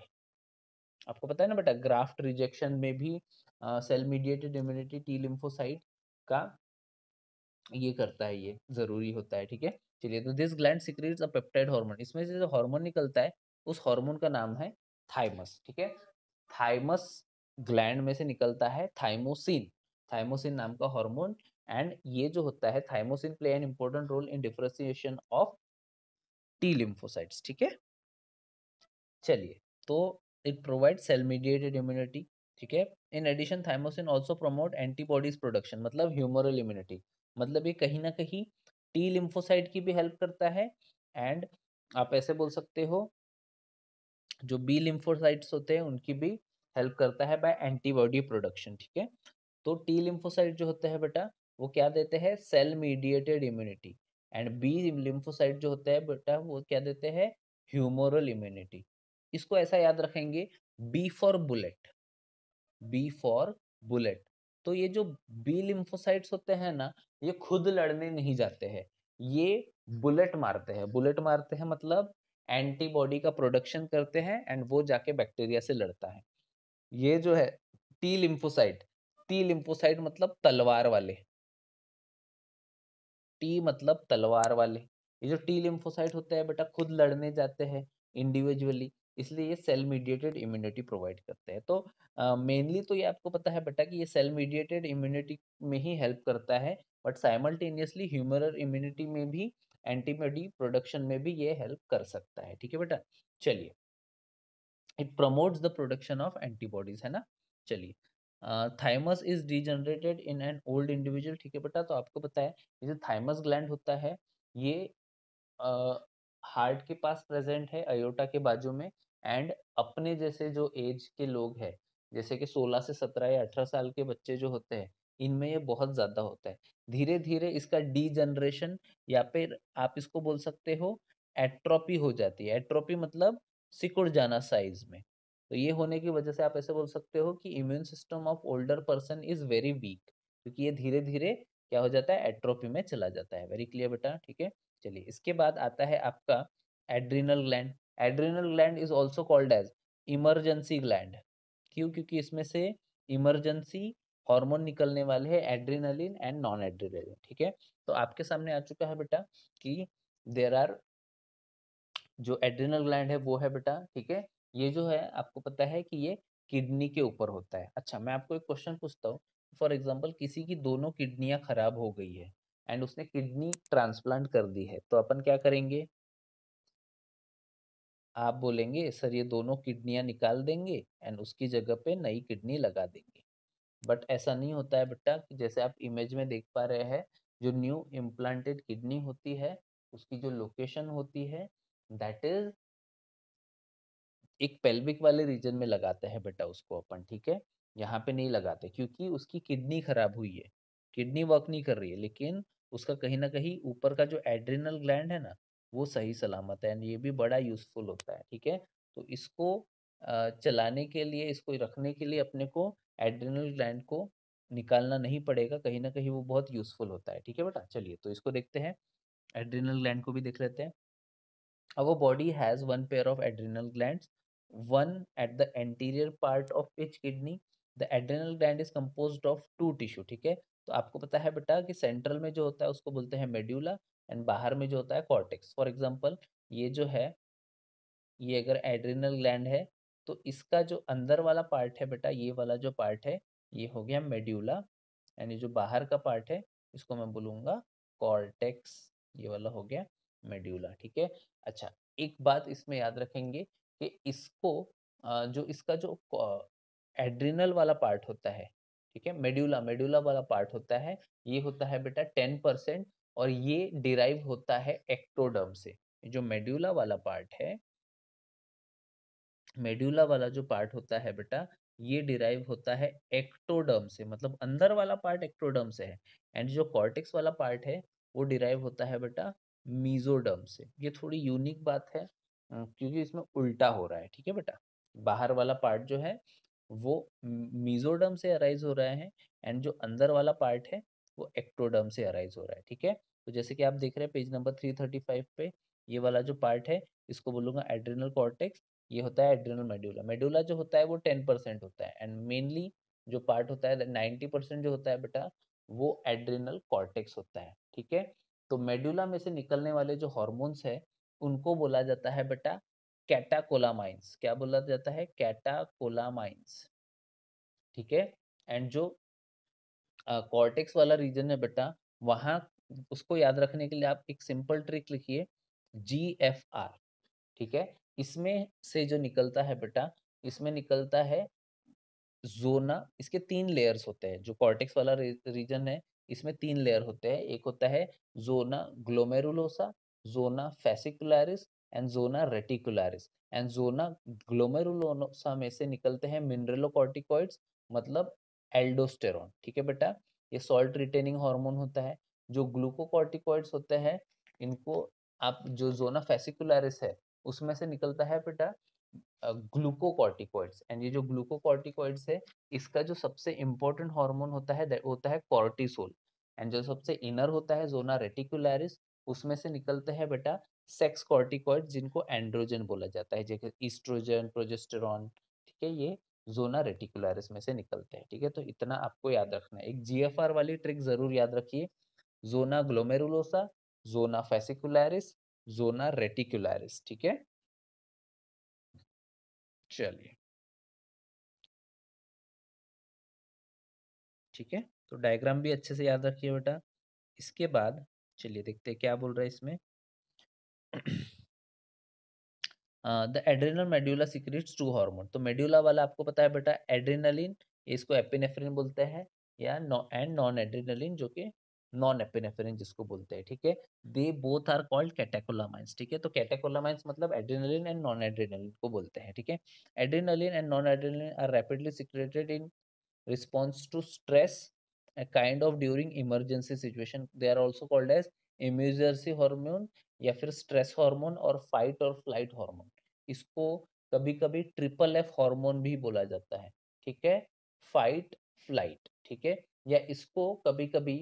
आपको पता है ना बेटा, ग्राफ्ट रिजेक्शन में भी cell mediated immunity T lymphocyte का ये करता है, ये ज़रूरी होता है, ठीक है? चलिए, तो this gland secretes a peptide hormone, इसमें से जो हार्मोन निकलता है, उस हार्मोन का नाम है थाइमस, ठीक है? थाइमस ग्लैंड में से निकलता है थाइमोसिन, थाइमोसिन नाम का हार्मोन। एंड ये जो होता है thymosin play an important role in differentiation of T lymphocytes, ठीक है? चलिए, तो it provide cell mediated immunity, ठीक है? In addition thymosin also promote antibodies production, मतलब ह्यूमरल इम्यूनिटी, मतलब ये कहीं ना कहीं टी लिम्फोसाइट की भी हेल्प करता है। एंड आप ऐसे बोल सकते हो, जो बी लिम्फोसाइट्स होते हैं उनकी भी हेल्प करता है बाय एंटीबॉडी प्रोडक्शन, ठीक है? तो टी लिम्फोसाइट जो होते हैं बेटा, वो क्या देते हैं? Cell mediated immunity. And B lymphocyte जो होते हैं बेटा, वो क्या देते हैं? Humoral immunity. इसको ऐसा याद रखेंगे, B for bullet, B for bullet. तो ये जो बी लिम्फोसाइट्स होते हैं ना, ये खुद लड़ने नहीं जाते हैं, ये बुलेट मारते हैं। बुलेट मारते हैं मतलब एंटीबॉडी का प्रोडक्शन करते हैं, एंड वो जाके बैक्टीरिया से लड़ता है। ये जो है टी लिम्फोसाइट, टी लिम्फोसाइट मतलब तलवार वाले, टी मतलब तलवार वाले। ये जो टी लिम्फोसाइट होते हैं बेटा, खुद लड़ने जाते हैं इंडिविजुअली, इसलिए ये सेल मीडिएटेड इम्यूनिटी प्रोवाइड करते हैं। तो मेनली तो ये आपको पता है बेटा कि ये सेल मीडिएटेड इम्यूनिटी में ही हेल्प करता है, बट साइमल्टेनियसली ह्यूमरल इम्यूनिटी में भी, एंटीबॉडी प्रोडक्शन में भी ये हेल्प कर सकता है, ठीक है बेटा? चलिए, it promotes the production of antibodies, है ना? चलिए, thymus is degenerated in an old individual, ठीक है बेटा? तो आपको पता है, ये जो थाइमस ग्लैंड होता है, ये हार्ट के पास प्रेजेंट है, अयोटा के बाजू में। एंड अपने जैसे जो एज के लोग हैं, जैसे कि 16 से 17 या 18 साल के बच्चे जो होते हैं, इनमें ये बहुत ज्यादा होता है। धीरे धीरे इसका डी जनरेशन, या फिर आप इसको बोल सकते हो एट्रोपी हो जाती है। एट्रोपी मतलब सिकुड़ जाना साइज में। तो ये होने की वजह से आप ऐसे बोल सकते हो कि immune system of older person is very weak, क्योंकि ये धीरे धीरे क्या हो जाता है? एट्रोपी में चला जाता है। वेरी क्लियर बेटा, ठीक है? चलिए, इसके बाद आता है आपका adrenal gland. Adrenal gland is also called as emergency gland. क्यों? क्योंकि इसमें से इमरजेंसी हार्मोन निकलने वाले हैं, एड्रिनलिन एंड नॉन एड्रिनलिन, ठीक है? तो आपके सामने आ चुका है बेटा कि देर आर, जो एड्रिनल ग्लैंड है वो है बेटा, ठीक है? ये जो है आपको पता है कि ये किडनी के ऊपर होता है। अच्छा, मैं आपको एक क्वेश्चन पूछता हूँ। फॉर एग्जांपल, किसी की दोनों किडनियां खराब हो गई है, एंड उसने किडनी ट्रांसप्लांट कर दी है, तो अपन क्या करेंगे? आप बोलेंगे सर ये दोनों किडनियां निकाल देंगे एंड उसकी जगह पे नई किडनी लगा देंगे। बट ऐसा नहीं होता है बेटा, कि जैसे आप इमेज में देख पा रहे हैं, जो न्यू इम्प्लांटेड किडनी होती है, उसकी जो लोकेशन होती है, दैट इज एक पेल्विक वाले रीजन में लगाते हैं बेटा उसको अपन, ठीक है? यहाँ पे नहीं लगाते, क्योंकि उसकी किडनी खराब हुई है, किडनी वर्क नहीं कर रही है, लेकिन उसका कहीं ना कहीं ऊपर का जो एड्रिनल ग्लैंड है ना, वो सही सलामत है, एंड ये भी बड़ा यूजफुल होता है, ठीक है? तो इसको चलाने के लिए, इसको रखने के लिए अपने को एड्रिनल ग्लैंड को निकालना नहीं पड़ेगा, कहीं ना कहीं वो बहुत यूजफुल होता है, ठीक है बेटा? चलिए, तो इसको देखते हैं, एड्रिनल ग्लैंड को भी देख लेते हैं। Our body has one pair of adrenal glands, one at the anterior part of each kidney. The adrenal gland is composed of two tissue, ठीक है? तो आपको पता है बेटा कि सेंट्रल में जो होता है उसको बोलते हैं मेड्यूला, एंड बाहर में जो होता है कॉर्टेक्स। फॉर एग्जांपल, ये जो है, ये अगर एड्रिनल ग्लैंड है, तो इसका जो अंदर वाला पार्ट है बेटा, ये वाला जो पार्ट है, ये हो गया मेड्यूला। एंड ये जो बाहर का पार्ट है, इसको मैं बोलूंगा कॉर्टेक्स। ये वाला हो गया मेड्यूला, ठीक है? अच्छा, एक बात इसमें याद रखेंगे कि इसको जो इसका जो एड्रिनल वाला पार्ट होता है, ठीक है, मेड्यूला, मेड्यूला वाला पार्ट होता है, ये होता है बेटा 10%, और ये डिराइव होता है एक्टोडर्म से। जो मेड्यूला वाला पार्ट है, मेड्यूला वाला जो पार्ट होता है बेटा, ये डिराइव होता है एक्टोडर्म से, मतलब अंदर वाला पार्ट एक्टोडर्म से है। एंड जो कॉर्टेक्स वाला पार्ट है, वो डिराइव होता है बेटा मीजोडर्म से। ये थोड़ी यूनिक बात है, क्योंकि इसमें उल्टा हो रहा है, ठीक है बेटा? बाहर वाला पार्ट जो है वो मीजोडर्म से अराइज हो रहा है, एंड जो अंदर वाला पार्ट है वो एक्टोडर्म से अराइज हो रहा है, ठीक है। तो जैसे कि आप देख रहे हैं पेज नंबर 335 पे, ये वाला जो पार्ट है इसको बोलूंगा एड्रिनल कॉर्टेक्स। ये होता है एड्रिनल मेडुला। मेडुला जो होता है वो 10% होता है, एंड मेनली जो पार्ट होता है 90% जो होता है बेटा वो एड्रिनल कॉर्टेक्स होता है, ठीक है। तो मेडुला में से निकलने वाले जो हॉर्मोन्स है उनको बोला जाता है बेटा कैटाकोलामाइंस। क्या बोला जाता है? कैटाकोलामाइंस, ठीक है। एंड जो कॉर्टेक्स वाला रीजन है बेटा, वहां उसको याद रखने के लिए आप एक सिंपल ट्रिक लिखिए, GFR, ठीक है। इसमें से जो निकलता है बेटा, इसमें निकलता है जोना। इसके 3 लेयर्स होते हैं। जो कॉर्टेक्स वाला रीजन है इसमें 3 लेयर होते हैं। एक होता है zona glomerulosa, zona fascicularis and zona reticularis. And zona glomerulosa में से निकलते हैं मिनरलोकॉर्टिकॉइड्स, मतलब एल्डोस्टेरॉन, ठीक है बेटा। ये सॉल्ट रिटेनिंग हार्मोन होता है। जो ग्लूकोकॉर्टिकॉइड्स होते हैं इनको आप, जो जोना फेसिकुलरिस है उसमें से निकलता है बेटा ग्लूकोकॉर्टिकॉइड्स। एंड ये जो ग्लूकोकॉर्टिकॉइड्स है इसका जो सबसे इंपॉर्टेंट हार्मोन होता है होता है कॉर्टिसोल। एंड जो सबसे इनर होता है जोना रेटिकुलरिस, उसमें से निकलते हैं बेटा सेक्स कॉर्टिकॉइड जिनको एंड्रोजन बोला जाता है, जैसे ईस्ट्रोजन, प्रोजेस्टेरॉन, ठीक है। ये जोना रेटिकुलरिस में से निकलते हैं, ठीक है। तो इतना आपको याद रखना है। एक GFR वाली ट्रिक जरूर याद रखिए, जोना ग्लोमेरुलोसा, जोना फेसिकुलरिस, जोना रेटिकुलरिस, ठीक है। चलिए, ठीक है। तो डायग्राम भी अच्छे से याद रखिए बेटा। इसके बाद चलिए देखते हैं क्या बोल रहा है इसमें। The adrenal medulla secretes two hormone. तो मेड्यूला वाला आपको पता है बेटा एड्रेनलिन, इसको एपिनेफ्रिन बोलते हैं, या एंड नॉन एड्रेनलिन जो कि नॉन एपिनेफ्रिन जिसको बोलते हैं, ठीक है। They both are called catecholamines, ठीक है। तो कैटेकोलामाइंस मतलब एड्रेनलिन एंड नॉन एड्रेनलिन को बोलते हैं, ठीक है। Adrenaline and non adrenaline are rapidly secreted in response to stress, a kind of during emergency situation. They are also called as emergency hormone या फिर स्ट्रेस हार्मोन और फाइट और फ्लाइट हार्मोन। इसको कभी कभी ट्रिपल F हार्मोन भी बोला जाता है, ठीक है। फाइट, फ्लाइट, ठीक है। या इसको कभी कभी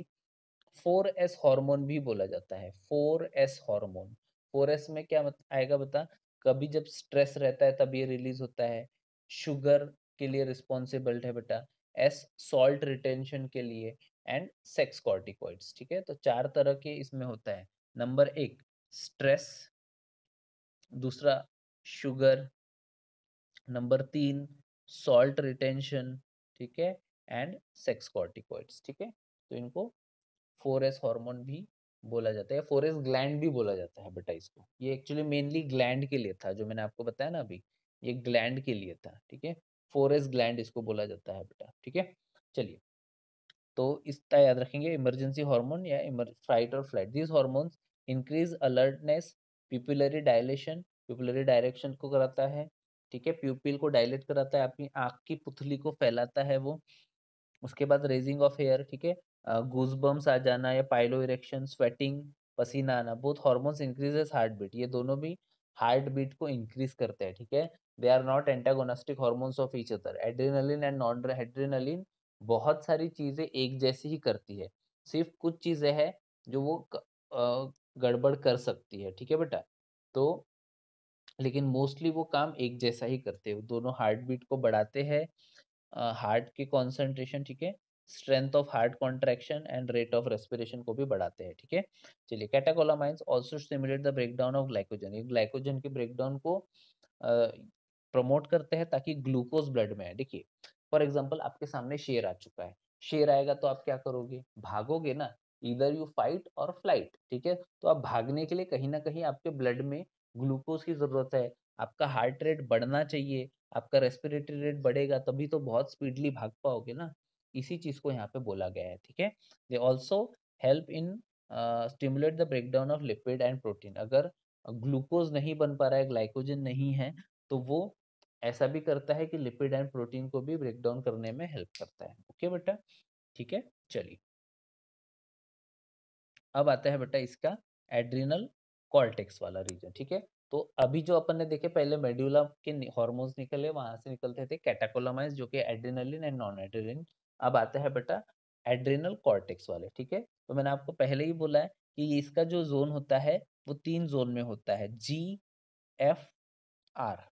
4S हार्मोन भी बोला जाता है। 4S हार्मोन, 4S में क्या आएगा बता। कभी जब स्ट्रेस रहता है तब ये रिलीज होता है। शुगर के लिए रिस्पॉन्सिबल है बेटा। S सॉल्ट रिटेंशन के लिए, एंड सेक्स कॉर्टिकॉइड्स, ठीक है। तो 4 तरह के इसमें होता है। नंबर 1 स्ट्रेस, दूसरा शुगर, नंबर 3 सॉल्ट रिटेंशन, ठीक है, एंड सेक्स कॉर्टिकॉइड्स, ठीक है। तो इनको 4S हार्मोन भी बोला जाता है, 4S ग्लैंड भी बोला जाता है बेटा इसको। ये एक्चुअली मेनली ग्लैंड के लिए था, जो मैंने आपको बताया ना अभी, ये ग्लैंड के लिए था, ठीक है। 4S ग्लैंड इसको बोला जाता है बेटा, ठीक है। चलिए, तो इसका याद रखेंगे, इमरजेंसी हार्मोन या फाइट और flight. These hormones increase alertness, pupillary dilation, pupillary direction को कराता है, ठीक है। प्यूपिल को डायलेट कराता है, आपकी आंख की पुतली को फैलाता है वो। उसके बाद रेजिंग ऑफ हेयर, ठीक है। गूजबम्स आ जाना या पाइलो इरेक्शन, स्वेटिंग, पसीना आना। Both hormones increases heart beat, ये दोनों भी हार्ट बीट को इंक्रीज करते हैं, ठीक है। They are not antagonistic hormones of each other. Adrenaline and non adrenaline बहुत सारी चीजें एक जैसी ही करती है, सिर्फ कुछ चीजें हैं जो वो गड़बड़ कर सकती है, ठीक है बेटा। तो लेकिन मोस्टली वो काम एक जैसा ही करते हैं। दोनों हार्ट बीट को बढ़ाते हैं, हार्ट की कॉन्सेंट्रेशन, ठीक है, strength of heart contraction and rate of respiration को भी बढ़ाते हैं, ठीक है। चलिए, catecholamines also stimulate the breakdown of glycogen. ये ग्लाइकोजन के ब्रेकडाउन को प्रमोट करते हैं ताकि ग्लूकोज ब्लड में है। देखिए, फॉर एग्जांपल आपके सामने शेर आ चुका है। शेर आएगा तो आप क्या करोगे? भागोगे ना। इधर यू फाइट और फ्लाइट, ठीक है। तो आप भागने के लिए कहीं ना कहीं आपके ब्लड में ग्लूकोज की जरूरत है। आपका हार्ट रेट बढ़ना चाहिए, आपका रेस्पिरेटरी रेट बढ़ेगा तभी तो बहुत स्पीडली भाग पाओगे ना। इसी चीज को यहाँ पे बोला गया है, ठीक है। They also help in stimulate the breakdown of lipid and protein. अगर ग्लूकोज नहीं बन पा रहा है, ग्लाइकोजन नहीं है, तो वो ऐसा भी करता है कि लिपिड एंड प्रोटीन को भी ब्रेक डाउन करने में हेल्प करता है। ओके बेटा, ठीक है। चलिए, अब आता है बेटा इसका एड्रिनल कॉर्टेक्स वाला रीजन, ठीक है। तो अभी जो अपन ने देखे, पहले मेड्यूला के हॉर्मोन्स निकले, वहां से निकलते थे कैटाकोलामाइंस जो कि एड्रिनलिन एंड नॉन एड्रिनलिन। अब आता है बेटा एड्रेनल कॉर्टेक्स वाले, ठीक है। तो मैंने आपको पहले ही बोला है कि इसका जो जोन होता है वो 3 जोन में होता है, जी, एफ, आर,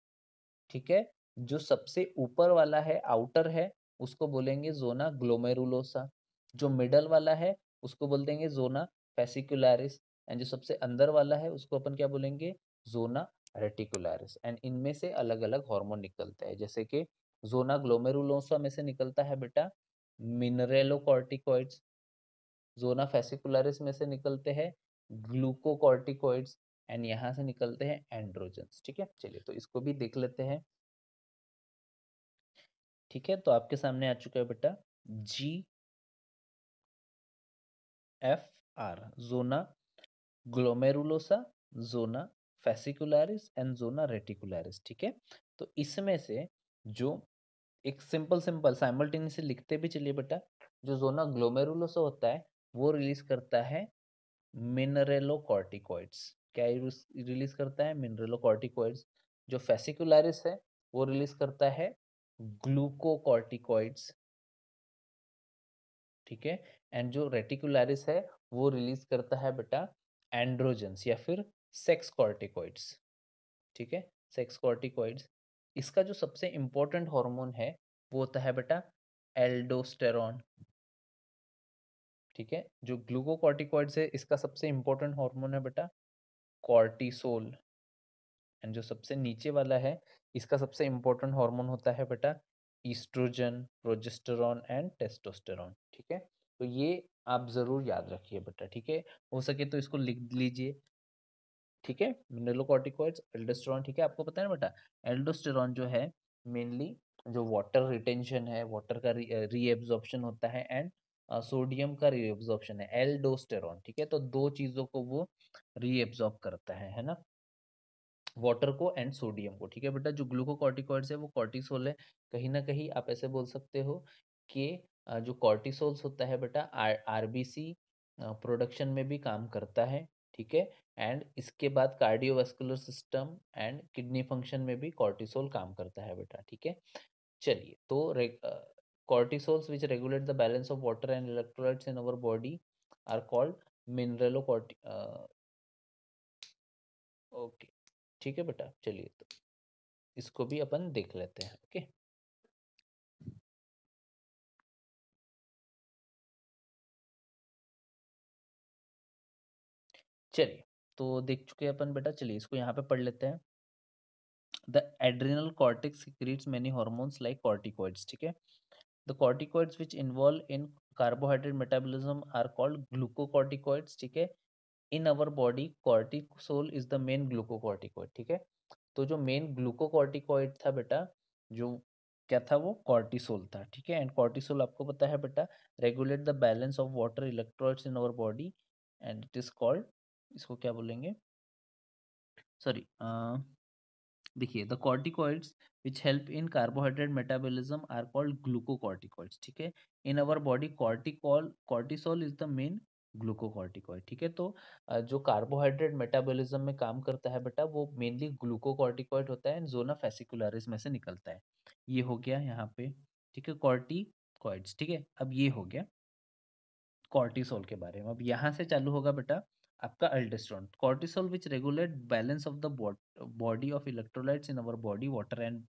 ठीक है। जो सबसे ऊपर वाला है, आउटर है, उसको बोलेंगे ज़ोना ग्लोमेरुलोसा। जो मिडल वाला है उसको बोल देंगे ज़ोना फेसिकुलरिस, एंड जो सबसे अंदर वाला है उसको अपन क्या बोलेंगे, ज़ोना रेटिकुलरिस। एंड इनमें से अलग-अलग हार्मोन निकलते हैं, जैसे कि ज़ोना ग्लोमेरुलोसा में से निकलता है बेटा मिनरेलोकॉर्टिकॉइड्स, ज़ोना फेसिकुलरिस में से निकलते हैं ग्लूकोकॉर्टिकॉइड्स, एंड यहाँ से निकलते हैं एंड्रोजन्स, ठीक है। चलिए तो इसको भी देख लेते हैं, ठीक है। तो आपके सामने आ चुका है बेटा G, F, R, zona glomerulosa, zona fascicularis and zona reticularis, ठीक है। तो इसमें से जो एक सिंपल सिंपल साइमल्टेनियसली लिखते भी चलिए बेटा, जो जोना ग्लोमेरुलोसा होता है वो रिलीज करता है मिनरेलोकॉर्टिकॉइड्स। क्या रिलीज करता है, मिनरेलोकॉर्टिकॉइड्स। जो फेसिकुलरिस है वो रिलीज करता है ग्लूकोकॉर्टिकॉइड्स, ठीक है। एंड जो रेटिकुलरिस है वो रिलीज करता है बेटा एंड्रोजन्स या फिर सेक्स कॉर्टिकॉइड्स, ठीक है, सेक्स कॉर्टिकॉइड्स। इसका जो सबसे इंपॉर्टेंट हार्मोन है वो होता है बेटा एल्डोस्टेरॉन, ठीक है। जो ग्लूकोकॉर्टिकॉइड्स है इसका सबसे इंपॉर्टेंट हार्मोन है बेटा कॉर्टिसोल, एंड जो सबसे नीचे वाला है इसका सबसे इंपॉर्टेंट हार्मोन होता है बेटा ईस्ट्रोजन, प्रोजेस्टेरॉन एंड टेस्टोस्टेरॉन, ठीक है। तो ये आप जरूर याद रखिए बेटा, ठीक है। हो सके तो इसको लिख लीजिए, ठीक है। मिनरलोकॉर्टिकॉइड्स, एल्डोस्टेरॉन, ठीक है। आपको पता है ना बेटा एल्डोस्टेरॉन जो है मेनली जो वाटर रिटेंशन है, वाटर का रीएब्जॉर्प्शन होता है, एंड सोडियम का रीएब्जॉर्प्शन है एल्डोस्टेरॉन, ठीक है। तो दो चीजों को वो रीएब्जॉर्ब करता है ना, वाटर को एंड सोडियम को, ठीक है बेटा। जो ग्लूकोकॉर्टिकॉइड्स है वो कॉर्टिसोल है। कहीं ना कहीं आप ऐसे बोल सकते हो कि जो कॉर्टिसोल्स होता है बेटा आरबीसी प्रोडक्शन में भी काम करता है, ठीक है। एंड इसके बाद cardiovascular system and kidney function में भी कॉर्टिसोल काम करता है बेटा, ठीक है। चलिए तो cortisols which regulate the balance of water and electrolytes in our body are called mineralocorti okay, ठीक है बेटा। चलिए तो इसको भी अपन देख लेते हैं, ओके। चलिए तो देख चुके हैं अपन बेटा, चलिए इसको यहाँ पे पढ़ लेते हैं। The adrenal cortex secretes many hormones like corticoids, ठीक है। The corticoids which involve in carbohydrate metabolism are called glucocorticoids, ठीक है। In our body cortisol is the main glucocorticoid, ठीक है। तो जो मेन ग्लूकोकॉर्टिकॉइड था बेटा, जो क्या था वो कॉर्टिसोल था, ठीक है। एंड कॉर्टिसोल आपको पता है बेटा regulate the balance of water electrolytes in our body, and it is called, इसको क्या बोलेंगे, सॉरी, देखिए the corticoids which help in carbohydrate metabolism are called glucocorticoids, ठीक है। In our body cortisol is the main glucocorticoid, ठीक है। तो जो कार्बोहाइड्रेट मेटाबॉलिज्म में काम करता है बेटा वो मेनली ग्लूकोकॉर्टिकॉइड होता है, एंड जोना फेसिकुलरिस में से निकलता है। ये हो गया यहाँ पे, ठीक है, कॉर्टिकॉइड्स, ठीक है। अब ये हो गया कॉर्टिसोल के बारे में। अब यहाँ से चालू होगा बेटा आपका अल्डोस्टेरोन। Cortisol which regulate balance of the body of electrolytes in our body, water and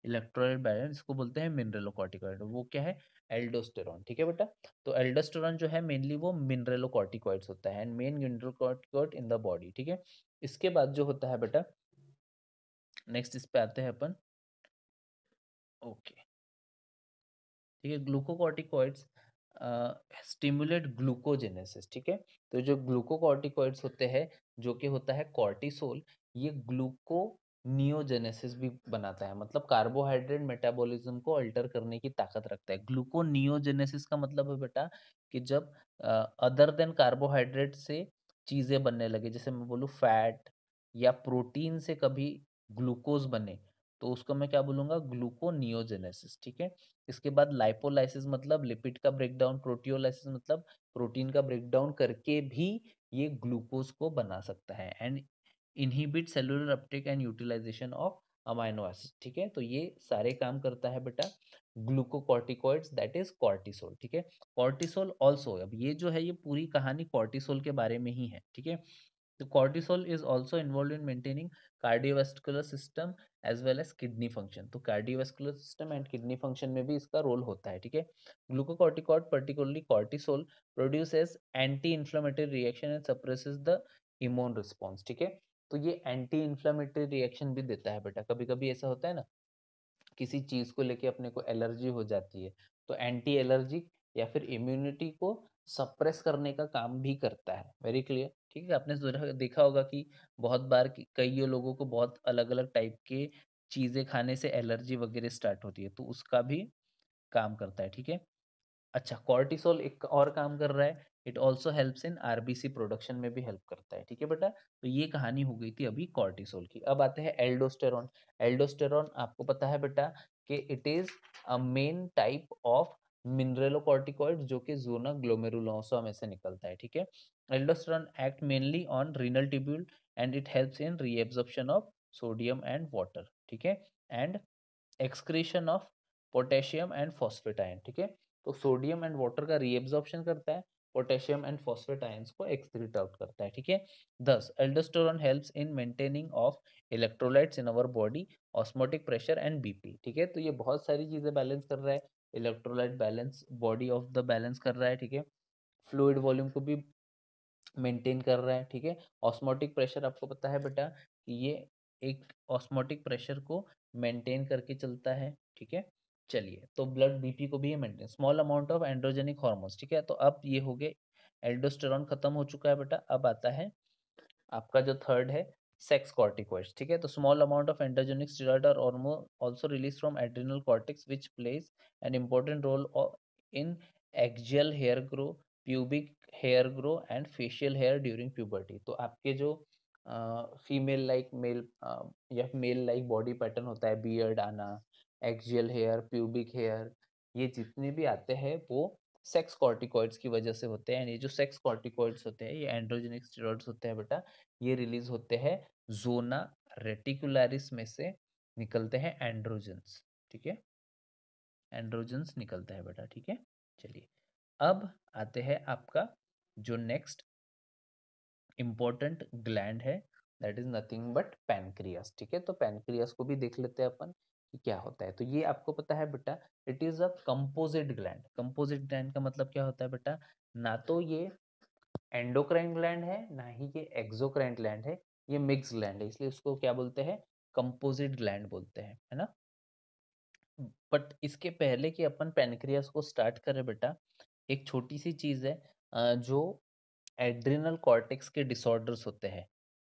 electrolyte balance, इसको बोलते हैं मिनरलोकॉर्टिकॉइड। वो क्या है, एल्डोस्टेरोन, ठीक है बेटा। तो एल्डोस्टेरोन जो है मेनली वो मिनरलोकॉर्टिकॉइड्स होता है, and main mineralocorticoid in the body, ठीक है। इसके बाद जो होता है बेटा नेक्स्ट इस पे आते हैं अपन, ओके, ठीक है। ग्लूकोकॉर्टिकॉइड्स स्टिमुलेट ग्लूकोजेनेसिस, ठीक है। तो जो ग्लूकोकॉर्टिकॉइड्स होते हैं, जो कि होता है कॉर्टिसोल, ये ग्लूको नियोजेनेसिस भी बनाता है, मतलब कार्बोहाइड्रेट मेटाबॉलिज्म को अल्टर करने की ताकत रखता है। ग्लूको नियोजेनेसिस का मतलब है बेटा कि जब अदर देन कार्बोहाइड्रेट से चीजें बनने लगे, जैसे मैं बोलूँ फैट या प्रोटीन से कभी ग्लूकोज बने, तो उसको मैं क्या बोलूंगा, ग्लूकोनियोजेनेसिस, ठीक है। इसके बाद लाइपोलाइसिस मतलब लिपिड का ब्रेकडाउन, प्रोटियोलाइसिस मतलब प्रोटीन का ब्रेकडाउन करके भी ये ग्लूकोज को बना सकता है, and inhibit cellular uptake and utilisation of amino acid, ठीक है। तो ये सारे काम करता है बेटा ग्लूकोकॉर्टिकॉइड्स, दैट इज कॉर्टिसोल, ठीक है। कॉर्टिसोल ऑल्सो, अब ये जो है ये पूरी कहानी कॉर्टिसोल के बारे में ही है, ठीक है। तो cortisol is also involved in maintaining cardiovascular system as well as kidney function। तो cardiovascular system and kidney function में भी इसका रोल होता है, ठीक है। glucocorticoid particularly cortisol produces anti-inflammatory reaction and suppresses the immune response, ठीक है। तो ये एंटी इन्फ्लामेटरी रिएक्शन भी देता है बेटा। कभी कभी ऐसा होता है ना, किसी चीज को लेके अपने को एलर्जी हो जाती है, तो एंटी एलर्जिक या फिर इम्यूनिटी को सप्रेस करने का काम भी करता है। वेरी क्लियर, ठीक है। आपने देखा होगा कि बहुत बार कई लोगों को बहुत अलग अलग टाइप के चीजें खाने से एलर्जी वगैरह स्टार्ट होती है, तो उसका भी काम करता है, ठीक है। अच्छा, कॉर्टिसोल एक और काम कर रहा है, it also helps in RBC production में भी हेल्प करता है, ठीक है बेटा। तो ये कहानी हो गई थी अभी कॉर्टिसोल की। अब आते हैं एल्डोस्टेरॉन। एल्डोस्टेरॉन आपको पता है बेटा कि it is a main type of mineralocorticoid जो कि जोना ग्लोमेरुलोसा में से निकलता है, ठीक है। Aldosterone act mainly on renal tubule and it helps in reabsorption of sodium and water, ठीक है, and excretion of potassium and phosphate ion, ठीक है। तो सोडियम एंड वाटर का रीएब्जॉर्प्शन करता है, पोटेशियम एंड फॉस्फेट आयंस को एक्सक्रीट आउट करता है, ठीक है। दस aldosterone helps in maintaining of electrolytes in our body, osmotic pressure and BP, ठीक है। तो ये बहुत सारी चीजें बैलेंस कर रहा है, electrolyte balance, body of the balance कर रहा है, ठीक है। फ्लूइड वॉल्यूम को भी मेंटेन कर रहा है, ठीक है। ऑस्मोटिक प्रेशर आपको पता है बेटा कि ये एक ऑस्मोटिक प्रेशर को मेंटेन करके चलता है, ठीक है। चलिए, तो ब्लड बीपी को भी ये maintain, small amount of androgenic hormones, ठीक है। तो अब ये हो गए, एल्डोस्टेरॉन खत्म हो चुका है बेटा। अब आता है आपका जो थर्ड है सेक्स कॉर्टिकॉइड्स, ठीक है। तो small amount of androgenic steroid और hormone also release from adrenal cortex which plays an important role in axial hair grow, pubic hair grow and facial hair during puberty. तो आपके जो फीमेल लाइक मेल या मेल लाइक बॉडी पैटर्न होता है, बियर्ड आना, एक्सियल हेयर, प्यूबिक हेयर, ये जितने भी आते हैं वो सेक्स कॉर्टिकॉइड्स की वजह से होते हैं। ये जो सेक्स कॉर्टिकॉइड्स होते हैं ये एंड्रोजेनिक स्टेरॉइड्स होते हैं बेटा, ये रिलीज होते हैं जोना रेटिकुलरिस में से निकलते हैं एंड्रोजन्स, ठीक है। एंड्रोजन्स निकलता है बेटा, ठीक है। चलिए, अब आते हैं आपका जो नेक्स्ट इंपॉर्टेंट ग्लैंड है, that is nothing but pancreas, ठीक है। तो पैनक्रियास को भी देख लेते हैं अपन कि क्या होता है। तो ये आपको पता है बेटा, it is a composite gland. Composite gland का मतलब क्या होता है बेटा, ना तो ये एंडोक्राइन ग्लैंड है ना ही ये एक्सोक्राइन ग्लैंड है, ये मिक्स ग्लैंड है, इसलिए उसको क्या बोलते हैं, कंपोजिट ग्लैंड बोलते हैं, है ना। बट इसके पहले कि अपन पैनक्रियास को स्टार्ट करें बेटा, एक छोटी सी चीज है जो एड्रिनल कॉर्टेक्स के डिसऑर्डर्स होते हैं,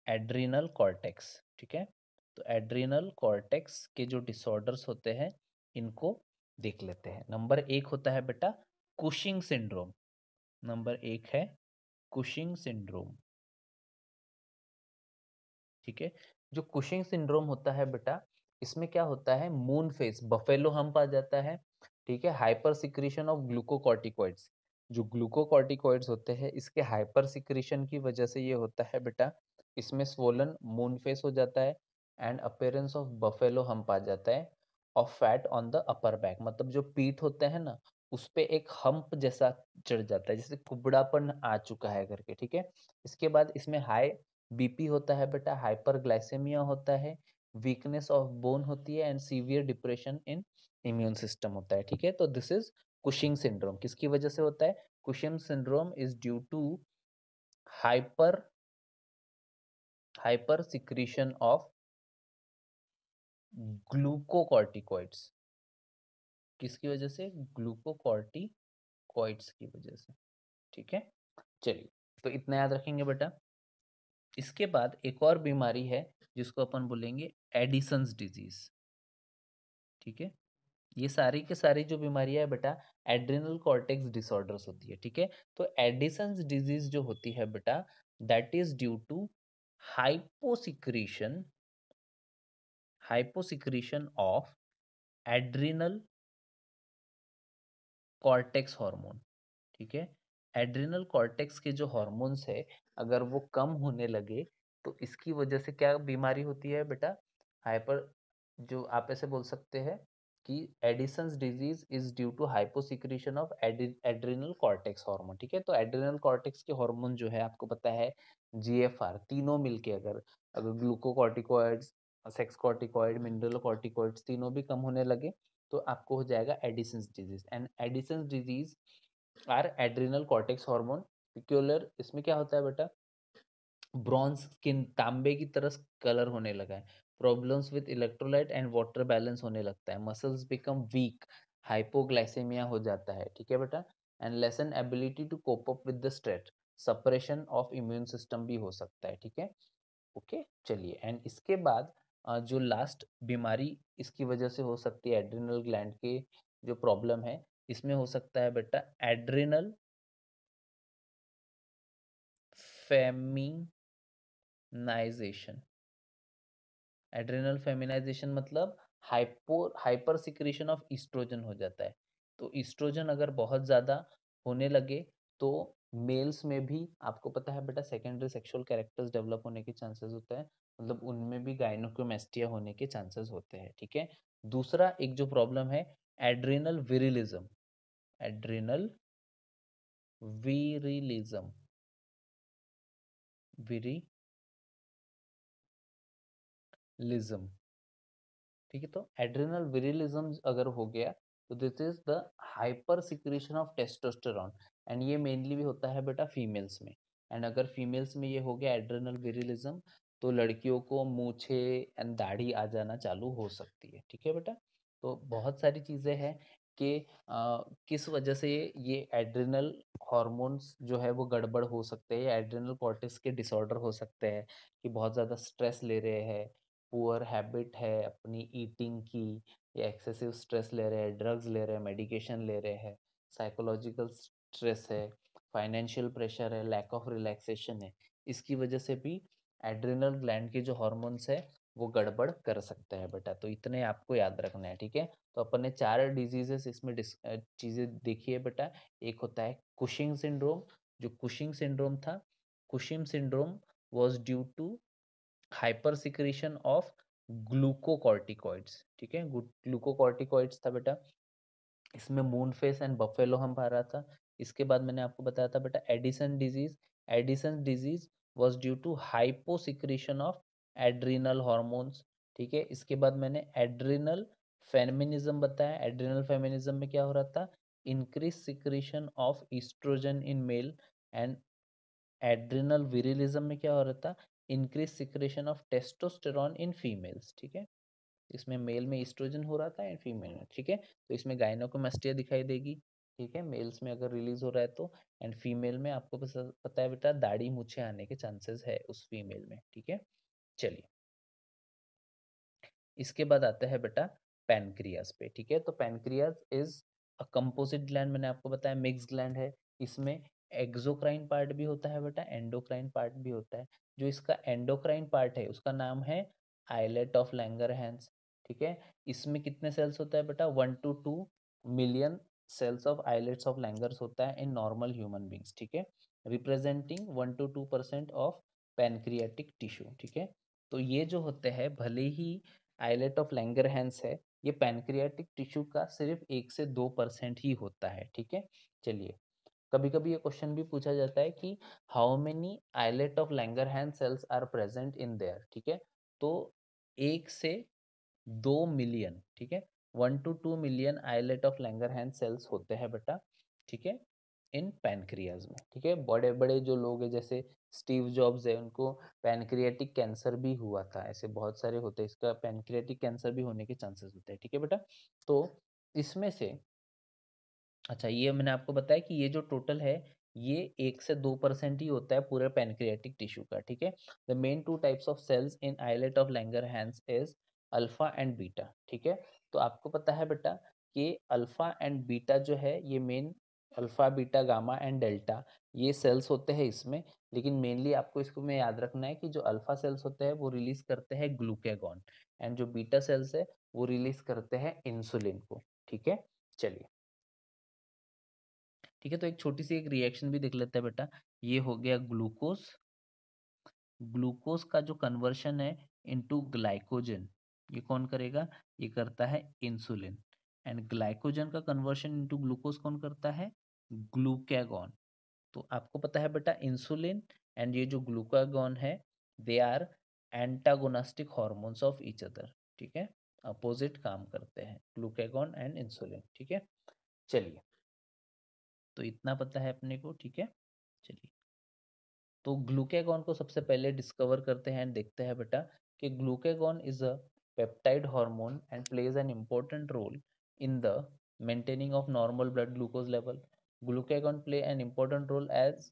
एड्रिनल कॉर्टेक्स, ठीक है। तो एड्रिनल कॉर्टेक्स के जो डिसऑर्डर्स होते हैं इनको देख लेते हैं। नंबर एक होता है बेटा कुशिंग सिंड्रोम। नंबर एक है कुशिंग सिंड्रोम, ठीक है। जो कुशिंग सिंड्रोम होता है बेटा, इसमें क्या होता है, मून फेस बफेलो हम्प आ जाता है, ठीक है। हाइपर सिक्रीशन ऑफ ग्लूकोकॉर्टिकॉइड्स, जो ग्लूकोकॉर्टिकॉइड्स होते हैं इसके हाइपर सिक्रीशन की वजह से ये होता है बेटा, इसमें स्वोलन मून फेस हो जाता है and appearance of buffalo hump आ जाता है, of fat on the upper back, मतलब जो पीठ होता है ना उस पे एक हम्प जैसा चढ़ जाता है, जैसे कुबड़ापन आ चुका है करके, ठीक है। इसके बाद इसमें हाई बीपी होता है बेटा, हाइपरग्लाइसेमिया होता है, वीकनेस ऑफ बोन होती है and severe depression in immune system होता है, ठीक है। तो दिस इज कुशिंग सिंड्रोम, किसकी वजह से होता है, Cushing syndrome is due to hyper hyper secretion of glucocorticoids, किसकी वजह से, ग्लूकोकॉर्टिकॉइड्स की वजह से, ठीक है। चलिए, तो इतना याद रखेंगे बेटा। इसके बाद एक और बीमारी है जिसको अपन बोलेंगे एडिसन्स डिजीज, ठीक है। ये सारी के सारी जो बीमारियां है बेटा एड्रिनल कॉर्टेक्स डिसऑर्डर्स होती है, ठीक है। तो एडिसन्स डिजीज जो होती है बेटा, that is due to hyposecretion hyposecretion of adrenal cortex hormone, ठीक है। एड्रिनल कॉर्टेक्स के जो हॉर्मोन्स है अगर वो कम होने लगे तो इसकी वजह से क्या बीमारी होती है बेटा, हाइपर जो आप ऐसे बोल सकते हैं कि Addison's disease is due to hyposecretion of adrenal cortex hormone. ठीक है, तो एड्रिनल कॉर्टेक्स के हार्मोन जो है आपको पता है जीएफआर, तीनों मिलके अगर अगर glucocorticoids, sex corticoid, mineral corticoids तीनों भी कम होने लगे तो आपको हो जाएगा Addison's disease. And Addison's disease are adrenal cortex hormone peculiar. इसमें क्या होता है बेटा, ब्रॉन्ज स्किन तांबे की तरह कलर होने लगा है, problems with electrolyte and water balance होने लगता है, मसल्स बिकम वीक, हाइपोग्लाइसेमिया हो जाता है। ठीक है बेटा, and lessen ability to cope up with the stress, suppression of immune system भी हो सकता है। ठीक है, ओके चलिए। एंड इसके बाद जो लास्ट बीमारी इसकी वजह से हो सकती है एड्रिनल ग्लैंड के जो प्रॉब्लम है, इसमें हो सकता है बेटा एड्रिनल फेमिनाइजेशन। एड्रेनल फेमिनाइजेशन मतलब हाइपर सिक्रीशन ऑफ ईस्ट्रोजन हो जाता है। तो ईस्ट्रोजन अगर बहुत ज़्यादा होने लगे तो मेल्स में भी आपको पता है बेटा सेकेंडरी सेक्सुअल कैरेक्टर्स डेवलप होने के चांसेस होते हैं, मतलब उनमें भी गायनोकोमेस्टिया होने के चांसेस होते हैं। ठीक है, दूसरा एक जो प्रॉब्लम है एड्रेनल विरिलिज्म, एड्रेनल विरिलिज्म, विरिलिज्म। ठीक है, तो एड्रिनल विरिलिज्म अगर हो गया तो this is the hyper secretion of testosterone, and ये मेनली भी होता है बेटा फीमेल्स में। एंड अगर फीमेल्स में ये हो गया एड्रिनल विरिलिज्म तो लड़कियों को मूछे एंड दाढ़ी आ जाना चालू हो सकती है। ठीक है बेटा, तो बहुत सारी चीज़ें हैं कि किस वजह से ये एड्रिनल हॉर्मोन्स जो है वो गड़बड़ हो सकते हैं, एड्रिनल कॉर्टेक्स के डिसऑर्डर हो सकते हैं कि बहुत ज़्यादा स्ट्रेस ले रहे हैं, पुअर हैबिट है अपनी ईटिंग की, या एक्सेसिव स्ट्रेस ले रहे हैं, ड्रग्स ले रहे हैं, मेडिकेशन ले रहे हैं, साइकोलॉजिकल स्ट्रेस है, फाइनेंशियल प्रेशर है, लैक ऑफ रिलैक्सेशन है, इसकी वजह से भी एड्रिनल ग्लैंड के जो हॉर्मोन्स है वो गड़बड़ कर सकते हैं बेटा। तो इतने आपको याद रखना है। ठीक है, तो अपन ने चार डिजीजेस इसमें चीज़ें देखी है बेटा। एक होता है कुशिंग सिंड्रोम। जो कुशिंग सिंड्रोम था, Cushing syndrome was due to hyper secretion of glucocorticoids. ठीक है, ग्लूकोकॉर्टिकॉइड्स था बेटा, इसमें मून फेस एंड बफेलो हम पा रहा था। इसके बाद मैंने आपको बताया था बेटा Addison disease, Addison disease was due to hypo secretion of adrenal hormones. ठीक है, इसके बाद मैंने एड्रिनल फेमिनिज्म बताया, एड्रिनल फेमिनिज्म में क्या हो रहा था, increase secretion of estrogen in male, and adrenal virilism में क्या हो रहा था, increase secretion of testosterone in females. ठीक है, इसमें मेल में ईस्ट्रोजन हो रहा था एंड फीमेल में। ठीक है, तो इसमें गायनोकोमेस्टिया दिखाई देगी। ठीक है, मेल्स में अगर रिलीज हो रहा है तो, एंड फीमेल में आपको पता है बेटा दाढ़ी मूछे आने के चांसेस है उस फीमेल में। ठीक है, चलिए इसके बाद आता है बेटा पैनक्रियाज पे। ठीक है, तो pancreas is a composite gland, मैंने आपको बताया मिक्स ग्लैंड है। इसमें एक्सोक्राइन पार्ट भी होता है बेटा, एंडोक्राइन पार्ट भी होता है। जो इसका एंडोक्राइन पार्ट है उसका नाम है आइलेट ऑफ लैंगरहैंस। ठीक है, इसमें कितने सेल्स होता है बेटा, 1 to 2 million cells of islets of Langerhans होता है इन नॉर्मल ह्यूमन बींग्स। ठीक है, representing 1 to 2% of pancreatic tissue. ठीक है, तो ये जो होते हैं भले ही आइलेट ऑफ लैंगरहैंस है, ये पैनक्रियाटिक टिश्यू का सिर्फ 1 से 2% ही होता है। ठीक है, चलिए कभी कभी ये क्वेश्चन भी पूछा जाता है कि how many islet of Langerhans cells are present in there. ठीक है, तो 1 से 2 मिलियन, ठीक है, 1 to 2 million islet of Langerhans cells होते हैं बेटा। ठीक है, इन पैनक्रियाज में। ठीक है, बड़े बड़े जो लोग हैं जैसे स्टीव जॉब्स है, उनको पैनक्रियाटिक कैंसर भी हुआ था, ऐसे बहुत सारे होते हैं, इसका पैनक्रियाटिक कैंसर भी होने के चांसेस होते हैं। ठीक है बेटा, तो इसमें से अच्छा ये मैंने आपको बताया कि ये जो टोटल है ये 1 से 2% ही होता है पूरे पैनक्रियाटिक टिश्यू का। ठीक है, the main two types of cells in islet of Langerhans is alpha and beta. ठीक है, तो आपको पता है बेटा कि अल्फा एंड बीटा जो है ये main, alpha beta gamma and delta ये सेल्स होते हैं इसमें। लेकिन मेनली आपको इसको में याद रखना है कि जो अल्फा सेल्स होते हैं वो रिलीज करते हैं ग्लूकेगॉन, एंड जो बीटा सेल्स है वो रिलीज करते हैं इंसुलिन को। ठीक है, चलिए ठीक है, तो एक छोटी सी एक रिएक्शन भी देख लेते हैं बेटा। ये हो गया ग्लूकोज, ग्लूकोज का जो कन्वर्शन है इनटू ग्लाइकोजन, ये कौन करेगा? ये करता है इंसुलिन। एंड ग्लाइकोजन का कन्वर्शन इनटू ग्लूकोज कौन करता है? ग्लूकागॉन। तो आपको पता है बेटा इंसुलिन एंड ये जो ग्लूकागॉन है, they are antagonistic hormones of each other, ठीक है, अपोजिट काम करते हैं ग्लूकागॉन एंड इंसुलिन, ठीक है। चलिए, तो इतना पता है अपने को, ठीक है। चलिए, तो ग्लूकागॉन को सबसे पहले डिस्कवर करते हैं एंड देखते हैं बेटा कि glucagon is a peptide hormone and plays an important role in the maintaining of normal blood glucose level. Glucagon play an important role as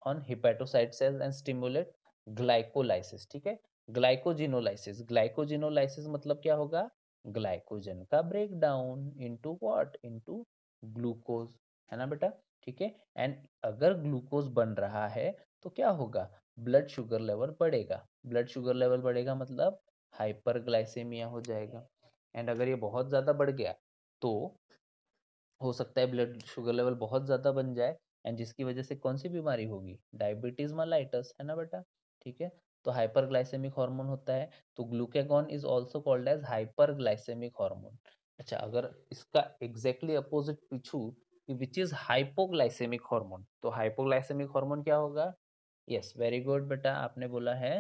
on hepatocyte cells and stimulate glycolysis, ठीक है। ग्लाइकोजिनोलाइसिस, ग्लाइकोजिनोलाइसिस मतलब क्या होगा? ग्लाइकोजन का break down into what? Into glucose, है ना बेटा, ठीक है। एंड अगर ग्लूकोज बन रहा है तो क्या होगा? ब्लड शुगर लेवल बढ़ेगा। ब्लड शुगर लेवल बढ़ेगा मतलब हाइपरग्लाइसेमिया हो जाएगा। एंड अगर ये बहुत ज़्यादा बढ़ गया तो हो सकता है ब्लड शुगर लेवल बहुत ज़्यादा बन जाए एंड जिसकी वजह से कौन सी बीमारी होगी? डायबिटीज मेलाइटस, है ना बेटा, ठीक है। तो हाइपरग्लाइसेमिक हार्मोन होता है, तो glucagon is also called as hyperglycaemic hormone. अच्छा, अगर इसका एग्जैक्टली अपोजिट पूछूं कि विच इज हाइपोग्लाइसेमिक हार्मोन, तो हाइपोग्लाइसेमिक हार्मोन क्या होगा? यस, वेरी गुड बेटा, आपने बोला है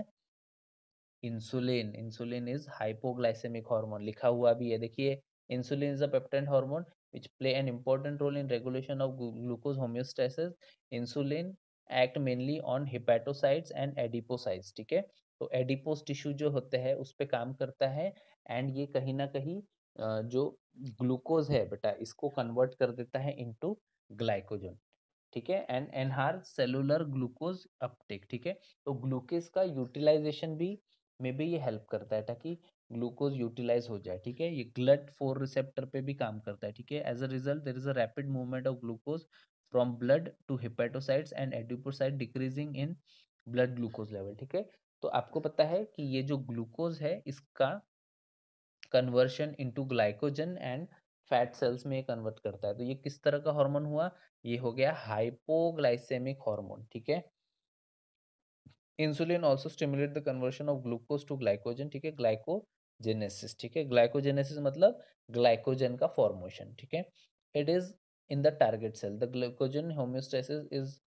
insulin. Insulin is hypoglycaemic hormone, लिखा हुआ भी है, देखिए। Insulin is a peptide hormone which play an important role in regulation of glucose homeostasis. Insulin act mainly on hepatocytes and adipocytes, ठीक है। तो एडिपोस टिश्यू जो होते हैं उस पे काम करता है एंड ये कहीं ना कहीं जो ग्लूकोज है बेटा इसको कन्वर्ट कर देता है इनटू ग्लाइकोजन, ठीक है। And enhance cellular glucose Uptake, ठीक है। तो ग्लूकोज का यूटिलाइजेशन भी में भी ये हेल्प करता है ताकि ग्लूकोज यूटिलाइज हो जाए, ठीक है। ये GLUT4 रिसेप्टर पे भी काम करता है, ठीक है। As a result there is a rapid movement of glucose from blood to hepatocytes and adipocyte decreasing in blood glucose level, ठीक है। तो आपको पता है कि ये जो ग्लूकोज है इसका conversion into glycogen and fat cells में कन्वर्ट करता है। तो ये किस तरह का हार्मोन हुआ? ये हो गया हाइपोग्लाइसेमिक हार्मोन, ठीक है। Insulin also stimulate the conversion of glucose to glycogen, ठीक है, ग्लाइकोजेनेसिस, ठीक है। ग्लाइकोजेनेसिस मतलब ग्लाइकोजन का फॉर्मेशन, ठीक है। It is in the target cell the glycogen homeostasis is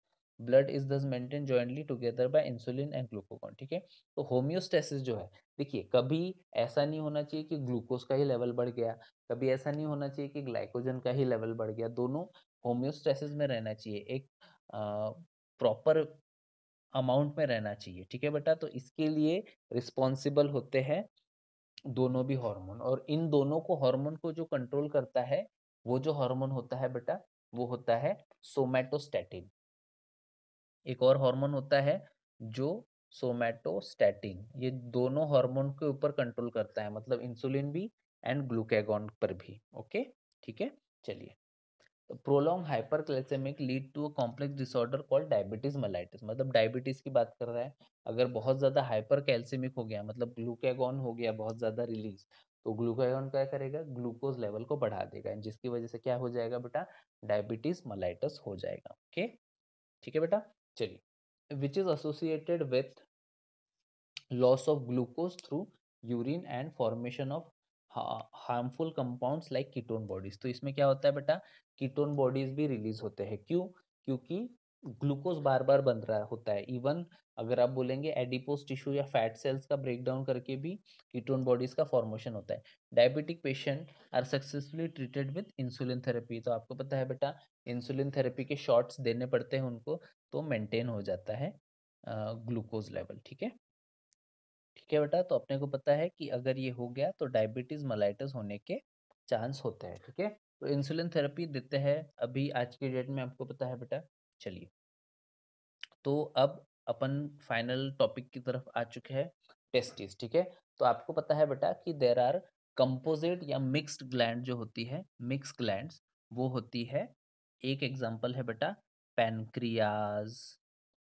blood is thus maintain jointly together by insulin and glucagon, ठीक है। तो होम्योस्टेसिस जो है, देखिए, कभी ऐसा नहीं होना चाहिए कि ग्लूकोज का ही लेवल बढ़ गया, कभी ऐसा नहीं होना चाहिए कि ग्लाइकोजन का ही लेवल बढ़ गया, दोनों होम्योस्टेसिस में रहना चाहिए, एक प्रॉपर अमाउंट में रहना चाहिए, ठीक है बेटा। तो इसके लिए रिस्पॉन्सिबल होते हैं दोनों भी हार्मोन, और इन दोनों को हार्मोन को जो कंट्रोल करता है वो जो हार्मोन होता है बेटा वो होता है सोमैटोस्टैटिन। एक और हार्मोन होता है जो सोमैटोस्टैटिन, ये दोनों हार्मोन के ऊपर कंट्रोल करता है, मतलब इंसुलिन भी एंड ग्लूकागॉन पर भी, ओके, ठीक है। चलिए, prolong hyperglycaemic lead to a complex disorder called diabetes mellitus, मतलब डायबिटीज की बात कर रहा है। अगर बहुत ज्यादा हाइपर कैल्सिमिक हो गया, मतलब ग्लूकागॉन हो गया बहुत ज्यादा रिलीज, तो ग्लूकागॉन क्या करेगा? ग्लूकोज लेवल को बढ़ा देगा, जिसकी वजह से क्या हो जाएगा बेटा? डायबिटीज मेलाइटस हो जाएगा, ओके, ठीक है बेटा। चलिए, which is associated with loss of glucose through urine and formation of harmful compounds like ketone bodies। तो इसमें क्या होता है बेटा? कीटोन बॉडीज भी रिलीज होते हैं, क्यों? क्योंकि ग्लूकोज बार बार बन रहा होता है। इवन अगर आप बोलेंगे एडिपोज टिश्यू या फैट सेल्स का ब्रेक डाउन करके भी कीटोन बॉडीज का फॉर्मेशन होता है। Diabetic patient are successfully treated with insulin therapy. तो आपको पता है बेटा इंसुलिन थेरेपी के शॉट्स देने पड़ते हैं उनको, तो मेंटेन हो जाता है ग्लूकोज लेवल, ठीक है। ठीक है बेटा, तो अपने को पता है कि अगर ये हो गया तो डायबिटीज मेलाइटस होने के चांस होते हैं, ठीक है। तो इंसुलिन थेरेपी देते हैं अभी आज की डेट में, आपको पता है बेटा। चलिए, तो अब अपन फाइनल टॉपिक की तरफ आ चुके हैं, टेस्टिस, ठीक है। तो आपको पता है बेटा कि देर आर कंपोजिट या मिक्स्ड ग्लैंड जो होती है, मिक्स ग्लैंड्स वो होती है। एक एग्जांपल है बेटा पैनक्रियाज।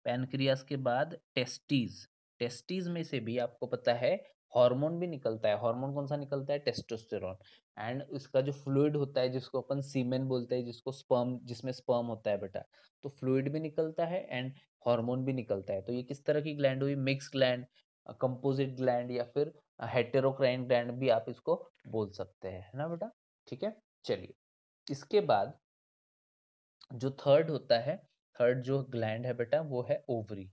पैनक्रियाज के बाद टेस्टीज। टेस्टीज में से भी आपको पता है हार्मोन भी निकलता है। हार्मोन कौन सा निकलता है? टेस्टोस्टेरोन। एंड इसका जो फ्लूइड होता है जिसको अपन सीमेन बोलते हैं, जिसको स्पर्म, जिसमें स्पर्म होता है बेटा, तो फ्लूइड भी निकलता है एंड हार्मोन भी निकलता है। तो ये किस तरह की ग्लैंड हुई? मिक्स ग्लैंड, कंपोजिट ग्लैंड, या फिर हेटेरोक्राइन ग्लैंड भी आप इसको बोल सकते हैं, है ना बेटा। ठीक है, चलिए इसके बाद जो थर्ड होता है, थर्ड जो ग्लैंड है बेटा वो है ओवरी।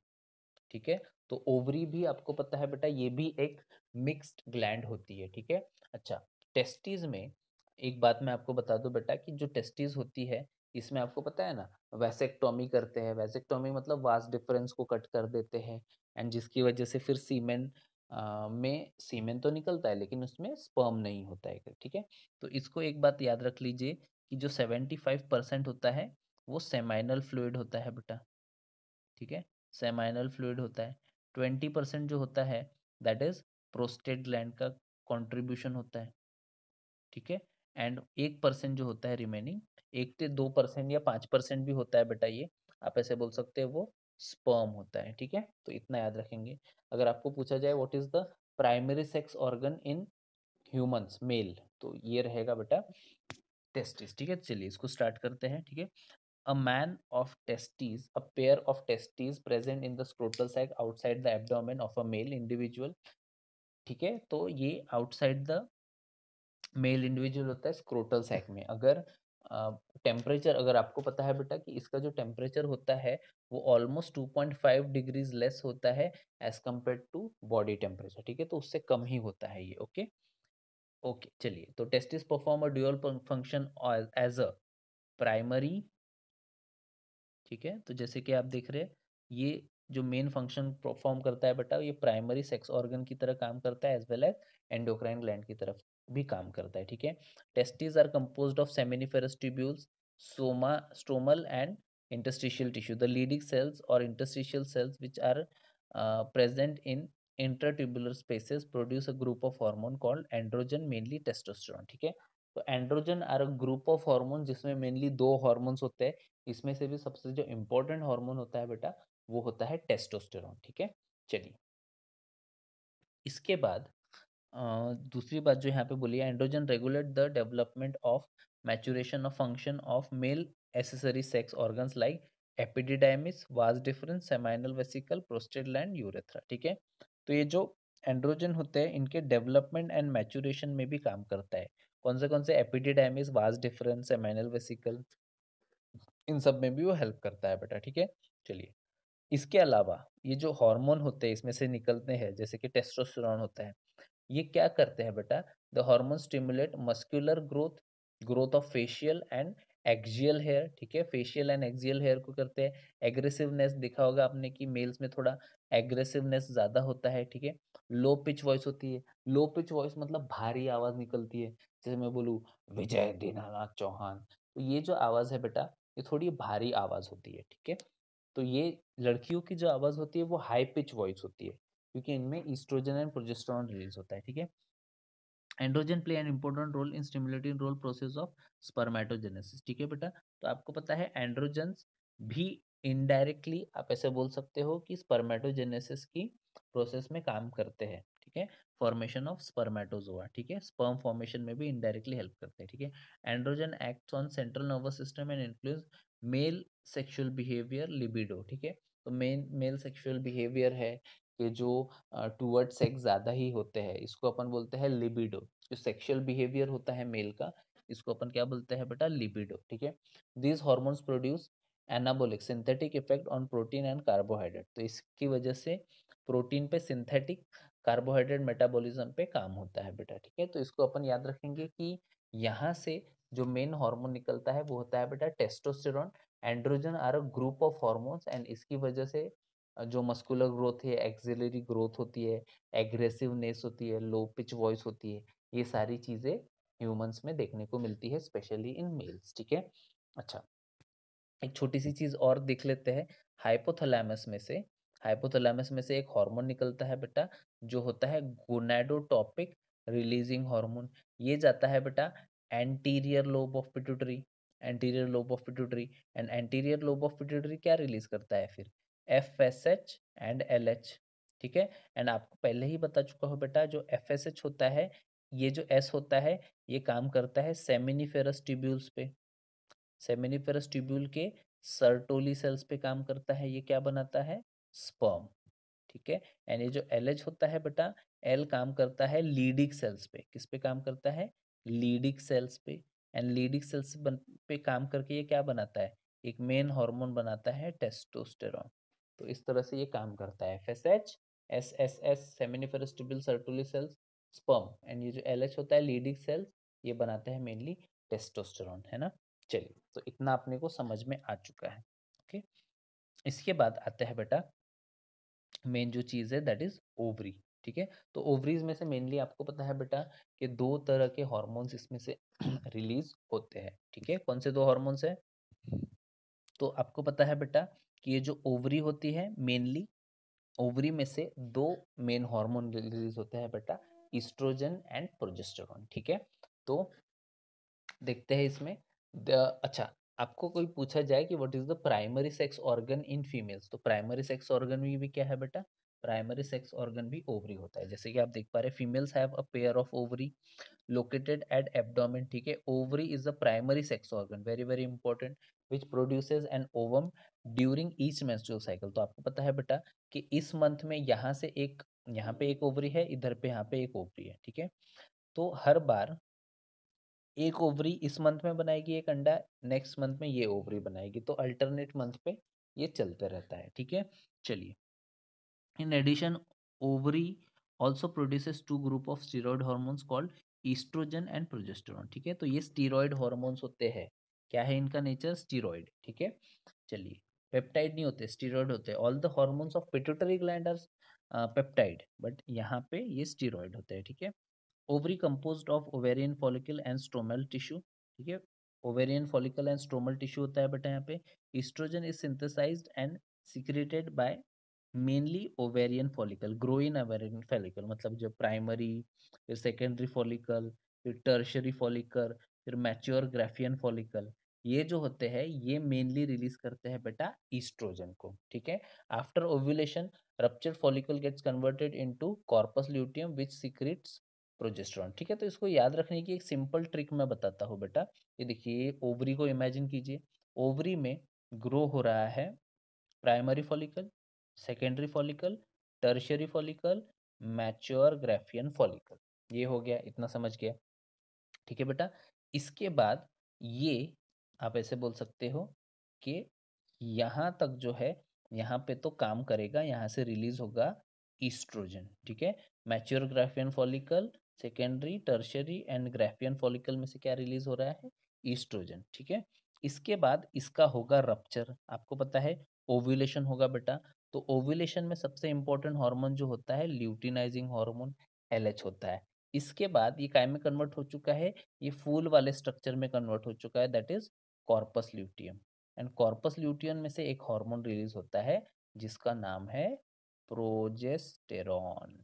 ठीक है, तो ओवरी भी आपको पता है बेटा ये भी एक मिक्स्ड ग्लैंड होती है। ठीक है, अच्छा टेस्टिस में एक बात मैं आपको बता दूं बेटा कि जो टेस्टिस होती है इसमें आपको पता है ना वैसेक्टोमी करते हैं। वैसेक्टोमी मतलब वास डिफरेंस को कट कर देते हैं एंड जिसकी वजह से फिर सीमेन में सीमेन तो निकलता है लेकिन उसमें स्पर्म नहीं होता है। ठीक है, तो इसको एक बात याद रख लीजिए कि जो 75% होता है वो सेमाइनल फ्लूइड होता है बेटा। ठीक है, सेमाइनल फ्लूइड होता है। 20% जो होता है दैट इज प्रोस्टेट ग्लैंड का कंट्रीब्यूशन होता है। ठीक है, एंड 1% जो होता है रिमेनिंग, 1 से 2% या 5% भी होता है बेटा, ये आप ऐसे बोल सकते हैं वो स्पर्म होता है। ठीक है, तो इतना याद रखेंगे। अगर आपको पूछा जाए what is the primary sex organ in humans male, तो ये रहेगा बेटा टेस्टिस। ठीक है, चलिए इसको स्टार्ट करते हैं। ठीक है, a man of testes, a pair of testes present in the scrotal sac outside the abdomen of a male individual। ठीक है, तो ये आउटसाइड द मेल इंडिविजुअल होता है स्क्रोटल सैक में। अगर टेम्परेचर अगर आपको पता है बेटा कि इसका जो टेम्परेचर होता है वो ऑलमोस्ट 2.5 डिग्रीज लेस होता है as compare to body temperature. ठीक है, तो उससे कम ही होता है ये। ओके ओके, चलिए तो testis perform a dual function as a primary. ठीक है, तो जैसे कि आप देख रहे हैं ये जो मेन फंक्शन परफॉर्म करता है बेटा ये प्राइमरी सेक्स ऑर्गन की तरह काम करता है as well as endocrine gland की तरफ भी काम करता है। ठीक है, testis are composed of seminiferous tubules, soma stromal and interstitial tissue. The leading cells or interstitial cells which are present in intratubular spaces produce a group of hormone called androgen, mainly testosterone। ठीक है, तो androgen are a group of hormone जिसमें मेनली दो हार्मोन्स होते हैं। इसमें से भी सबसे जो इम्पोर्टेंट हार्मोन होता है बेटा वो होता है टेस्टोस्टेरोन। ठीक है, चलिए इसके बाद दूसरी बात जो यहाँ पे बोली है, androgen regulate the development of maturation of function of male accessory sex organs like epididymis, vas deferens, seminal vesicle, prostate gland, urethra. ठीक है, तो ये जो एंड्रोजन होते हैं इनके डेवलपमेंट एंड मैच्योरेशन में भी काम करता है। कौन से epididymis, vas deferens, seminal vesicle, इन सब में भी वो हेल्प करता है बेटा। ठीक है, चलिए इसके अलावा ये जो हार्मोन होते हैं इसमें से निकलते हैं जैसे कि टेस्टोस्टेरोन होता है, ये क्या करते हैं बेटा, the hormone stimulate muscular growth, growth of facial and axial hair. ठीक है, फेशियल एंड एक्सियल हेयर को करते हैं। एग्रेसिवनेस देखा होगा आपने कि मेल्स में थोड़ा एग्रेसिवनेस ज्यादा होता है। ठीक है, लो पिच वॉइस होती है। लो पिच वॉइस मतलब भारी आवाज निकलती है। जैसे मैं बोलूँ विजय दीनानाथ चौहान, तो ये जो आवाज है बेटा ये थोड़ी भारी आवाज होती है। ठीक है, तो ये लड़कियों की जो आवाज होती है वो हाई पिच वॉइस होती है क्योंकि इनमें ईस्ट्रोजन एंड प्रोजेस्टेरोन रिलीज होता है। ठीक है, androgen play an important role in stimulating role process of spermatogenesis. ठीक है बेटा, तो आपको पता है एंड्रोजन्स भी इनडायरेक्टली आप ऐसे बोल सकते हो कि स्पर्मेटोजेनेसिस की प्रोसेस में काम करते हैं। ठीक है, फॉर्मेशन ऑफ स्पर्मेटोजोआ। ठीक है, स्पर्म फॉर्मेशन में भी इनडायरेक्टली हेल्प करते हैं। ठीक है, androgen acts on central nervous system and influence male sexual behaviour, libido. ठीक है, तो मेन मेल सेक्सुअल बिहेवियर है कि जो टूवर्ड सेक्स ज्यादा ही होते हैं इसको अपन बोलते हैं लिबिडो। जो सेक्सुअल बिहेवियर होता है मेल का इसको अपन क्या बोलते हैं बेटा, लिबिडो। ठीक है, these hormones produce anabolic synthetic effect on protein and carbohydrate, तो इसकी वजह से प्रोटीन पे सिंथेटिक कार्बोहाइड्रेट मेटाबॉलिज्म पे काम होता है बेटा। ठीक है, तो इसको अपन याद रखेंगे कि यहाँ से जो मेन हार्मोन निकलता है वो होता है बेटा testosterone. Androgen are a group of hormones and इसकी वजह से जो मस्कुलर ग्रोथ है, एक्सिलरी ग्रोथ होती है, एग्रेसिवनेस होती है, लो पिच वॉइस होती है, ये सारी चीजें ह्यूमंस में देखने को मिलती है स्पेशली इन मेल्स। ठीक है, अच्छा एक छोटी सी चीज और देख लेते हैं। हाइपोथैलेमस में से हाइपोथैलेमस में से एक हार्मोन निकलता है बेटा जो होता है गोनाडोटॉपिक रिलीजिंग हार्मोन। ये जाता है बेटा anterior lobe of pituitary, anterior lobe of pituitary, and anterior lobe of pituitary क्या रिलीज करता है फिर, FSH एंड LH। ठीक है, एंड आपको पहले ही बता चुका हो बेटा जो FSH होता है, ये जो S होता है ये काम करता है सेमिनिफेरस ट्यूब्यूल्स पे। सेमिनिफेरस ट्यूब्यूल के सर्टोली सेल्स पे काम करता है, ये क्या बनाता है, स्पर्म। ठीक है, एंड ये जो LH होता है बेटा, एल काम करता है लीडिंग सेल्स पे। किस पे काम करता है? लीडिंग सेल्स पे। एंड लीडिंग सेल्स पे काम करके ये क्या बनाता है? एक मेन हार्मोन बनाता है टेस्टोस्टेरॉन। तो इस तरह से ये काम करता है। FSH, SSS seminiferous tubule Sertoli cells, sperm, and ये जो एलएच होता है लीडिंग सेल्स, ये बनाता है मेनली टेस्टोस्टेरॉन, है ना। चलिए, तो इतना अपने को समझ में आ चुका है। ओके, इसके बाद आता है बेटा मेन जो चीज़ है दैट इज ओवरी। ठीक है, तो ओवरीज में से मेनली आपको पता है बेटा कि दो तरह के हार्मोन्स इसमें से रिलीज होते हैं। ठीक है, कौन से दो हार्मोन्स है? तो आपको पता है बेटा कि ये जो ओवरी होती है मेनली, ओवरी में से दो मेन हार्मोन रिलीज होते हैं बेटा, ईस्ट्रोजन एंड प्रोजेस्टेरॉन। ठीक है, तो देखते हैं इसमें अच्छा, आपको कोई पूछा जाए कि what is the primary sex organ in females, तो प्राइमरी सेक्स ऑर्गन भी क्या है बेटा? प्राइमरी सेक्स ऑर्गन भी ओवरी होता है। जैसे कि आप देख पा रहे हैं, females have a pair of ovary located at abdomen. ठीक है, ovary is the primary sex organ, very very important, which produces an ovum during each menstrual cycle. तो आपको पता है बेटा कि इस मंथ में यहाँ से एक, यहाँ पे एक ओवरी है, इधर पे यहाँ पे एक ओवरी है। ठीक है, तो हर बार एक ओवरी इस मंथ में बनाएगी एक अंडा, नेक्स्ट मंथ में ये ओवरी बनाएगी, तो अल्टरनेट मंथ पे ये चलते रहता है। ठीक है, चलिए, in addition ovary also produces two group of steroid hormones called oestrogen and progesterone. ठीक है, तो ये स्टीरॉयड हॉर्मोन्स होते हैं। क्या है इनका नेचर? स्टीरॉयड। ठीक है, चलिए, पेप्टाइड नहीं होते, स्टीरॉयड होते हैं। All the hormones of pituitary gland are peptide, but यहाँ पे ये स्टीरॉयड होते हैं। ठीक है, ovary composed of ovarian follicle and stromal tissue. ठीक है, ovarian follicle and stromal tissue होता है बेटा यहाँ पे। Oestrogen is synthesised and secreted by mainly ovarian follicle, grow in ovarian follicle, मतलब जो प्राइमरी, फिर सेकेंडरी फॉलिकल, फिर टर्शरी फॉलिकल, फिर मैच्योर ग्राफियन फॉलिकल, ये जो होते हैं ये मेनली रिलीज करते हैं बेटा ईस्ट्रोजन को। ठीक है, after ovulation ruptured follicle gets converted into corpus luteum which secretes progesterone. ठीक है, तो इसको याद रखने की एक सिंपल ट्रिक मैं बताता हूँ बेटा। ये देखिए, ओवरी को इमेजिन कीजिए, ओवरी में ग्रो हो रहा है primary follicle, secondary follicle, tertiary follicle, mature Graafian follicle. ये हो गया, इतना समझ गया। ठीक है बेटा, इसके बाद ये आप ऐसे बोल सकते हो कि यहाँ तक जो है, यहाँ पे तो काम करेगा, यहाँ से रिलीज होगा ईस्ट्रोजन। ठीक है, mature Graafian follicle, secondary, tertiary and Graafian follicle में से क्या रिलीज हो रहा है? ईस्ट्रोजन। ठीक है, इसके बाद इसका होगा रप्चर। आपको पता है ओव्यूलेशन होगा बेटा, तो ओव्यूलेशन में सबसे इंपॉर्टेंट हार्मोन जो होता है ल्यूटिनाइजिंग हार्मोन, एलएच होता है। इसके बाद ये काय में कन्वर्ट हो चुका है? ये फूल वाले स्ट्रक्चर में कन्वर्ट हो चुका है, that is corpus luteum. And corpus luteum में से एक हार्मोन रिलीज होता है जिसका नाम है प्रोजेस्टेरॉन।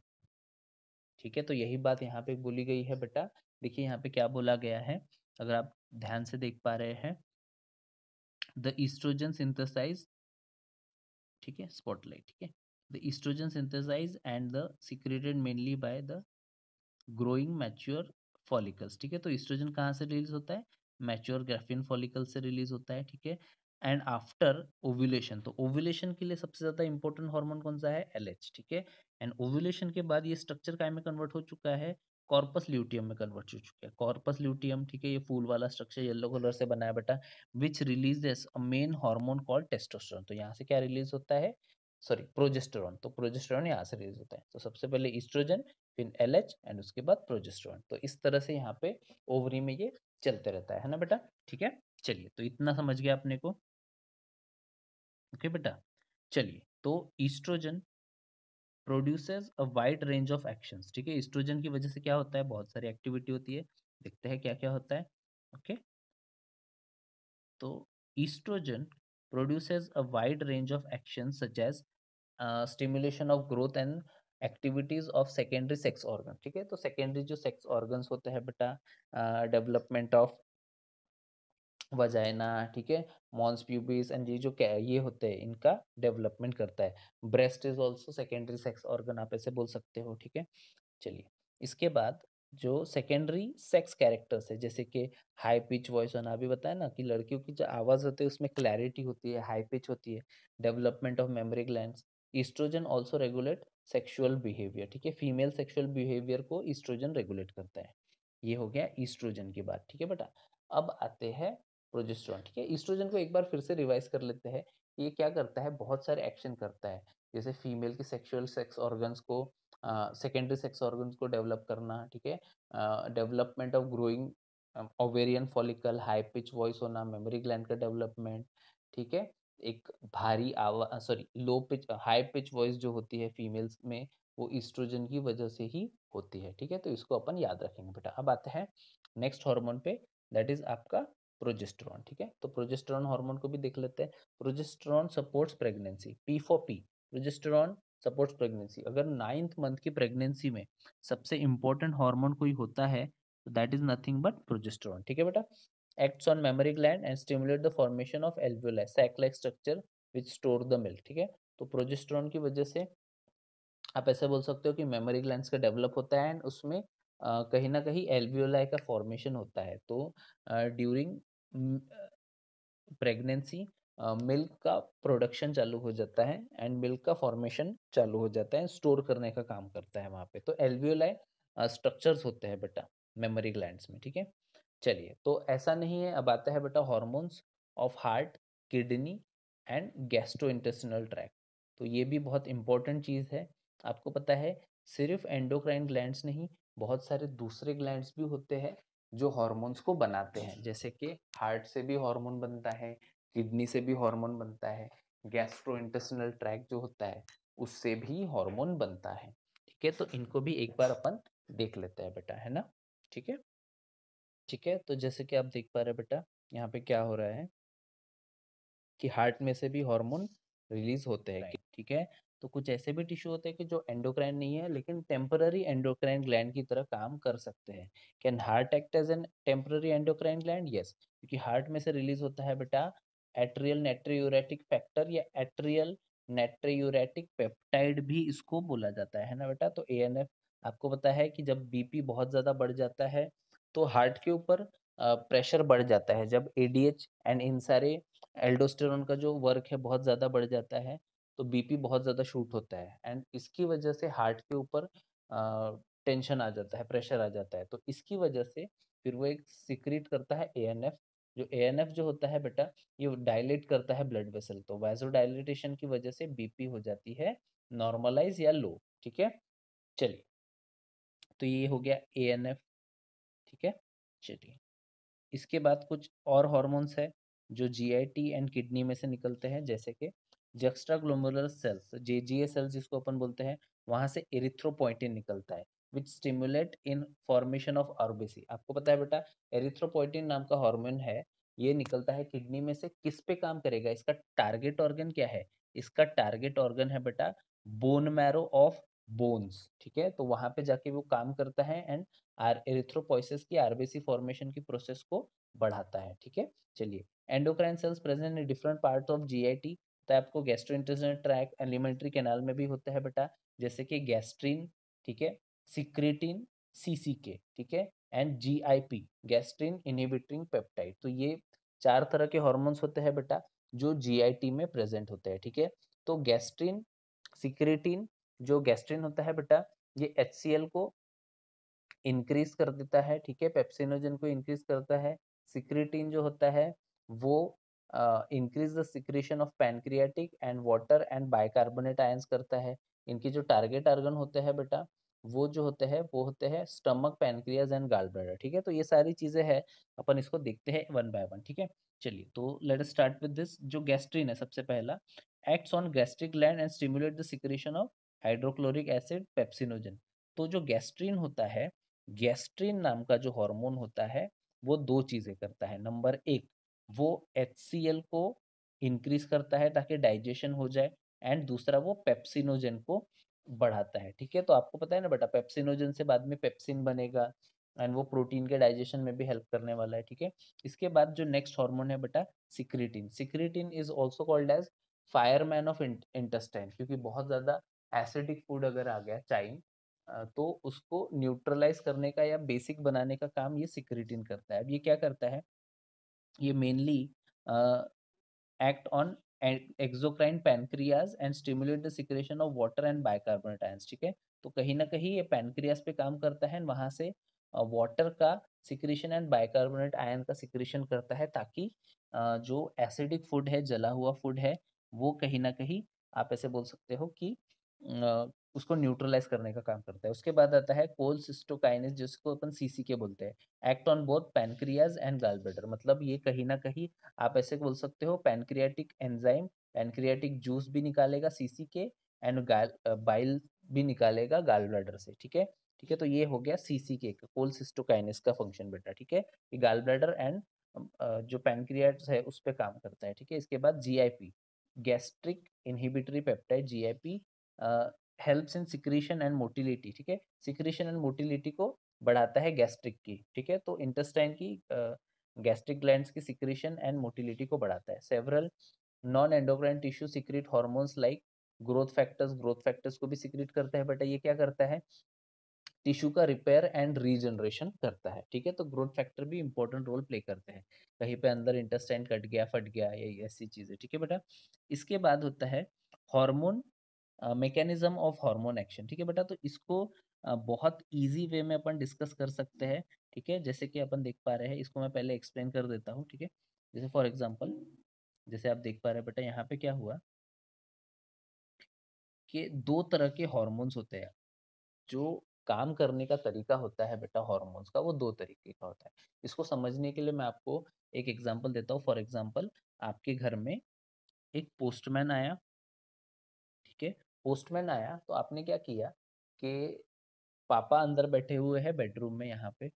ठीक है, तो यही बात यहाँ पे बोली गई है बेटा। देखिए यहाँ पे क्या बोला गया है, अगर आप ध्यान से देख पा रहे हैं, द ईस्ट्रोजन सिंथेसाइज, ठीक है, स्पॉटलाइट, ठीक है, the oestrogen synthesise and the secreted mainly by the growing mature follicles. ठीक है, तो ईस्ट्रोजन कहाँ से रिलीज होता है? मैच्योर ग्राफियन फॉलिकल से रिलीज होता है। ठीक है, एंड आफ्टर ओव्यूलेशन, तो ओव्यूलेशन के लिए सबसे ज्यादा इंपॉर्टेंट हार्मोन कौन सा है? एलएच। ठीक है, एंड ओव्यूलेशन के बाद ये स्ट्रक्चर काय में कन्वर्ट हो चुका है? कॉर्पस ल्यूटियम में कन्वर्ट हो चुका है। कॉर्पस ल्यूटियम, ठीक है, ये फूल वाला स्ट्रक्चर येलो कलर से बना है बेटा, which releases a main hormone called testosterone. तो यहाँ से क्या रिलीज होता है? Sorry, progesterone. तो प्रोजेस्टेरॉन यहाँ से रिलीज होता है। तो सबसे पहले ईस्ट्रोजन, फिर एलएच, एंड उसके बाद प्रोजेस्टेरॉन। तो इस तरह से यहाँ पे ओवरी में ये चलते रहता है ना बेटा। ठीक है, चलिए, तो इतना समझ गया अपने को। ओके बेटा, चलिए, तो oestrogen produces a wide range of actions. ठीक है, ईस्ट्रोजन की वजह से क्या होता है? बहुत सारी एक्टिविटी होती है, देखते हैं क्या क्या होता है। ओके, तो oestrogen produces a wide range of actions such as stimulation of growth and activities of secondary sex organ. ठीक है, तो सेकेंडरी जो सेक्स ऑर्गन्स होते हैं बेटा, डेवलपमेंट ऑफ वजाइना, ठीक है, मॉन्स प्यूबिस, एंड ये जो ये होते हैं इनका डेवलपमेंट करता है। Breast is also secondary sex organ, आप ऐसे बोल सकते हो। ठीक है, चलिए, इसके बाद जो सेकेंडरी सेक्स कैरेक्टर्स है, जैसे कि हाई पिच वॉइस होना, अभी बताया ना कि लड़कियों की जो आवाज़ होती है उसमें क्लैरिटी होती है, हाई पिच होती है, development of mammary glands, oestrogen also regulate sexual behaviour, ठीक है, फीमेल सेक्सुअल बिहेवियर को ईस्ट्रोजन रेगुलेट करता है। ये हो गया ईस्ट्रोजन की बात, ठीक है बेटा। अब आते हैं प्रोजेस्टेरॉन, ठीक है। ईस्ट्रोजन को एक बार फिर से रिवाइज कर लेते हैं। ये क्या करता है, बहुत सारे एक्शन करता है, जैसे फीमेल के सेक्सुअल सेक्स ऑर्गन्स को, सेकेंडरी सेक्स ऑर्गन्स को डेवलप करना, ठीक है, development of growing ovarian follicle, high pitch voice होना, मेमोरी ग्लैंड का डेवलपमेंट, ठीक है, एक भारी आवाज, sorry low pitch high pitch voice जो होती है फीमेल्स में, वो ईस्ट्रोजन की वजह से ही होती है, ठीक है। तो इसको अपन याद रखेंगे बेटा। अब आते हैं नेक्स्ट हार्मोन पे, दैट इज आपका प्रोजेस्टेरॉन, ठीक है। तो प्रोजेस्टेरॉन हार्मोन को भी देख लेते हैं। Progesterone supports pregnancy, P for P, progesterone supports pregnancy. अगर 9th मंथ की प्रेगनेंसी में सबसे इंपॉर्टेंट हार्मोन कोई होता है तो that is nothing but progesterone, ठीक है बेटा। acts on mammary gland and stimulate the formation of alveoli, sac like structure which store the milk, ठीक है। तो प्रोजेस्टेरॉन की वजह से आप ऐसे बोल सकते हो कि मेमोरी ग्लैंड्स का डेवलप होता है एंड उसमें कहीं ना कहीं एल्वियोलाई का फॉर्मेशन होता है। तो ड्यूरिंग प्रेगनेंसी मिल्क का प्रोडक्शन चालू हो जाता है एंड मिल्क का फॉर्मेशन चालू हो जाता है, स्टोर करने का काम करता है वहाँ पे। तो एल्वियोलाई स्ट्रक्चर्स होते हैं बेटा मेमोरी ग्लैंड्स में, ठीक है। चलिए, तो ऐसा नहीं है। अब आता है बेटा hormones of heart, kidney and gastrointestinal tract. तो ये भी बहुत इंपॉर्टेंट चीज़ है। आपको पता है सिर्फ एंडोक्राइन ग्लैंड्स नहीं, बहुत सारे दूसरे ग्लैंड्स भी होते हैं जो हॉर्मोन्स को बनाते हैं। जैसे कि हार्ट से भी हार्मोन बनता है, किडनी से भी हार्मोन बनता है, गैस्ट्रोइंटेस्टिनल ट्रैक्ट जो होता है उससे भी हार्मोन बनता है, ठीक है। तो इनको भी एक बार अपन देख लेते हैं बेटा, है ना, ठीक है। ठीक है, तो जैसे कि आप देख पा रहे हैं बेटा, यहाँ पे क्या हो रहा है कि हार्ट में से भी हार्मोन रिलीज होते हैं, ठीक है। तो कुछ ऐसे भी टिश्यू होते हैं कि जो एंडोक्राइन नहीं है लेकिन टेम्पररी एंडोक्राइन ग्लैंड की तरह काम कर सकते हैं। Can heart act as an temporary endocrine gland? Yes, क्योंकि हार्ट में से रिलीज होता है बेटा एट्रियल नेट्रियूरेटिक फैक्टर या एट्रियल नेट्रियूरेटिक पेप्टाइड भी इसको बोला जाता है ना बेटा। तो एएनएफ, आपको पता है कि जब बीपी बहुत ज्यादा बढ़ जाता है तो हार्ट के ऊपर प्रेशर बढ़ जाता है। जब एडीएच एंड इन सारे एल्डोस्टेरोन का जो वर्क है बहुत ज़्यादा बढ़ जाता है तो बीपी बहुत ज़्यादा शूट होता है एंड इसकी वजह से हार्ट के ऊपर टेंशन आ जाता है, प्रेशर आ जाता है। तो इसकी वजह से फिर वो एक सिक्रीट करता है एएनएफ। जो एएनएफ जो होता है बेटा, ये डायलेट करता है ब्लड वेसल, तो वैसो डायलिटेशन की वजह से बीपी हो जाती है नॉर्मलाइज या लो, ठीक है। चलिए, तो ये हो गया एएनएफ, ठीक है। चलिए, इसके बाद कुछ और हॉर्मोन्स है जो जीआईटी एंड किडनी में से निकलते हैं, जैसे कि juxtaglomerular cells, JGA cells जिसको अपन बोलते हैं, वहां से एरिथ्रोपोइटिन निकलता है which stimulate in formation of RBC. आपको पता है बेटा एरिथ्रोपोइटिन नाम का हार्मोन है, ये निकलता है किडनी में से। किस पे काम करेगा, इसका टारगेट ऑर्गन क्या है? इसका टारगेट ऑर्गन है बेटा बोन मैरो ऑफ बोन्स, ठीक है। तो वहां पे जाके वो काम करता है एंड एरिथ्रोपोइसिस की आरबीसी फॉर्मेशन की प्रोसेस को बढ़ाता है, ठीक है। चलिए, endocrine cells present in different part of GIT, तो आपको गैस्ट्रोइंटेस्टाइनल ट्रैक्ट, एलिमेंट्री कैनाल में भी होता है बेटा, जैसे कि गैस्ट्रीन, ठीक है, सिक्रेटिन, सीसीके, ठीक है, and GIP, gastrin inhibiting peptide. तो ये 4 तरह के हॉर्मोन्स होते हैं बेटा जो जीआईटी में प्रेजेंट होते हैं, ठीक है। तो गैस्ट्रीन, सिक्रेटिन, जो गैस्ट्रीन होता है बेटा, ये एचसीएल को इंक्रीज कर देता है, ठीक है, पेप्सिनोजन को इंक्रीज करता है। सिक्रेटिन जो होता है वो increase the secretion of pancreatic and water and bicarbonate ions करता है। इनकी जो टारगेट ऑर्गन होते हैं बेटा, वो जो होते हैं वो होते हैं stomach, pancreas and gall bladder, ठीक है। तो ये सारी चीजें हैं, अपन इसको देखते हैं वन बाय वन, ठीक है। चलिए, तो let us start with this. जो गैस्ट्रीन है सबसे पहला, acts on gastric gland and stimulate the secretion of hydrochloric acid, pepsinogen. तो जो गैस्ट्रीन होता है, गैस्ट्रीन नाम का जो हार्मोन होता है वो 2 चीजें करता है। नंबर 1, वो एचसीएल को इंक्रीज करता है ताकि डाइजेशन हो जाए, एंड दूसरा वो पेप्सिनोजन को बढ़ाता है, ठीक है। तो आपको पता है ना बेटा पेप्सिनोजन से बाद में पेप्सिन बनेगा एंड वो प्रोटीन के डाइजेशन में भी हेल्प करने वाला है, ठीक है। इसके बाद जो नेक्स्ट हार्मोन है बेटा secretin. Secretin is also called as fireman of intestine, क्योंकि बहुत ज्यादा एसिडिक फूड अगर आ गया चाइम, तो उसको न्यूट्रलाइज करने का या बेसिक बनाने का काम ये सिक्रेटिन करता है। अब ये क्या करता है, ये mainly act on exocrine pancreas and stimulate the secretion of water and bicarbonate ions, ठीक है। तो कहीं ना कहीं ये पैनक्रियाज पे काम करता है, वहां से वाटर का सिक्रेशन एंड बाइकार्बोनेट आयन का सिक्रेशन करता है, ताकि जो एसिडिक फूड है, जला हुआ फूड है, वो कहीं ना कहीं आप ऐसे बोल सकते हो कि उसको न्यूट्रलाइज करने का काम करता है। उसके बाद आता है कोलसिस्टोकाइनेस, जिसको अपन सीसीके बोलते हैं, act on both pancreas and gall bladder. मतलब ये कहीं ना कहीं आप ऐसे बोल सकते हो, पैनक्रियाटिक एंजाइम पैनक्रियाटिक जूस भी निकालेगा सीसीके, एंड बाइल भी निकालेगा गॉल ब्लैडर से, ठीक है। ठीक है, तो ये हो गया सीसीके का, कोलसिस्टोकाइनेस का फंक्शन बेटा, ठीक है। ये गॉल ब्लैडर एंड जो पैनक्रियाज है उस पर काम करता है, ठीक है। इसके बाद GIP, gastric inhibitory peptide, GIP helps in secretion and motility, ठीक है। सिक्रीशन एंड मोटिलिटी को बढ़ाता है गैस्ट्रिक की, ठीक है। तो इंटेस्टाइन की गैस्ट्रिक ग्लैंड्स की सिक्रीशन एंड मोटिलिटी को बढ़ाता है। Several non endocrine tissue secrete hormones like growth factors को भी सिक्रीट करता है बेटा। ये क्या करता है, टिश्यू का रिपेयर एंड रीजनरेशन करता है, ठीक है। तो ग्रोथ फैक्टर भी इंपॉर्टेंट रोल प्ले करते हैं, कहीं पे अंदर इंटेस्टाइन कट गया, फट गया, ये ऐसी चीजें, ठीक है बेटा। इसके बाद होता है hormone, mechanism of hormone action, ठीक है बेटा। तो इसको बहुत इजी वे में अपन डिस्कस कर सकते हैं, ठीक है। जैसे कि अपन देख पा रहे हैं, इसको मैं पहले एक्सप्लेन कर देता हूँ, ठीक है। जैसे फॉर एग्जांपल, जैसे आप देख पा रहे हैं बेटा, यहाँ पे क्या हुआ कि दो तरह के हॉर्मोन्स होते हैं। जो काम करने का तरीका होता है बेटा हॉर्मोन्स का, वो दो तरीके का होता है। इसको समझने के लिए मैं आपको एक एग्जांपल देता हूँ। फॉर एग्जांपल, आपके घर में एक पोस्टमैन आया, ठीक है। पोस्टमैन आया तो आपने क्या किया कि पापा अंदर बैठे हुए हैं बेडरूम में, यहाँ पे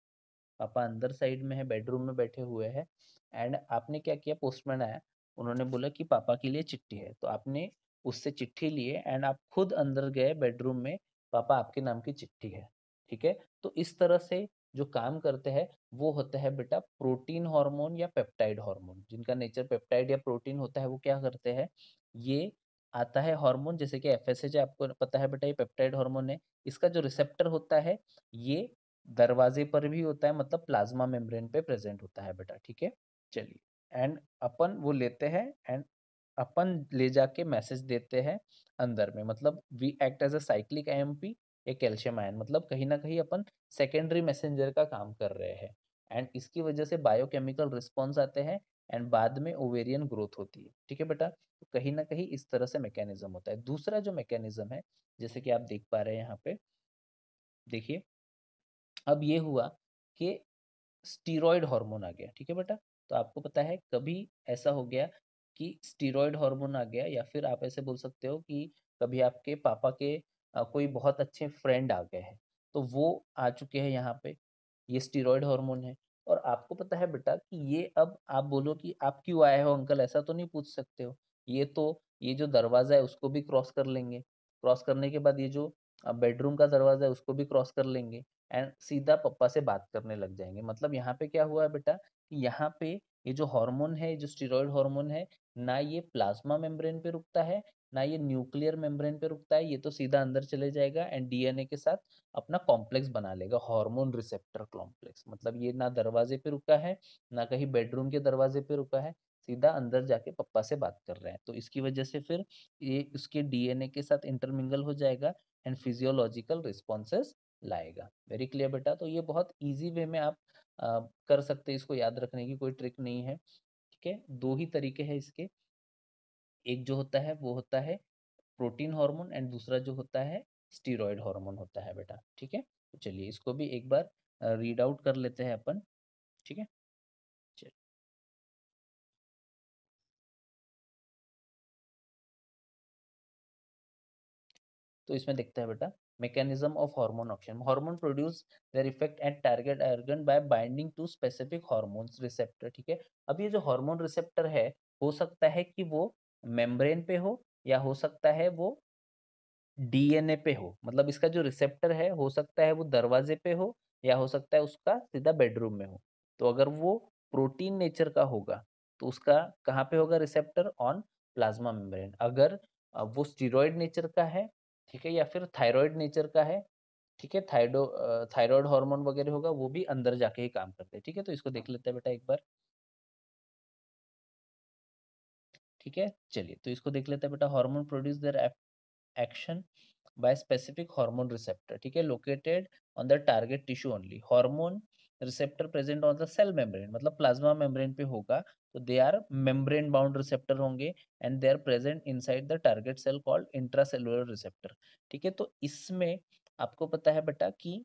पापा अंदर साइड में है, बेडरूम में बैठे हुए हैं। एंड आपने क्या किया, पोस्टमैन आया, उन्होंने बोला कि पापा के लिए चिट्ठी है, तो आपने उससे चिट्ठी लिए एंड आप खुद अंदर गए बेडरूम में, पापा आपके नाम की चिट्ठी है, ठीक है। तो इस तरह से जो काम करते हैं वो होता है बेटा प्रोटीन हार्मोन या पेप्टाइड हार्मोन, जिनका नेचर पेप्टाइड या प्रोटीन होता है। वो क्या करते हैं, ये आता है हार्मोन, जैसे कि एफएसएच आपको पता है बेटा, ये पेप्टाइड हार्मोन है। इसका जो रिसेप्टर होता है, ये दरवाजे पर भी होता है, मतलब प्लाज्मा मेम्ब्रेन पे प्रेजेंट होता है बेटा, ठीक है। चलिए, एंड अपन वो लेते हैं एंड अपन ले जाके मैसेज देते हैं अंदर में, मतलब we act as a cyclic AMP, या कैल्शियम आयन, मतलब कहीं ना कहीं अपन सेकेंडरी मैसेंजर का काम कर रहे हैं। एंड इसकी वजह से बायोकेमिकल रिस्पॉन्स आते हैं एंड बाद में ओवेरियन ग्रोथ होती है, ठीक है बेटा। तो कहीं ना कहीं इस तरह से मैकेनिज्म होता है। दूसरा जो मैकेनिज्म है, जैसे कि आप देख पा रहे हैं यहाँ पे, देखिए, अब ये हुआ कि स्टीरॉयड हार्मोन आ गया, ठीक है बेटा। तो आपको पता है कभी ऐसा हो गया कि स्टीरॉयड हार्मोन आ गया, या फिर आप ऐसे बोल सकते हो कि कभी आपके पापा के कोई बहुत अच्छे फ्रेंड आ गए हैं, तो वो आ चुके हैं यहाँ पे, ये स्टीरॉयड हार्मोन है। और आपको पता है बेटा कि ये, अब आप बोलो कि आप क्यों आए हो अंकल, ऐसा तो नहीं पूछ सकते हो। ये तो, ये जो दरवाजा है उसको भी क्रॉस कर लेंगे, क्रॉस करने के बाद ये जो बेडरूम का दरवाजा है उसको भी क्रॉस कर लेंगे, एंड सीधा पप्पा से बात करने लग जाएंगे। मतलब यहाँ पे क्या हुआ है बेटा, कि यहाँ पे ये जो हार्मोन है, जो स्टीरॉयड हार्मोन है, ना ये प्लाज्मा मेम्ब्रेन पे रुकता है, ना ये न्यूक्लियर मेम्ब्रेन पे रुकता है, ये तो सीधा अंदर चले जाएगा एंड डीएनए के साथ अपना कॉम्प्लेक्स बना लेगा, हार्मोन रिसेप्टर कॉम्प्लेक्स। मतलब ये ना दरवाजे पे रुका है, ना कहीं बेडरूम के दरवाजे पे रुका है, सीधा अंदर जाके पप्पा से बात कर रहे हैं। तो इसकी वजह से फिर ये उसके डीएनए के साथ इंटरमिंगल हो जाएगा एंड फिजियोलॉजिकल रिस्पॉन्सेस लाएगा। वेरी क्लियर बेटा। तो ये बहुत इजी वे में आप कर सकते हैं, इसको याद रखने की कोई ट्रिक नहीं है, ठीक है। दो ही तरीके हैं इसके, एक जो होता है वो होता है प्रोटीन हार्मोन, एंड दूसरा जो होता है स्टीरॉयड हार्मोन होता है बेटा, ठीक है। तो चलिए इसको भी एक बार रीड आउट कर लेते हैं अपन, ठीक है। चलिए, तो इसमें देखते हैं बेटा, mechanism of hormone action, hormone produce their effect at target organ by binding to specific hormones receptor, ठीक है। अब ये जो हार्मोन रिसेप्टर है, हो सकता है कि वो मेम्ब्रेन पे हो, या हो सकता है वो डीएनए पे हो। मतलब इसका जो रिसेप्टर है, हो सकता है वो दरवाजे पे हो, या हो सकता है उसका सीधा बेडरूम में हो। तो अगर वो प्रोटीन नेचर का होगा, तो उसका कहाँ पे होगा रिसेप्टर, ऑन प्लाज्मा मेम्ब्रेन। अगर वो स्टीरॉयड नेचर का है, ठीक है, या फिर थायराइड नेचर का है, ठीक है, थायराइड हार्मोन वगैरह होगा, वो भी अंदर जाके ही काम करते हैं, ठीक है। तो इसको देख लेते हैं बेटा एक बार, ठीक है, चलिए तो इसको देख लेते हैं बेटा। Hormone produce their action by specific hormone receptor, ठीक है, located on the target tissue only. Hormone receptor present on the cell membrane, मतलब प्लाज्मा मेम्ब्रेन पे होगा, तो they are membrane bound receptor होंगे and they are present inside the target cell called intracellular receptor. ठीक है, तो इसमें आपको पता है बेटा कि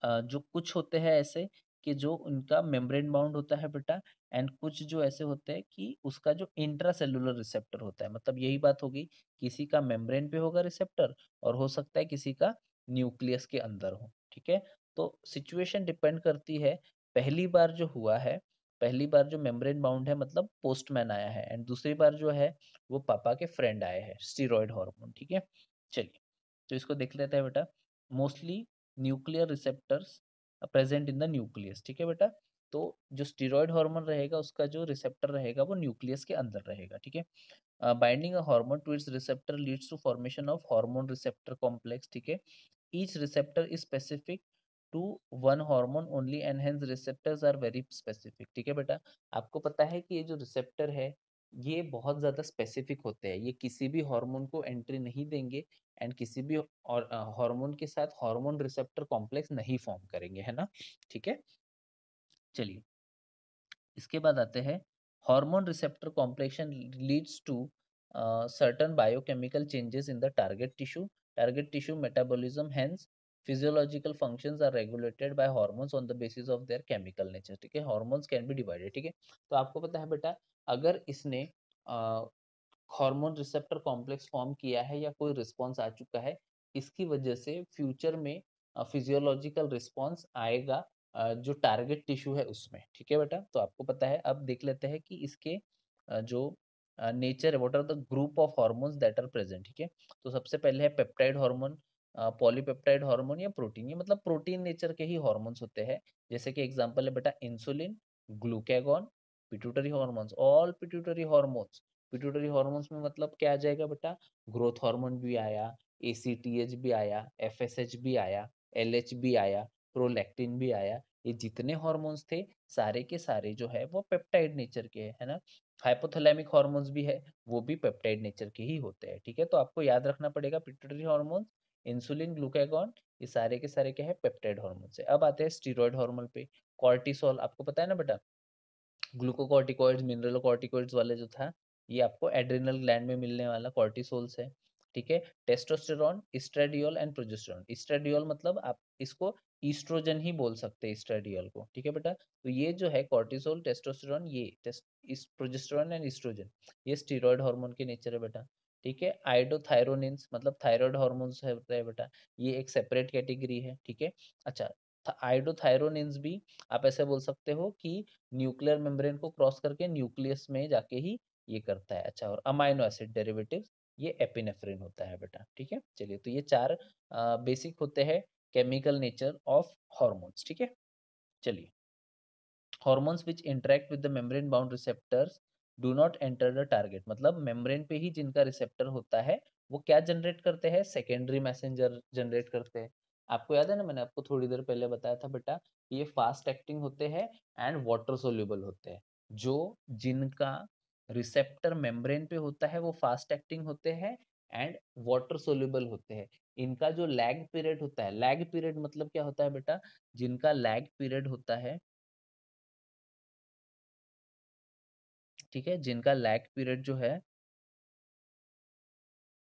जो कुछ होते हैं ऐसे कि जो उनका मेम्ब्रेन बाउंड होता है बेटा, एंड कुछ जो ऐसे होते हैं कि उसका जो इंट्रासेलुलर रिसेप्टर होता है, मतलब यही बात होगी, किसी का मेम्ब्रेन पे होगा रिसेप्टर और हो सकता है किसी का न्यूक्लियस के अंदर हो। ठीक है, तो सिचुएशन डिपेंड करती है। पहली बार जो हुआ है, पहली बार जो मेम्ब्रेन बाउंड है मतलब पोस्टमैन आया है, एंड दूसरी बार जो है वो पापा के फ्रेंड आए हैं, स्टीरॉयड हार्मोन। ठीक है, चलिए तो इसको देख लेते हैं बेटा। Mostly nuclear receptors present in the nucleus. ठीक है बेटा, तो जो स्टीरॉयड हार्मोन रहेगा उसका जो रिसेप्टर रहेगा वो न्यूक्लियस के अंदर रहेगा। ठीक है, binding a hormone to its receptor leads to formation of hormone receptor complex. ठीक है, each receptor is specific to one hormone only and hence receptors are very specific. ठीक है बेटा, आपको पता है कि ये जो रिसेप्टर है ये बहुत ज़्यादा स्पेसिफिक होते हैं, ये किसी भी हार्मोन को एंट्री नहीं देंगे एंड किसी भी और हार्मोन के साथ हार्मोन रिसेप्टर कॉम्प्लेक्स नहीं फॉर्म करेंगे, है ना। ठीक है, चलिए इसके बाद आते हैं hormone receptor complexion leads to certain biochemical changes in the target tissue metabolism, hence physiological functions are regulated by hormones on the basis of their chemical nature. ठीक है, हार्मोन्स कैन बी डिवाइडेड। ठीक है, तो आपको पता है बेटा, अगर इसने हार्मोन रिसेप्टर कॉम्प्लेक्स फॉर्म किया है या कोई रिस्पॉन्स आ चुका है, इसकी वजह से फ्यूचर में फिजियोलॉजिकल रिस्पॉन्स आएगा जो टारगेट टिश्यू है उसमें। ठीक है बेटा, तो आपको पता है, अब देख लेते हैं कि इसके जो नेचर है, what are the group of hormones that are present. ठीक है, तो सबसे पहले है पेप्टाइड हार्मोन, पॉलीपेप्टाइड हार्मोन या प्रोटीन, ये मतलब प्रोटीन नेचर के ही हार्मोन्स होते हैं। जैसे कि एग्जांपल है बेटा insulin, glucagon, pituitary hormones, all pituitary hormones. Pituitary hormones में मतलब क्या आ जाएगा बेटा, ग्रोथ हार्मोन भी आया, एसीटीएच भी आया, एफएसएच भी आया, एलएच भी आया, प्रोलैक्टिन भी आया। ये जितने हार्मोन्स थे सारे के सारे जो है वो पेप्टाइड नेचर के है ना। हाइपोथैलेमिक हार्मोन्स भी है, वो भी पेप्टाइड नेचर के ही होते हैं। ठीक है, तो आपको याद रखना पड़ेगा पिट्यूटरी हार्मोन्स, इंसुलिन, ग्लूकागॉन, ये सारे के सारे क्या है, पेप्टाइड हार्मोन्स है। अब आते हैं स्टीरॉयड हार्मोन पे। कॉर्टिसोल, आपको पता है ना बेटा, ग्लूकोकॉर्टिकॉइड्स, मिनरलोकॉर्टिकॉइड्स वाले जो था, ये आपको एड्रिनल ग्लैंड में मिलने वाला कॉर्टिसोल्स है। ठीक है, टेस्टोस्टेरॉन, इस्ट्रेडियोल एंड प्रोजेस्टेरॉन। इस्ट्रेडियोल मतलब आप इसको ईस्ट्रोजन ही बोल सकते हैं इस्ट्रेडियोल को। ठीक है बेटा, तो ये जो है कॉर्टिसोल, टेस्टोस्टेरॉन, ये इस प्रोजेस्टेरॉन एंड इस्ट्रोजन, ये स्टीरॉयड हार्मोन के नेचर है बेटा। ठीक है, आइडोथायरोनिन्स मतलब थायराइड हार्मोन्स है बेटा, ये एक सेपरेट कैटेगरी है। ठीक है, अच्छा, आइडोथायरोनिन्स भी आप ऐसे बोल सकते हो कि न्यूक्लियर मेम्ब्रेन को क्रॉस करके न्यूक्लियस में जाके ही ये करता है। अच्छा, और अमाइनो एसिड डेरिवेटिव्स, ये एपिनेफ्रिन होता है बेटा। ठीक है, चलिए तो ये चार बेसिक होते हैं केमिकल नेचर ऑफ हॉर्मोन्स। ठीक है, चलिए hormones which interact with the membrane bound receptors do not enter the target, मतलब मेम्ब्रेन पे ही जिनका रिसेप्टर होता है वो क्या जनरेट करते हैं, सेकेंडरी मैसेंजर जनरेट करते हैं। आपको याद है ना, मैंने आपको थोड़ी देर पहले बताया था बेटा, ये फास्ट एक्टिंग होते हैं एंड वाटर सोल्यूबल होते हैं। जो जिनका रिसेप्टर मेम्ब्रेन पे होता है वो फास्ट एक्टिंग होते हैं एंड वाटर सोल्यूबल होते हैं। इनका जो लैग पीरियड होता है, लैग पीरियड मतलब क्या होता है बेटा, जिनका लैग पीरियड होता है, ठीक है, जिनका लैग पीरियड जो है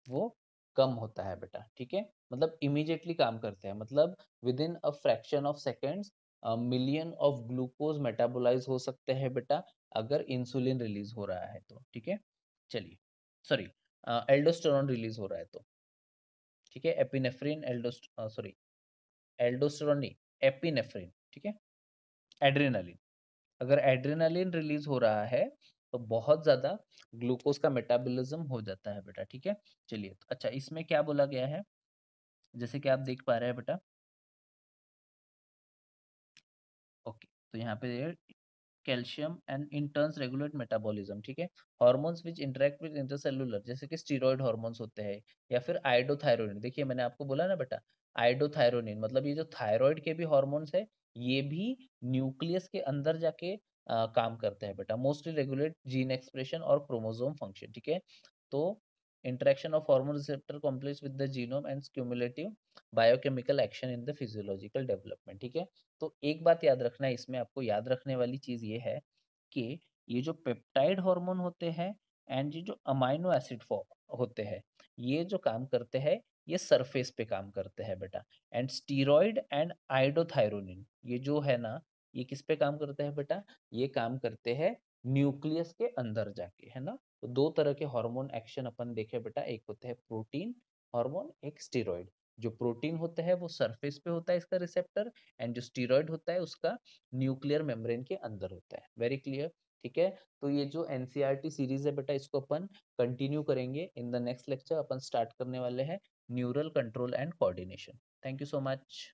वो कम होता है बेटा। ठीक है, मतलब इमीडिएटली काम करते हैं, मतलब within a fraction of seconds million of glucose metabolise हो सकते हैं बेटा, अगर इंसुलिन रिलीज हो रहा है तो। ठीक है, चलिए सॉरी, एल्डोस्टेरॉन रिलीज हो रहा है तो। ठीक है, एपिनेफ्रिन, सॉरी, एल्डोस्टेरॉन नहीं, एपिनेफ्रिन। ठीक है, एड्रेनालिन, अगर एड्रेनालिन रिलीज हो रहा है तो बहुत ज्यादा ग्लूकोज का मेटाबॉलिज्म हो जाता है बेटा। ठीक है, चलिए अच्छा, इसमें क्या बोला गया है, जैसे कि आप देख पा रहे हैं बेटा, ओके, तो यहाँ पे calcium and interns regulate metabolism. ठीक है, hormones which interact with intercellular, जैसे कि स्टीरॉयड हार्मोन्स होते हैं, या फिर आइडोथायरोनिन। देखिए मैंने आपको बोला ना बेटा, आइडोथायरोनिन मतलब ये जो थायराइड के भी हार्मोन्स है, ये भी न्यूक्लियस के अंदर जाके काम करते हैं बेटा। मोस्टली रेगुलेट जीन एक्सप्रेशन और क्रोमोसोम फंक्शन, ठीक है। तो interaction of hormone receptor complex with the genome and cumulative biochemical action in the physiological development, ठीक है। तो एक बात याद रखना है इसमें, आपको याद रखने वाली चीज ये है कि ये जो पेप्टाइड हार्मोन होते हैं एंड ये जो अमाइनो एसिड होते हैं, ये जो काम करते हैं ये सरफेस पे काम करते हैं बेटा। एंड स्टीरॉइड एंड आइडोथायरोनिन ये जो है ना, ये किस पे काम करते हैं बेटा, ये काम करते हैं न्यूक्लियस के अंदर जाके, है ना। तो दो तरह के हार्मोन एक्शन अपन देखे बेटा, एक होते हैं प्रोटीन हार्मोन, एक स्टीरॉइड। जो प्रोटीन होता है वो सरफेस पे होता है इसका रिसेप्टर, एंड जो स्टीरॉइड होता है उसका न्यूक्लियर मेम्ब्रेन के अंदर होता है। वेरी क्लियर, ठीक है। तो ये जो एनसीईआरटी सीरीज है बेटा, इसको अपन कंटिन्यू करेंगे। In the next lecture upon start करने वाले हैं neural control and coordination. Thank you so much.